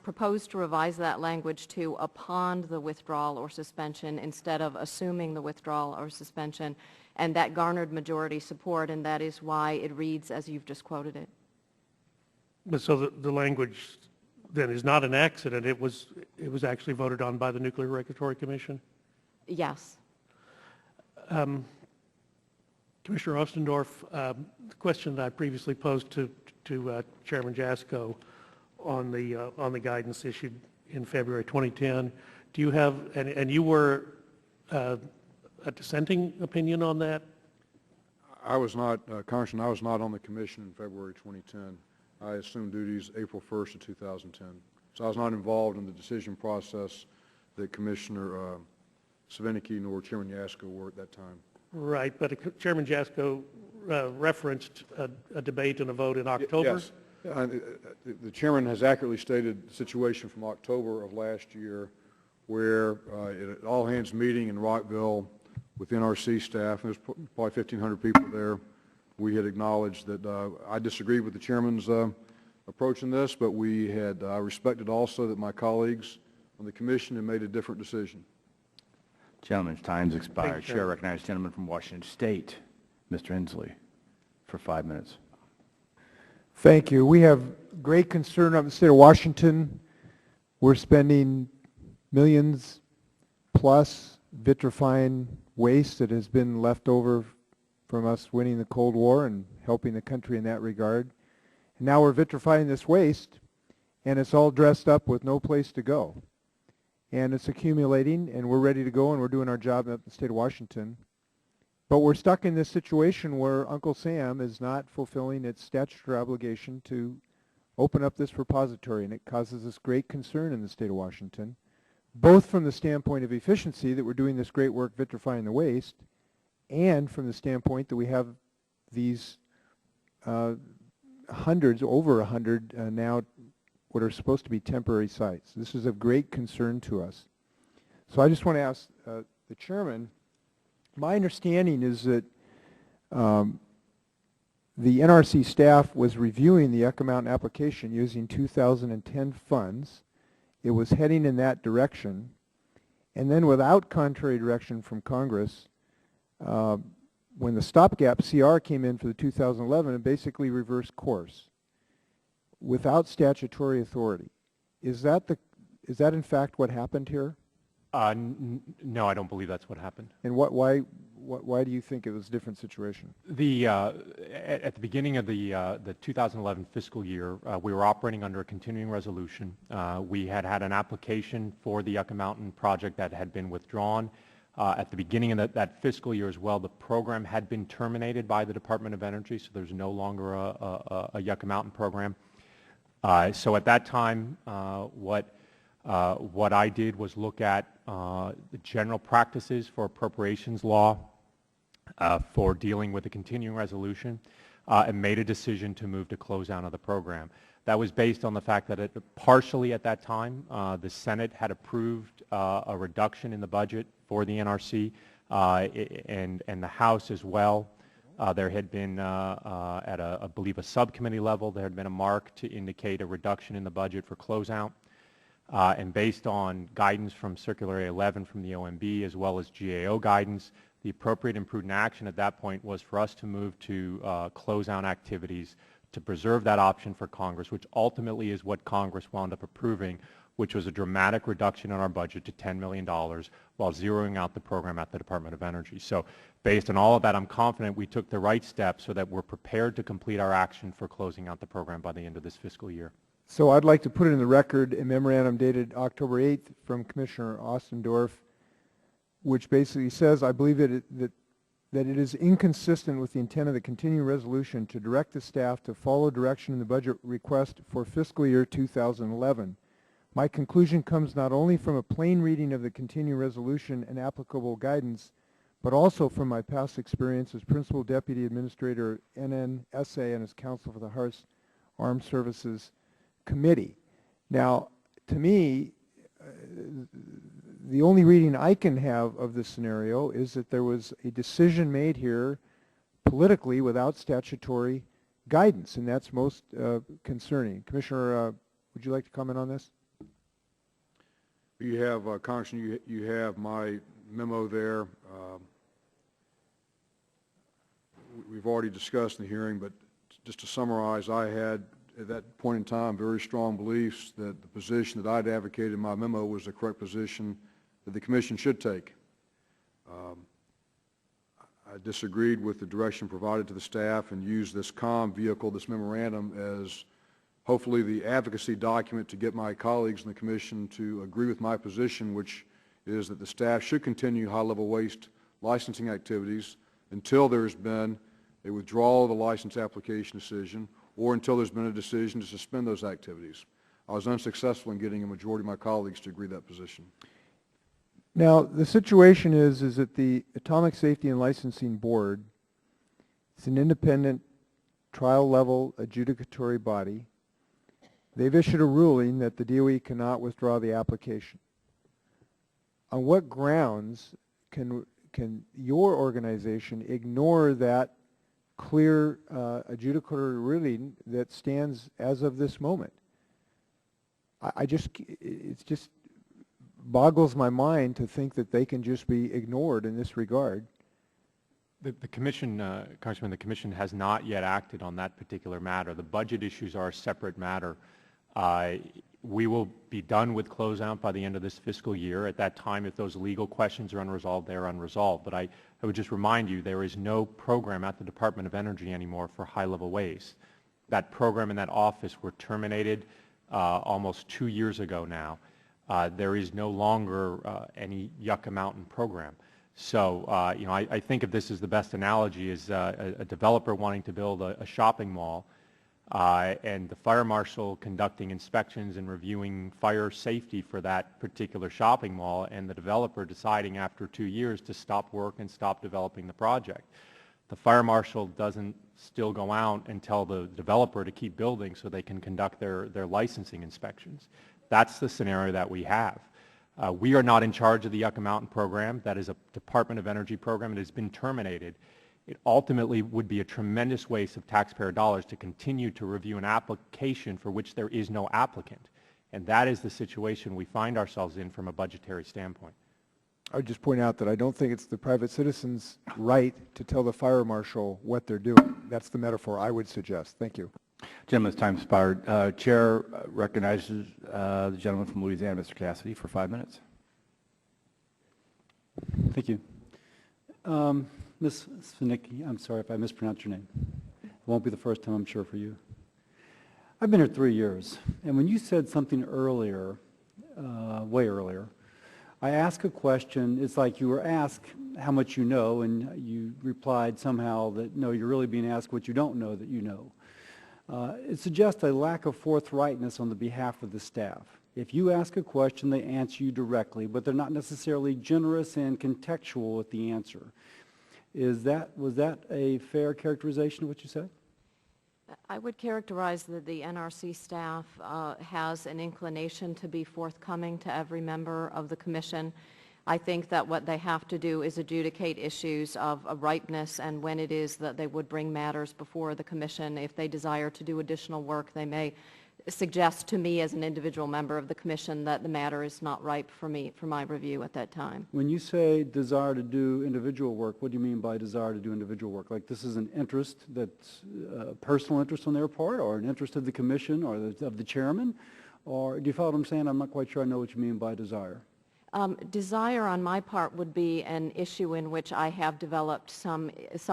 proposed to revise that language to upon the withdrawal or suspension instead of assuming the withdrawal or suspension, and that garnered majority support, and that is why it reads as you've just quoted it. But so the language then is not an accident. It was actually voted on by the Nuclear Regulatory Commission? Yes. Commissioner Ostendorf, the question that I previously posed to Chairman Jasko on the guidance issued in February 2010, do you have, and you were a dissenting opinion on that? I was not, Congressman, I was not on the Commission in February 2010. I assumed duties April 1st of 2010. So I was not involved in the decision process that Commissioner Sivanicki nor Chairman Jasko were at that time. Right, but Chairman Jasko referenced a debate and a vote in October? Yes. The Chairman has accurately stated the situation from October of last year where at an all-hands meeting in Rockville with NRC staff, there's probably 1,500 people there, we had acknowledged that I disagreed with the Chairman's approach in this, but we had respected also that my colleagues on the Commission had made a different decision. Gentleman's time's expired. Chair recognizes the gentleman from Washington State, Mr. Inslee, for 5 minutes. Thank you. We have great concern of the state of Washington. We're spending millions plus vitrifying waste that has been left over from us winning the Cold War and helping the country in that regard. And now we're vitrifying this waste, and it's all dressed up with no place to go. And it's accumulating, and we're ready to go, and we're doing our job in the state of Washington. But we're stuck in this situation where Uncle Sam is not fulfilling its statutory obligation to open up this repository, and it causes us great concern in the state of Washington, both from the standpoint of efficiency, that we're doing this great work vitrifying the waste, and from the standpoint that we have these hundreds, over 100 now, what are supposed to be temporary sites. This is of great concern to us. So I just want to ask the chairman, my understanding is that the NRC staff was reviewing the Yucca Mountain application using 2010 funds. It was heading in that direction. And then without contrary direction from Congress, when the stopgap CR came in for the 2011, it basically reversed course without statutory authority. Is that in fact what happened here? No, I don't believe that's what happened. And why do you think it was a different situation? At the beginning of the 2011 fiscal year, we were operating under a continuing resolution. We had an application for the Yucca Mountain project that had been withdrawn. At the beginning of that fiscal year as well, the program had been terminated by the Department of Energy, so there's no longer a Yucca Mountain program. So at that time, what I did was look at the general practices for appropriations law for dealing with a continuing resolution and made a decision to move to close down of the program. That was based on the fact that partially at that time, the Senate had approved a reduction in the budget for the NRC and the House as well. There had been, at I believe, a subcommittee level, there had been a mark to indicate a reduction in the budget for closeout. And based on guidance from Circular 11 from the OMB as well as GAO guidance, the appropriate and prudent action at that point was for us to move to closeout activities to preserve that option for Congress, which ultimately is what Congress wound up approving, which was a dramatic reduction in our budget to $10 million while zeroing out the program at the Department of Energy. So based on all of that, I'm confident we took the right steps so that we're prepared to complete our action for closing out the program by the end of this fiscal year. So I'd like to put in the record a memorandum dated October 8th from Commissioner Ostendorf, which basically says, I believe that it is inconsistent with the intent of the continuing resolution to direct the staff to follow direction in the budget request for fiscal year 2011. My conclusion comes not only from a plain reading of the continuing resolution and applicable guidance, but also from my past experience as Principal Deputy Administrator NNSA and as Counsel for the Hearst Armed Services Committee. Now, to me, the only reading I can have of this scenario is that there was a decision made here politically without statutory guidance, and that's most concerning. Commissioner, would you like to comment on this? You have, Congressman, you have my memo there. We've already discussed in the hearing, but just to summarize, I had at that point in time very strong beliefs that the position that I'd advocated in my memo was the correct position that the Commission should take. I disagreed with the direction provided to the staff and used this COM vehicle, this memorandum, as hopefully the advocacy document to get my colleagues in the Commission to agree with my position, which is that the staff should continue high-level waste licensing activities until there's been a withdrawal of the license application decision or until there's been a decision to suspend those activities. I was unsuccessful in getting a majority of my colleagues to agree to that position. Now, the situation is that the Atomic Safety and Licensing Board is an independent trial-level adjudicatory body. They've issued a ruling that the DOE cannot withdraw the application. On what grounds can your organization ignore that clear adjudicatory ruling that stands as of this moment? It just boggles my mind to think that they can just be ignored in this regard. The Commission, Congressman, the Commission has not yet acted on that particular matter. The budget issues are a separate matter. We will be done with closeout by the end of this fiscal year. At that time, if those legal questions are unresolved, they are unresolved. But I would just remind you, there is no program at the Department of Energy anymore for high-level waste. That program and that office were terminated almost 2 years ago now. There is no longer any Yucca Mountain program. So, I think of this as the best analogy is a developer wanting to build a shopping mall and the fire marshal conducting inspections and reviewing fire safety for that particular shopping mall, and the developer deciding after 2 years to stop work and stop developing the project. The fire marshal doesn't still go out and tell the developer to keep building so they can conduct their licensing inspections. That's the scenario that we have. We are not in charge of the Yucca Mountain program. That is a Department of Energy program. It has been terminated. It ultimately would be a tremendous waste of taxpayer dollars to continue to review an application for which there is no applicant. And that is the situation we find ourselves in from a budgetary standpoint. I would just point out that I don't think it's the private citizen's right to tell the fire marshal what they're doing. That's the metaphor I would suggest. Thank you. Gentleman's time expired. Chair recognizes the gentleman from Louisiana, Mr. Cassidy, for 5 minutes. Thank you. Ms. Svinicki, I'm sorry if I mispronounced your name. It won't be the first time, I'm sure, for you. I've been here 3 years, and when you said something earlier, way earlier, I asked a question. It's like you were asked how much you know, and you replied somehow that, no, you're really being asked what you don't know that you know. It suggests a lack of forthrightness on the behalf of the staff. If you ask a question, they answer you directly, but they're not necessarily generous and contextual with the answer. Was that a fair characterization of what you said? I would characterize that the NRC staff has an inclination to be forthcoming to every member of the Commission. I think that what they have to do is adjudicate issues of ripeness and when it is that they would bring matters before the Commission. If they desire to do additional work, they may suggest to me as an individual member of the Commission that the matter is not ripe for my review at that time. When you say desire to do individual work, what do you mean by desire to do individual work? Like this is an interest that's a personal interest on their part, or an interest of the Commission or of the chairman? Or do you follow what I'm saying? I'm not quite sure I know what you mean by desire. Desire on my part would be an issue in which I have developed some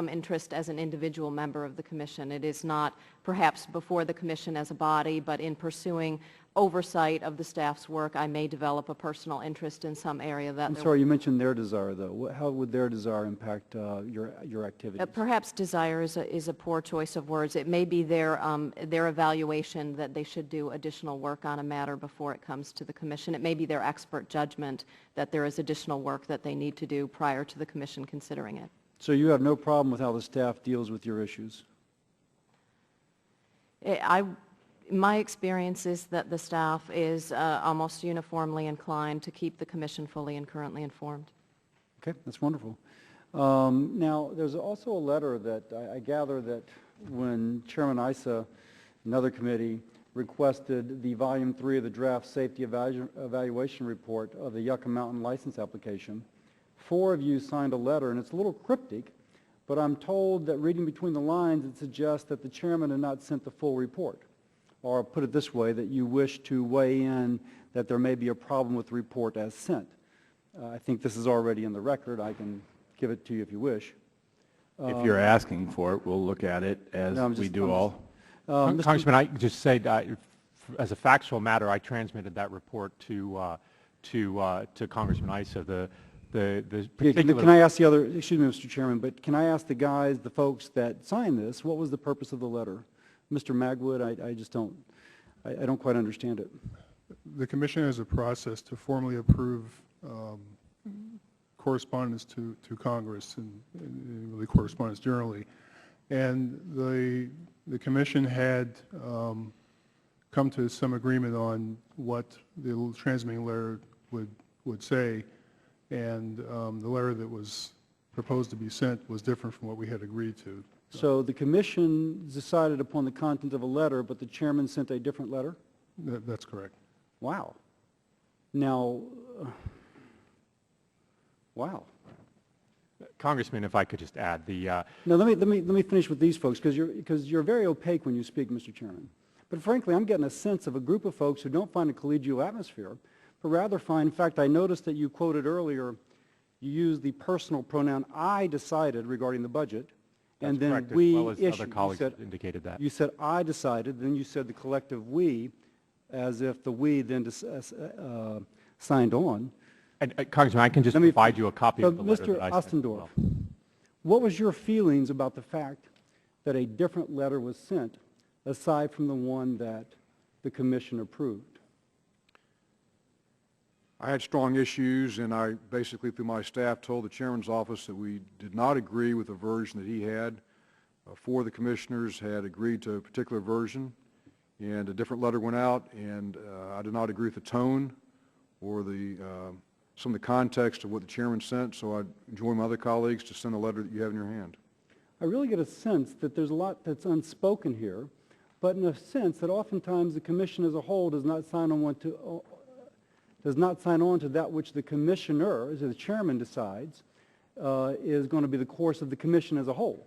interest as an individual member of the Commission. It is not perhaps before the Commission as a body, but in pursuing oversight of the staff's work, I may develop a personal interest in some area that... I'm sorry, you mentioned their desire, though. How would their desire impact your activities? Perhaps desire is a poor choice of words. It may be their evaluation that they should do additional work on a matter before it comes to the Commission. It may be their expert judgment that there is additional work that they need to do prior to the Commission considering it. So you have no problem with how the staff deals with your issues? My experience is that the staff is almost uniformly inclined to keep the Commission fully and currently informed. Okay, that's wonderful. Now, there's also a letter that I gather that when Chairman Issa, another committee, requested the Volume 3 of the Draft Safety Evaluation Report of the Yucca Mountain license application, 4 of you signed a letter, and it's a little cryptic, but I'm told that reading between the lines, it suggests that the chairman had not sent the full report. Or put it this way, that you wish to weigh in that there may be a problem with the report as sent. I think this is already in the record. I can give it to you if you wish. If you're asking for it, we'll look at it as we do all. Congressman, I just say, as a factual matter, I transmitted that report to Congressman Issa. Can I ask the other, excuse me, Mr. Chairman, but can I ask the guys, the folks that signed this, what was the purpose of the letter? Mr. Magwood, I don't quite understand it. The Commission has a process to formally approve correspondence to Congress and really correspondence generally. And the Commission had come to some agreement on what the transmitting letter would say, and the letter that was proposed to be sent was different from what we had agreed to. So the Commission decided upon the content of a letter, but the chairman sent a different letter? That's correct. Wow. Now, wow. Congressman, if I could just add Now, let me finish with these folks, because you're very opaque when you speak, Mr. Chairman. But frankly, I'm getting a sense of a group of folks who don't find a collegial atmosphere, but rather find, in fact, I noticed that you quoted earlier, you used the personal pronoun I decided regarding the budget. And then correct, we as well as issued. other colleagues indicated that. You said I decided, then you said the collective we, as if the we then signed on. And, Congressman, I can just provide you a copy of the letter that I sent. Mr. Ostendorf, what was your feelings about the fact that a different letter was sent aside from the one that the commission approved? I had strong issues, and I basically, through my staff, told the chairman's office that we did not agree with the version that he had. Four of the commissioners had agreed to a particular version, and a different letter went out, and I did not agree with the tone or the some of the context of what the chairman sent, so I joined my other colleagues to send a letter that you have in your hand. I really get a sense that there's a lot that's unspoken here, but in a sense that oftentimes the commission as a whole does not sign on to that which the commissioner, as the chairman, decides is going to be the course of the commission as a whole.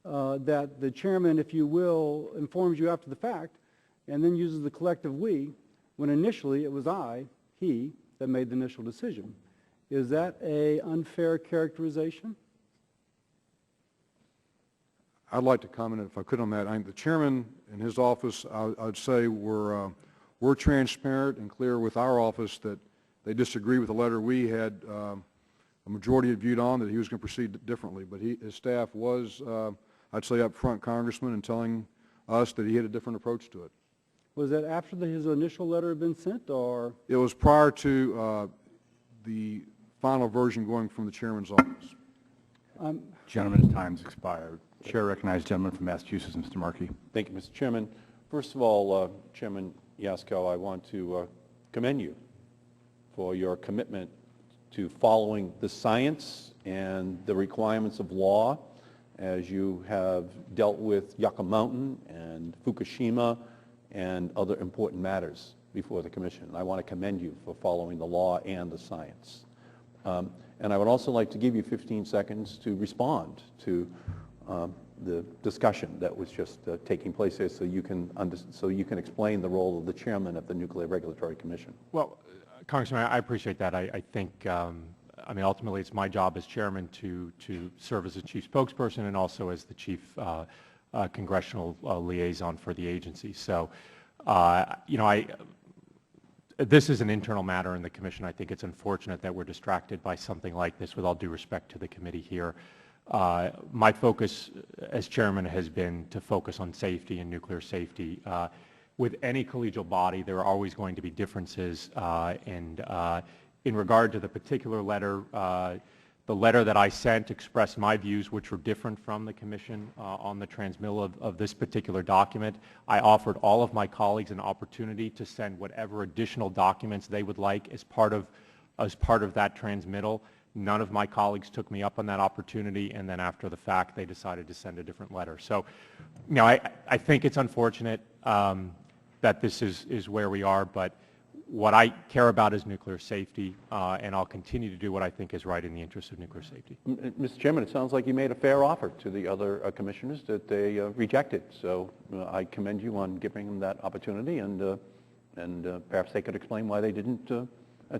That the chairman, if you will, informs you after the fact and then uses the collective we, when initially it was he, that made the initial decision. Is that an unfair characterization? I'd like to comment, if I could, on that. The chairman and his office, I'd say, we're transparent and clear with our office that they disagree with the letter we had. A majority had viewed on that he was going to proceed differently, but his staff was, I'd say, up front, Congressman, in telling us that he had a different approach to it. Was that after his initial letter had been sent, or? It was prior to the final version going from the chairman's office. Gentleman's time's expired. Chair recognizes the gentleman from Massachusetts, Mr. Markey. Thank you, Mr. Chairman. First of all, Chairman Yaskow, I want to commend you for your commitment to following the science and the requirements of law as you have dealt with Yucca Mountain and Fukushima and other important matters before the Commission. I want to commend you for following the law and the science. And I would also like to give you 15 seconds to respond to the discussion that was just taking place here, so you can explain the role of the chairman of the Nuclear Regulatory Commission. Well, Congressman, I appreciate that. I think, I mean, ultimately it's my job as chairman to serve as the chief spokesperson and also as the chief congressional liaison for the agency. So, you know, this is an internal matter in the Commission. I think it's unfortunate that we're distracted by something like this, with all due respect to the committee here. My focus as chairman has been to focus on safety and nuclear safety. With any collegial body, there are always going to be differences, and in regard to the particular letter, the letter that I sent expressed my views, which were different from the Commission on the transmittal of this particular document. I offered all of my colleagues an opportunity to send whatever additional documents they would like as part of that transmittal. None of my colleagues took me up on that opportunity, and then after the fact, they decided to send a different letter. So, you know, I think it's unfortunate that this is where we are, but what I care about is nuclear safety, and I'll continue to do what I think is right in the interest of nuclear safety. Mr. Chairman, it sounds like you made a fair offer to the other commissioners that they rejected. So I commend you on giving them that opportunity, and perhaps they could explain why they didn't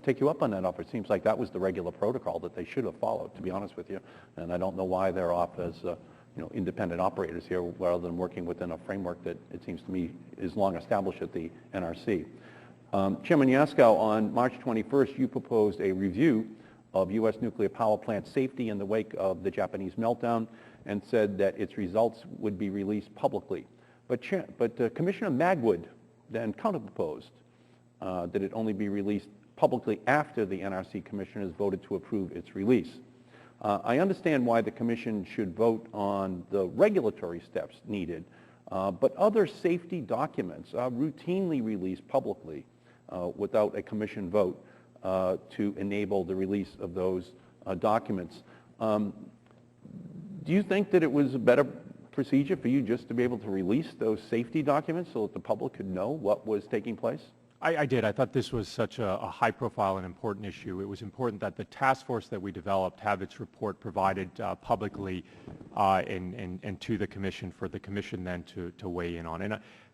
take you up on that offer. It seems like that was the regular protocol that they should have followed, to be honest with you. And I don't know why they're off as you know, independent operators here rather than working within a framework that it seems to me is long established at the NRC. Chairman Yaskow, on March 21st, you proposed a review of U.S. nuclear power plant safety in the wake of the Japanese meltdown and said that its results would be released publicly. But Commissioner Magwood then counterproposed that it only be released publicly after the NRC commissioners voted to approve its release. I understand why the Commission should vote on the regulatory steps needed, but other safety documents are routinely released publicly without a Commission vote to enable the release of those documents. Do you think that it was a better procedure for you just to be able to release those safety documents so that the public could know what was taking place? I did. I thought this was such a high-profile and important issue. It was important that the task force that we developed have its report provided publicly and to the Commission for the Commission then to weigh in on.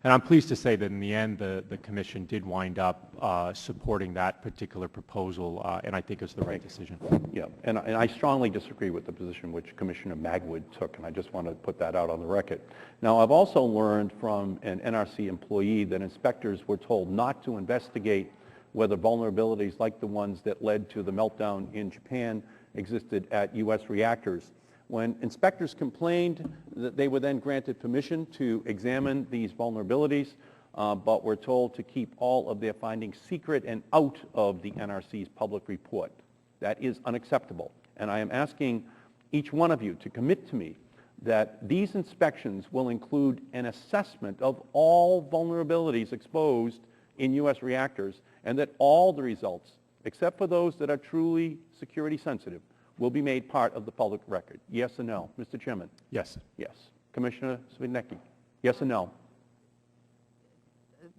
And I'm pleased to say that in the end, the Commission did wind up supporting that particular proposal, and I think it's the right decision. Yeah, and I strongly disagree with the position which Commissioner Magwood took, and I just want to put that out on the record. Now, I've also learned from an NRC employee that inspectors were told not to investigate whether vulnerabilities like the ones that led to the meltdown in Japan existed at U.S. reactors. When inspectors complained, that they were then granted permission to examine these vulnerabilities, but were told to keep all of their findings secret and out of the NRC's public report. That is unacceptable. And I am asking each one of you to commit to me that these inspections will include an assessment of all vulnerabilities exposed in U.S. reactors, and that all the results, except for those that are truly security sensitive, will be made part of the public record. Yes or no? Mr. Chairman? Yes. Yes. Commissioner Swidnicki? Yes or no?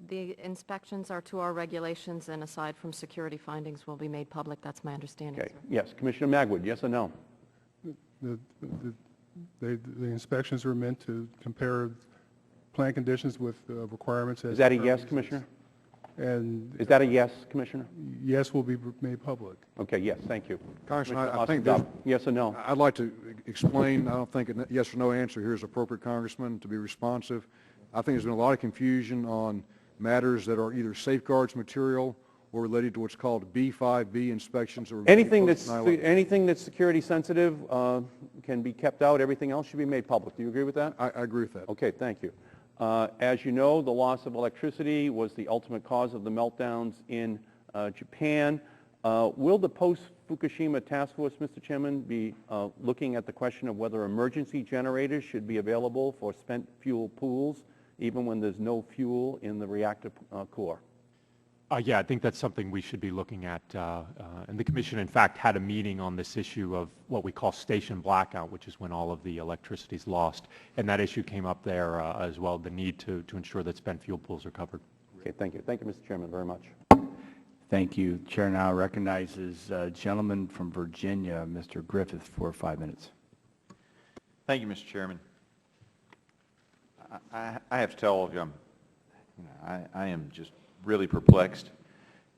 The inspections are to our regulations, and aside from security findings, will be made public. That's my understanding, Okay. sir. Yes. Commissioner Magwood? Yes or no? The inspections are meant to compare plant conditions with requirements. Is that a yes, Commissioner? And is that a yes, Commissioner? Yes, will be made public. Okay, yes, thank you. Congressman, Commissioner I think Austin, yes or no? I'd like to explain. I don't think a yes or no answer here is appropriate, Congressman, to be responsive. I think there's been a lot of confusion on matters that are either safeguards material or related to what's called B5B inspections. Or Anything that's security sensitive can be kept out. Everything else should be made public. Do you agree with that? I agree with that. Okay, thank you. As you know, the loss of electricity was the ultimate cause of the meltdowns in Japan. Will the post-Fukushima task force, Mr. Chairman, be looking at the question of whether emergency generators should be available for spent fuel pools, even when there's no fuel in the reactor core? Yeah, I think that's something we should be looking at. And the Commission, in fact, had a meeting on this issue of what we call station blackout, which is when all of the electricity is lost. And that issue came up there as well, the need to ensure that spent fuel pools are covered. Okay, thank you. Thank you, Mr. Chairman, very much. Thank you. Chair now recognizes gentleman from Virginia, Mr. Griffith, for 5 minutes. Thank you, Mr. Chairman. I have to tell all of you, I am just really perplexed.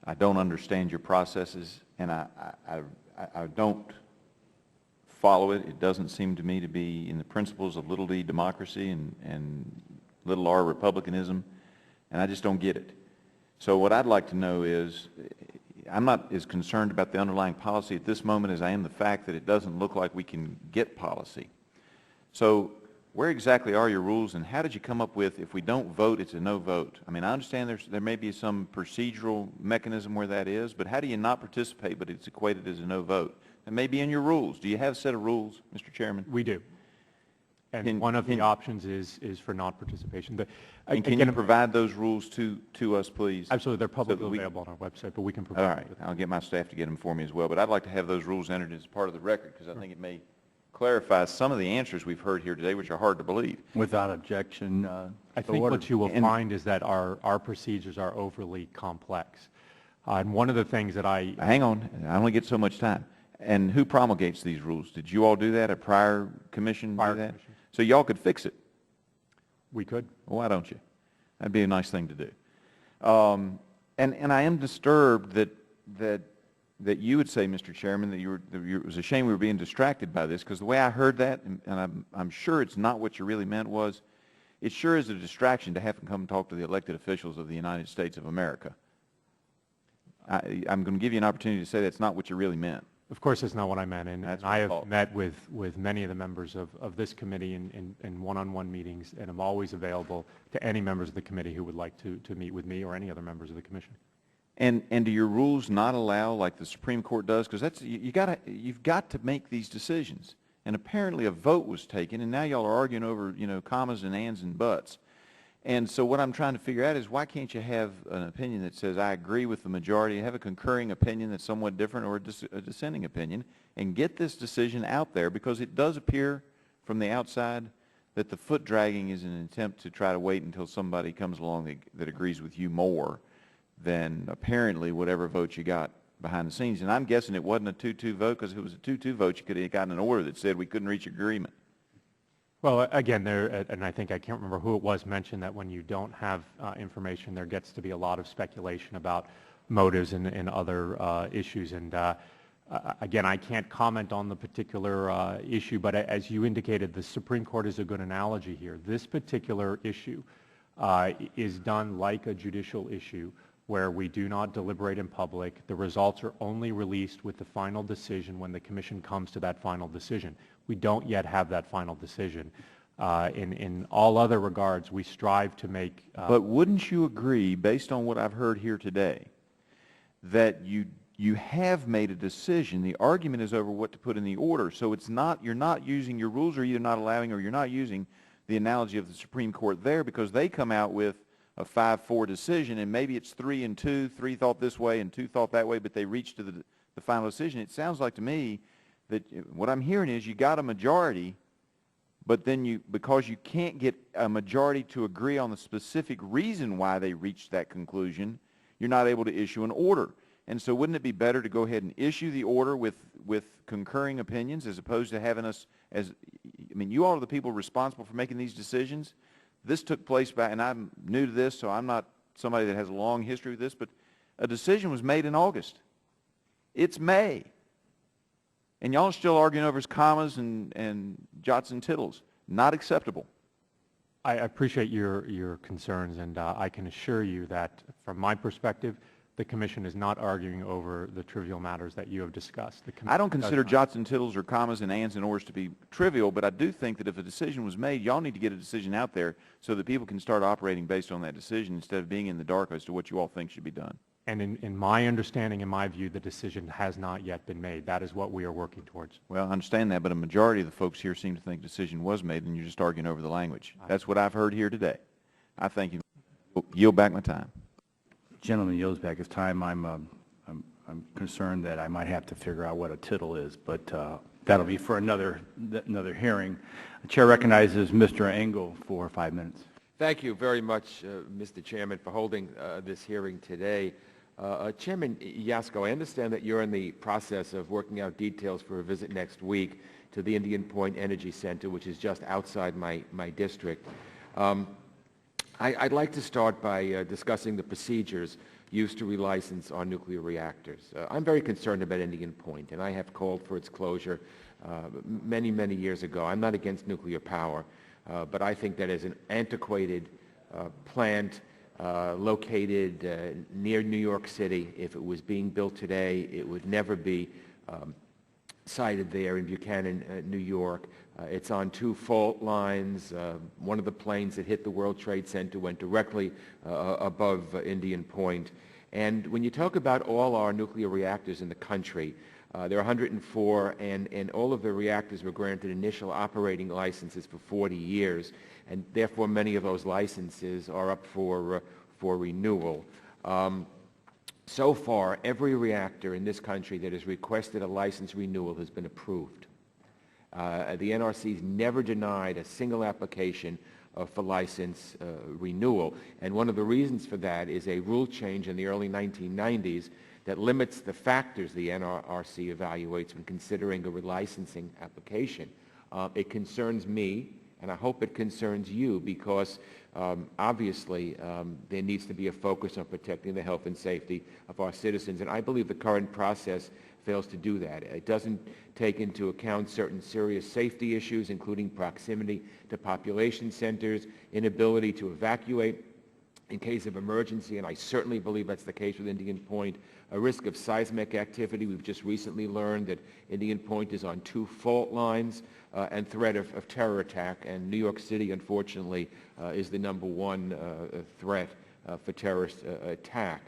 I don't understand your processes, and I don't follow it. It doesn't seem to me to be in the principles of little d democracy and little r republicanism, and I just don't get it. So what I'd like to know is, I'm not as concerned about the underlying policy at this moment as I am the fact that it doesn't look like we can get policy. So where exactly are your rules, and how did you come up with, if we don't vote, it's a no vote? I mean, I understand there may be some procedural mechanism where that is, but how do you not participate, but it's equated as a no vote? It may be in your rules. Do you have a set of rules, Mr. Chairman? We do. And one of the options is for non-participation. And can you provide those rules to us, please? Absolutely. They're publicly available on our website, but we can provide them. All right. I'll get my staff to get them for me as well. But I'd like to have those rules entered as part of the record, because I think it may clarify some of the answers we've heard here today, which are hard to believe. Without objection. I think what you will find is that our procedures are overly complex. And one of the things that Hang on. I only get so much time. And who promulgates these rules? Did you all do that? A prior commission do that? Commission. So y'all could fix it? We could. Well, why don't you? That'd be a nice thing to do. And I am disturbed that you would say, Mr. Chairman, that it was a shame we were being distracted by this, because the way I heard that, and I'm sure it's not what you really meant, was it sure is a distraction to have to come and talk to the elected officials of the United States of America. I'm going to give you an opportunity to say that's not what you really meant. Of course, that's not what I meant, and I have met with many of the members of this committee in one-on-one meetings, and I'm always available to any members of the committee who would like to meet with me or any other members of the Commission. And do your rules not allow, like the Supreme Court does, because that's you've got to make these decisions. And apparently a vote was taken, and now y'all are arguing over commas and ands and buts. And so what I'm trying to figure out is, why can't you have an opinion that says I agree with the majority, have a concurring opinion that's somewhat different, or a dissenting opinion, and get this decision out there, because it does appear from the outside that the foot dragging is an attempt to try to wait until somebody comes along that agrees with you more than apparently whatever vote you got behind the scenes. And I'm guessing it wasn't a 2-2 vote, because if it was a 2-2 vote, you could have gotten an order that said we couldn't reach agreement. Well, again, and I think I can't remember who it was mentioned that when you don't have information, there gets to be a lot of speculation about motives and other issues. And again, I can't comment on the particular issue, but as you indicated, the Supreme Court is a good analogy here. This particular issue is done like a judicial issue, where we do not deliberate in public. The results are only released with the final decision when the Commission comes to that final decision. We don't yet have that final decision. In all other regards, we strive to make... But wouldn't you agree, based on what I've heard here today, that you have made a decision? The argument is over what to put in the order. So it's not, you're not using, your rules are either not allowing or you're not using the analogy of the Supreme Court there, because they come out with a 5-4 decision, and maybe it's 3-2, 3 thought this way and 2 thought that way, but they reached to the final decision. It sounds like to me that what I'm hearing is you got a majority, but then because you can't get a majority to agree on the specific reason why they reached that conclusion, you're not able to issue an order. And so wouldn't it be better to go ahead and issue the order with concurring opinions, as opposed to having us as, I mean, you all are the people responsible for making these decisions. This took place back, and I'm new to this, so I'm not somebody that has a long history with this, but a decision was made in August. It's May. And y'all are still arguing over commas and jots and tittles. Not acceptable. I appreciate your concerns, and I can assure you that from my perspective, the Commission is not arguing over the trivial matters that you have discussed. I don't consider jots and tittles or commas and ands and ors to be trivial, but I do think that if a decision was made, y'all need to get a decision out there so that people can start operating based on that decision instead of being in the dark as to what you all think should be done. And in my understanding, in my view, the decision has not yet been made. That is what we are working towards. Well, I understand that, but a majority of the folks here seem to think a decision was made, and you're just arguing over the language. That's what I've heard here today. I thank you. Yield back my time. Gentleman yields back his time. I'm concerned that I might have to figure out what a tittle is, but that'll be for another hearing. The chair recognizes Mr. Engel for 5 minutes. Thank you very much, Mr. Chairman, for holding this hearing today. Chairman Yasko, I understand that you're in the process of working out details for a visit next week to the Indian Point Energy Center, which is just outside my district. I'd like to start by discussing the procedures used to relicense our nuclear reactors. I'm very concerned about Indian Point, and I have called for its closure many, many years ago. I'm not against nuclear power, but I think that as an antiquated plant located near New York City, if it was being built today, it would never be sited there in Buchanan, New York. It's on 2 fault lines. One of the planes that hit the World Trade Center went directly above Indian Point. And when you talk about all our nuclear reactors in the country, there are 104, and all of the reactors were granted initial operating licenses for 40 years, and therefore many of those licenses are up for renewal. So far, every reactor in this country that has requested a license renewal has been approved. The NRC has never denied a single application for license renewal, and one of the reasons for that is a rule change in the early 1990s that limits the factors the NRC evaluates when considering a relicensing application. It concerns me, and I hope it concerns you, because obviously there needs to be a focus on protecting the health and safety of our citizens, and I believe the current process fails to do that. It doesn't take into account certain serious safety issues, including proximity to population centers, inability to evacuate in case of emergency, and I certainly believe that's the case with Indian Point, a risk of seismic activity. We've just recently learned that Indian Point is on 2 fault lines, and threat of terror attack, and New York City, unfortunately, is the #1 threat for terrorist attack.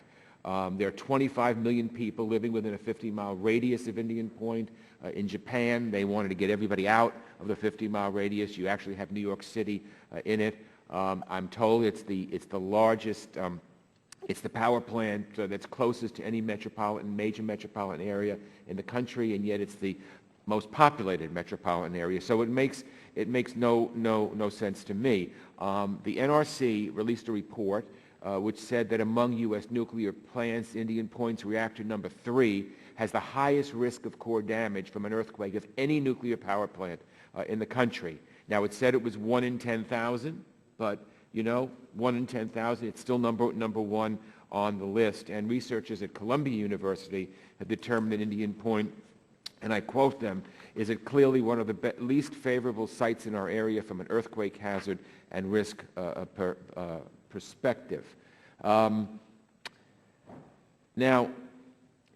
There are 25 million people living within a 50-mile radius of Indian Point. In Japan, they wanted to get everybody out of the 50-mile radius. You actually have New York City in it. I'm told it's the largest, it's the power plant that's closest to any major metropolitan area in the country, and yet it's the most populated metropolitan area. So it makes no sense to me. The NRC released a report which said that among U.S. nuclear plants, Indian Point's reactor number 3 has the highest risk of core damage from an earthquake of any nuclear power plant in the country. Now, it said it was 1 in 10,000, but, you know, 1 in 10,000, it's still number 1 on the list. And researchers at Columbia University have determined that Indian Point, and I quote them, is it clearly one of the least favorable sites in our area from an earthquake hazard and risk perspective. Now,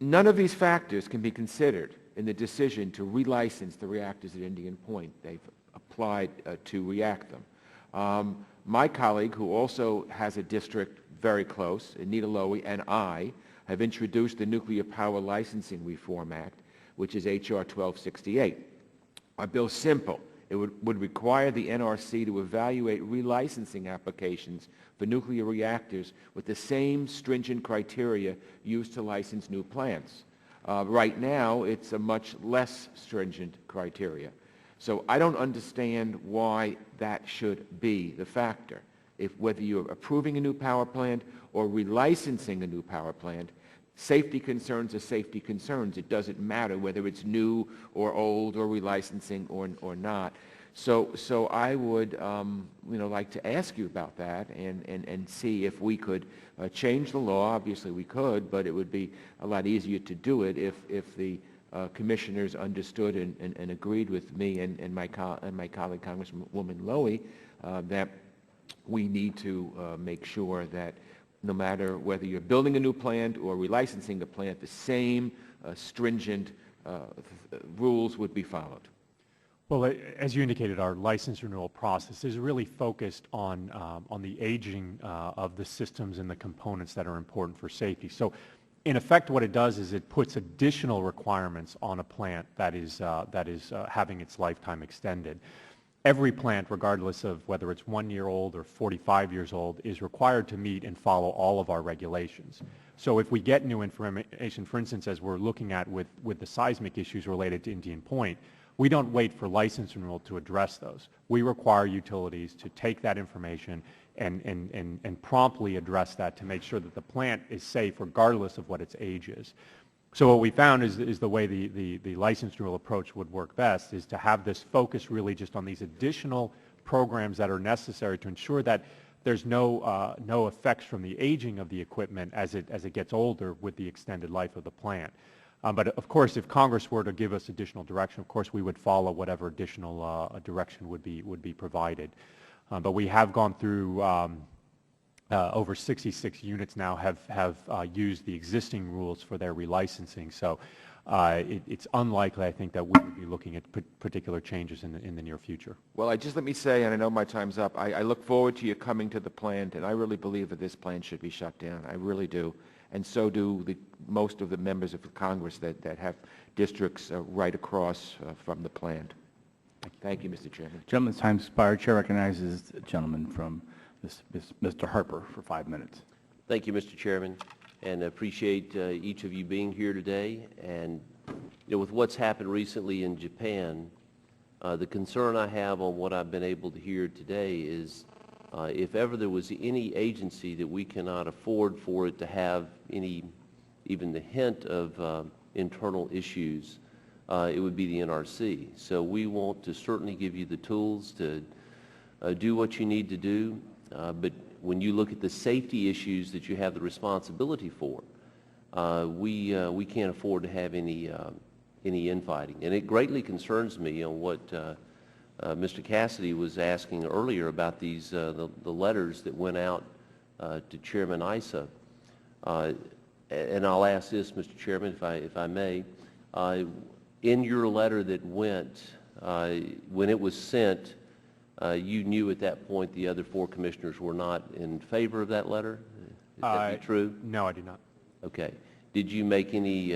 none of these factors can be considered in the decision to relicense the reactors at Indian Point. They've applied to react them. My colleague, who also has a district very close, Anita Lowy, and I have introduced the Nuclear Power Licensing Reform Act, which is H.R. 1268. Our bill's simple. It would require the NRC to evaluate relicensing applications for nuclear reactors with the same stringent criteria used to license new plants. Right now, it's a much less stringent criteria. So I don't understand why that should be the factor. Whether you're approving a new power plant or relicensing a new power plant, safety concerns are safety concerns. It doesn't matter whether it's new or old or relicensing or not. So I would like to ask you about that and see if we could change the law. Obviously we could, but it would be a lot easier to do it if the commissioners understood and agreed with me and my colleague Congresswoman Lowy that we need to make sure that no matter whether you're building a new plant or relicensing a plant, the same stringent rules would be followed. Well, as you indicated, our license renewal process is really focused on the aging of the systems and the components that are important for safety. So, in effect, what it does is it puts additional requirements on a plant that is having its lifetime extended. Every plant, regardless of whether it's 1 year old or 45 years old, is required to meet and follow all of our regulations. So if we get new information, for instance, as we're looking at with the seismic issues related to Indian Point, we don't wait for license renewal to address those. We require utilities to take that information and promptly address that to make sure that the plant is safe regardless of what its age is. So what we found is the way the license renewal approach would work best is to have this focus really just on these additional programs that are necessary to ensure that there's no effects from the aging of the equipment as it gets older with the extended life of the plant. But of course, if Congress were to give us additional direction, of course we would follow whatever additional direction would be provided. But we have gone through over 66 units now have used the existing rules for their relicensing. So it's unlikely, I think, that we would be looking at particular changes in the near future. Well, just let me say, and I know my time's up, I look forward to you coming to the plant, and I really believe that this plant should be shut down. I really do. And so do most of the members of Congress that have districts right across from the plant. Thank you, Mr. Chairman. Gentleman's time expired. Chair recognizes the gentleman from Mr. Harper for 5 minutes. Thank you, Mr. Chairman, and appreciate each of you being here today. And with what's happened recently in Japan, the concern I have on what I've been able to hear today is if ever there was any agency that we cannot afford for it to have even the hint of internal issues, it would be the NRC. So we want to certainly give you the tools to do what you need to do, but when you look at the safety issues that you have the responsibility for, we can't afford to have any infighting. And it greatly concerns me on what Mr. Cassidy was asking earlier about these the letters that went out to Chairman Issa. And I'll ask this, Mr. Chairman, if I may. In your letter that went, when it was sent, you knew at that point the other 4 commissioners were not in favor of that letter? Is that true? No, I did not. Okay. Did you make any,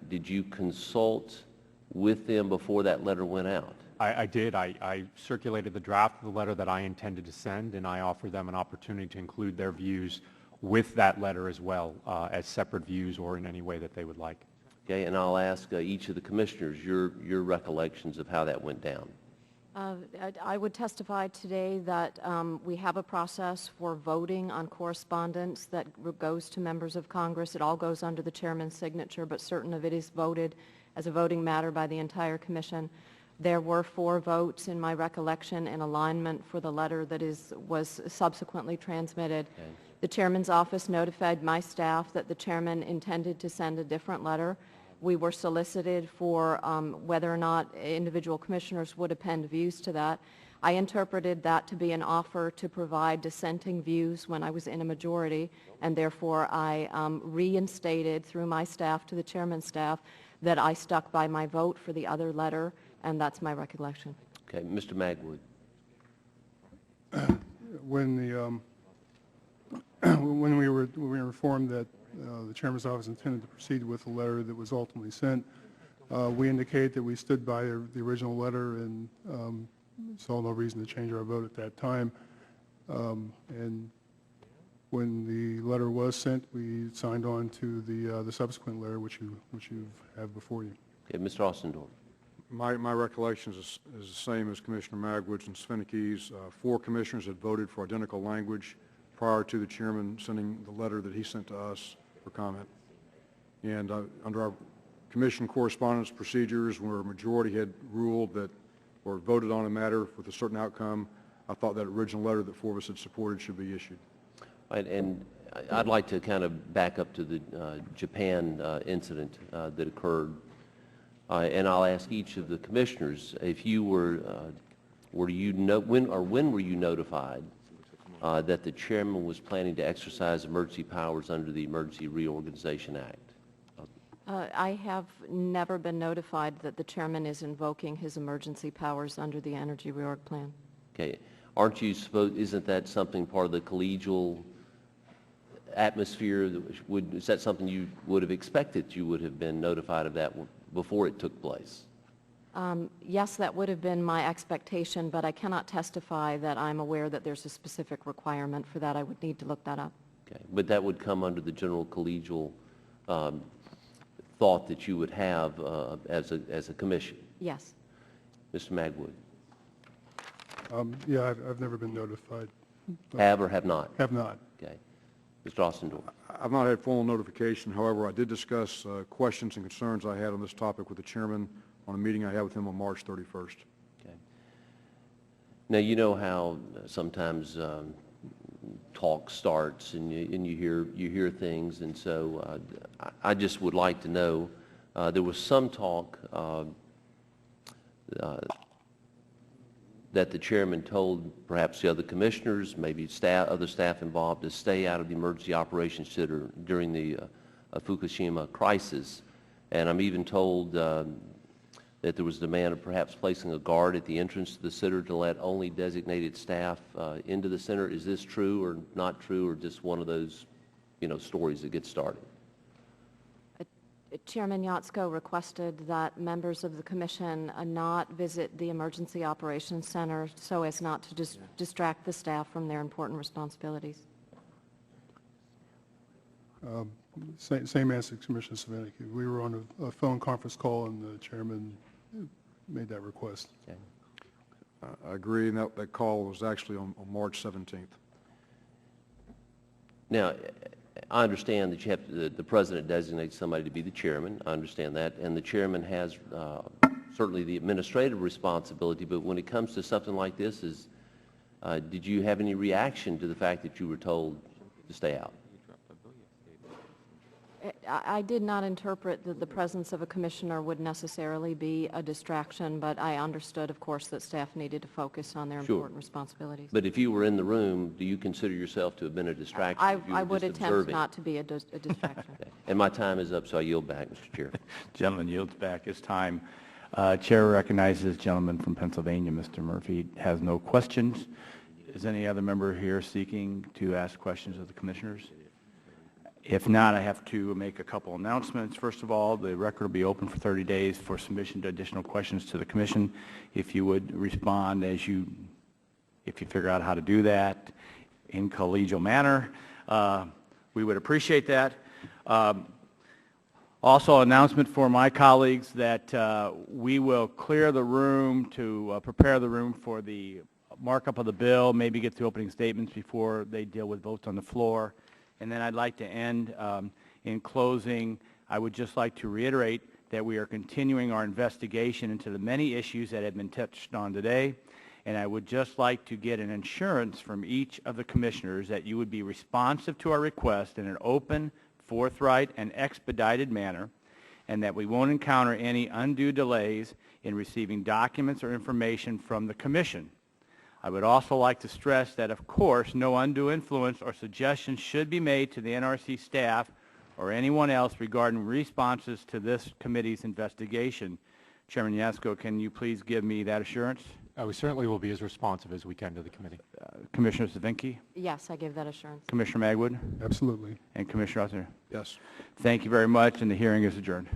did you consult with them before that letter went out? I did. I circulated the draft of the letter that I intended to send, and I offered them an opportunity to include their views with that letter as well, as separate views or in any way that they would like. Okay, and I'll ask each of the commissioners your recollections of how that went down. I would testify today that we have a process for voting on correspondence that goes to members of Congress. It all goes under the chairman's signature, but certain of it is voted as a voting matter by the entire commission. There were 4 votes in my recollection in alignment for the letter that was subsequently transmitted. Okay. The chairman's office notified my staff that the chairman intended to send a different letter. We were solicited for whether or not individual commissioners would append views to that. I interpreted that to be an offer to provide dissenting views when I was in a majority, and therefore I reinstated through my staff to the chairman's staff that I stuck by my vote for the other letter, and that's my recollection. Okay, Mr. Magwood. When when we were informed that the chairman's office intended to proceed with the letter that was ultimately sent, we indicated that we stood by the original letter and saw no reason to change our vote at that time. And when the letter was sent, we signed on to the subsequent letter, which you have before you. Okay, Mr. Ostendorf. My recollection is the same as Commissioner Magwood's and Svinicki's. 4 commissioners had voted for identical language prior to the chairman sending the letter that he sent to us for comment. And under our commission correspondence procedures, where a majority had ruled that or voted on a matter with a certain outcome, I thought that original letter that 4 of us had supported should be issued. And I'd like to kind of back up to the Japan incident that occurred. And I'll ask each of the commissioners if you were you when were you notified that the chairman was planning to exercise emergency powers under the Emergency Reorganization Act? I have never been notified that the chairman is invoking his emergency powers under the Energy Reorg Plan. Okay, aren't you supposed? Isn't that something part of the collegial atmosphere? Is that something you would have expected? You would have been notified of that before it took place? Yes, that would have been my expectation, but I cannot testify that I'm aware that there's a specific requirement for that. I would need to look that up. Okay, but that would come under the general collegial thought that you would have as a commission? Yes. Mr. Magwood. Yeah, I've never been notified. Have or have not? Have not. Okay. Mr. Ostendorf. I've not had formal notification. However, I did discuss questions and concerns I had on this topic with the chairman on a meeting I had with him on March 31st. Okay. Now, you know how sometimes talk starts and you hear things, and so I just would like to know, there was some talk that the chairman told perhaps the other commissioners, maybe other staff involved, to stay out of the emergency operations center during the Fukushima crisis. And I'm even told that there was demand of perhaps placing a guard at the entrance to the center to let only designated staff into the center. Is this true or not true, or just one of those, stories that get started? Chairman Yatsko requested that members of the commission not visit the Emergency Operations Center so as not to distract the staff from their important responsibilities. Same answer to Commissioner Svinicki. We were on a phone conference call, and the chairman made that request. Okay. I agree, and that call was actually on March 17th. Now, I understand that you have the president designates somebody to be the chairman. I understand that, and the chairman has certainly the administrative responsibility. But when it comes to something like this, did you have any reaction to the fact that you were told to stay out? I did not interpret that the presence of a commissioner would necessarily be a distraction, but I understood, of course, that staff needed to focus on their important responsibilities. But if you were in the room, do you consider yourself to have been a distraction? I would attempt not to be a distraction. Okay. And my time is up, so I yield back, Mr. Chair. Gentleman yields back his time. Chair recognizes the gentleman from Pennsylvania, Mr. Murphy. Has no questions. Is any other member here seeking to ask questions of the commissioners? If not, I have to make a couple announcements. First of all, the record will be open for 30 days for submission to additional questions to the commission. If you would respond if you figure out how to do that in collegial manner, we would appreciate that. Also, announcement for my colleagues that we will clear the room to prepare the room for the markup of the bill, maybe get the opening statements before they deal with votes on the floor. And then I'd like to end in closing. I would just like to reiterate that we are continuing our investigation into the many issues that have been touched on today. And I would just like to get an assurance from each of the commissioners that you would be responsive to our request in an open, forthright, and expedited manner, and that we won't encounter any undue delays in receiving documents or information from the commission. I would also like to stress that, of course, no undue influence or suggestions should be made to the NRC staff or anyone else regarding responses to this committee's investigation. Chairman Yasko, can you please give me that assurance? We certainly will be as responsive as we can to the committee. Commissioner Savinky? Yes, I give that assurance. Commissioner Magwood? Absolutely. And Commissioner Osner? Yes. Thank you very much, and the hearing is adjourned.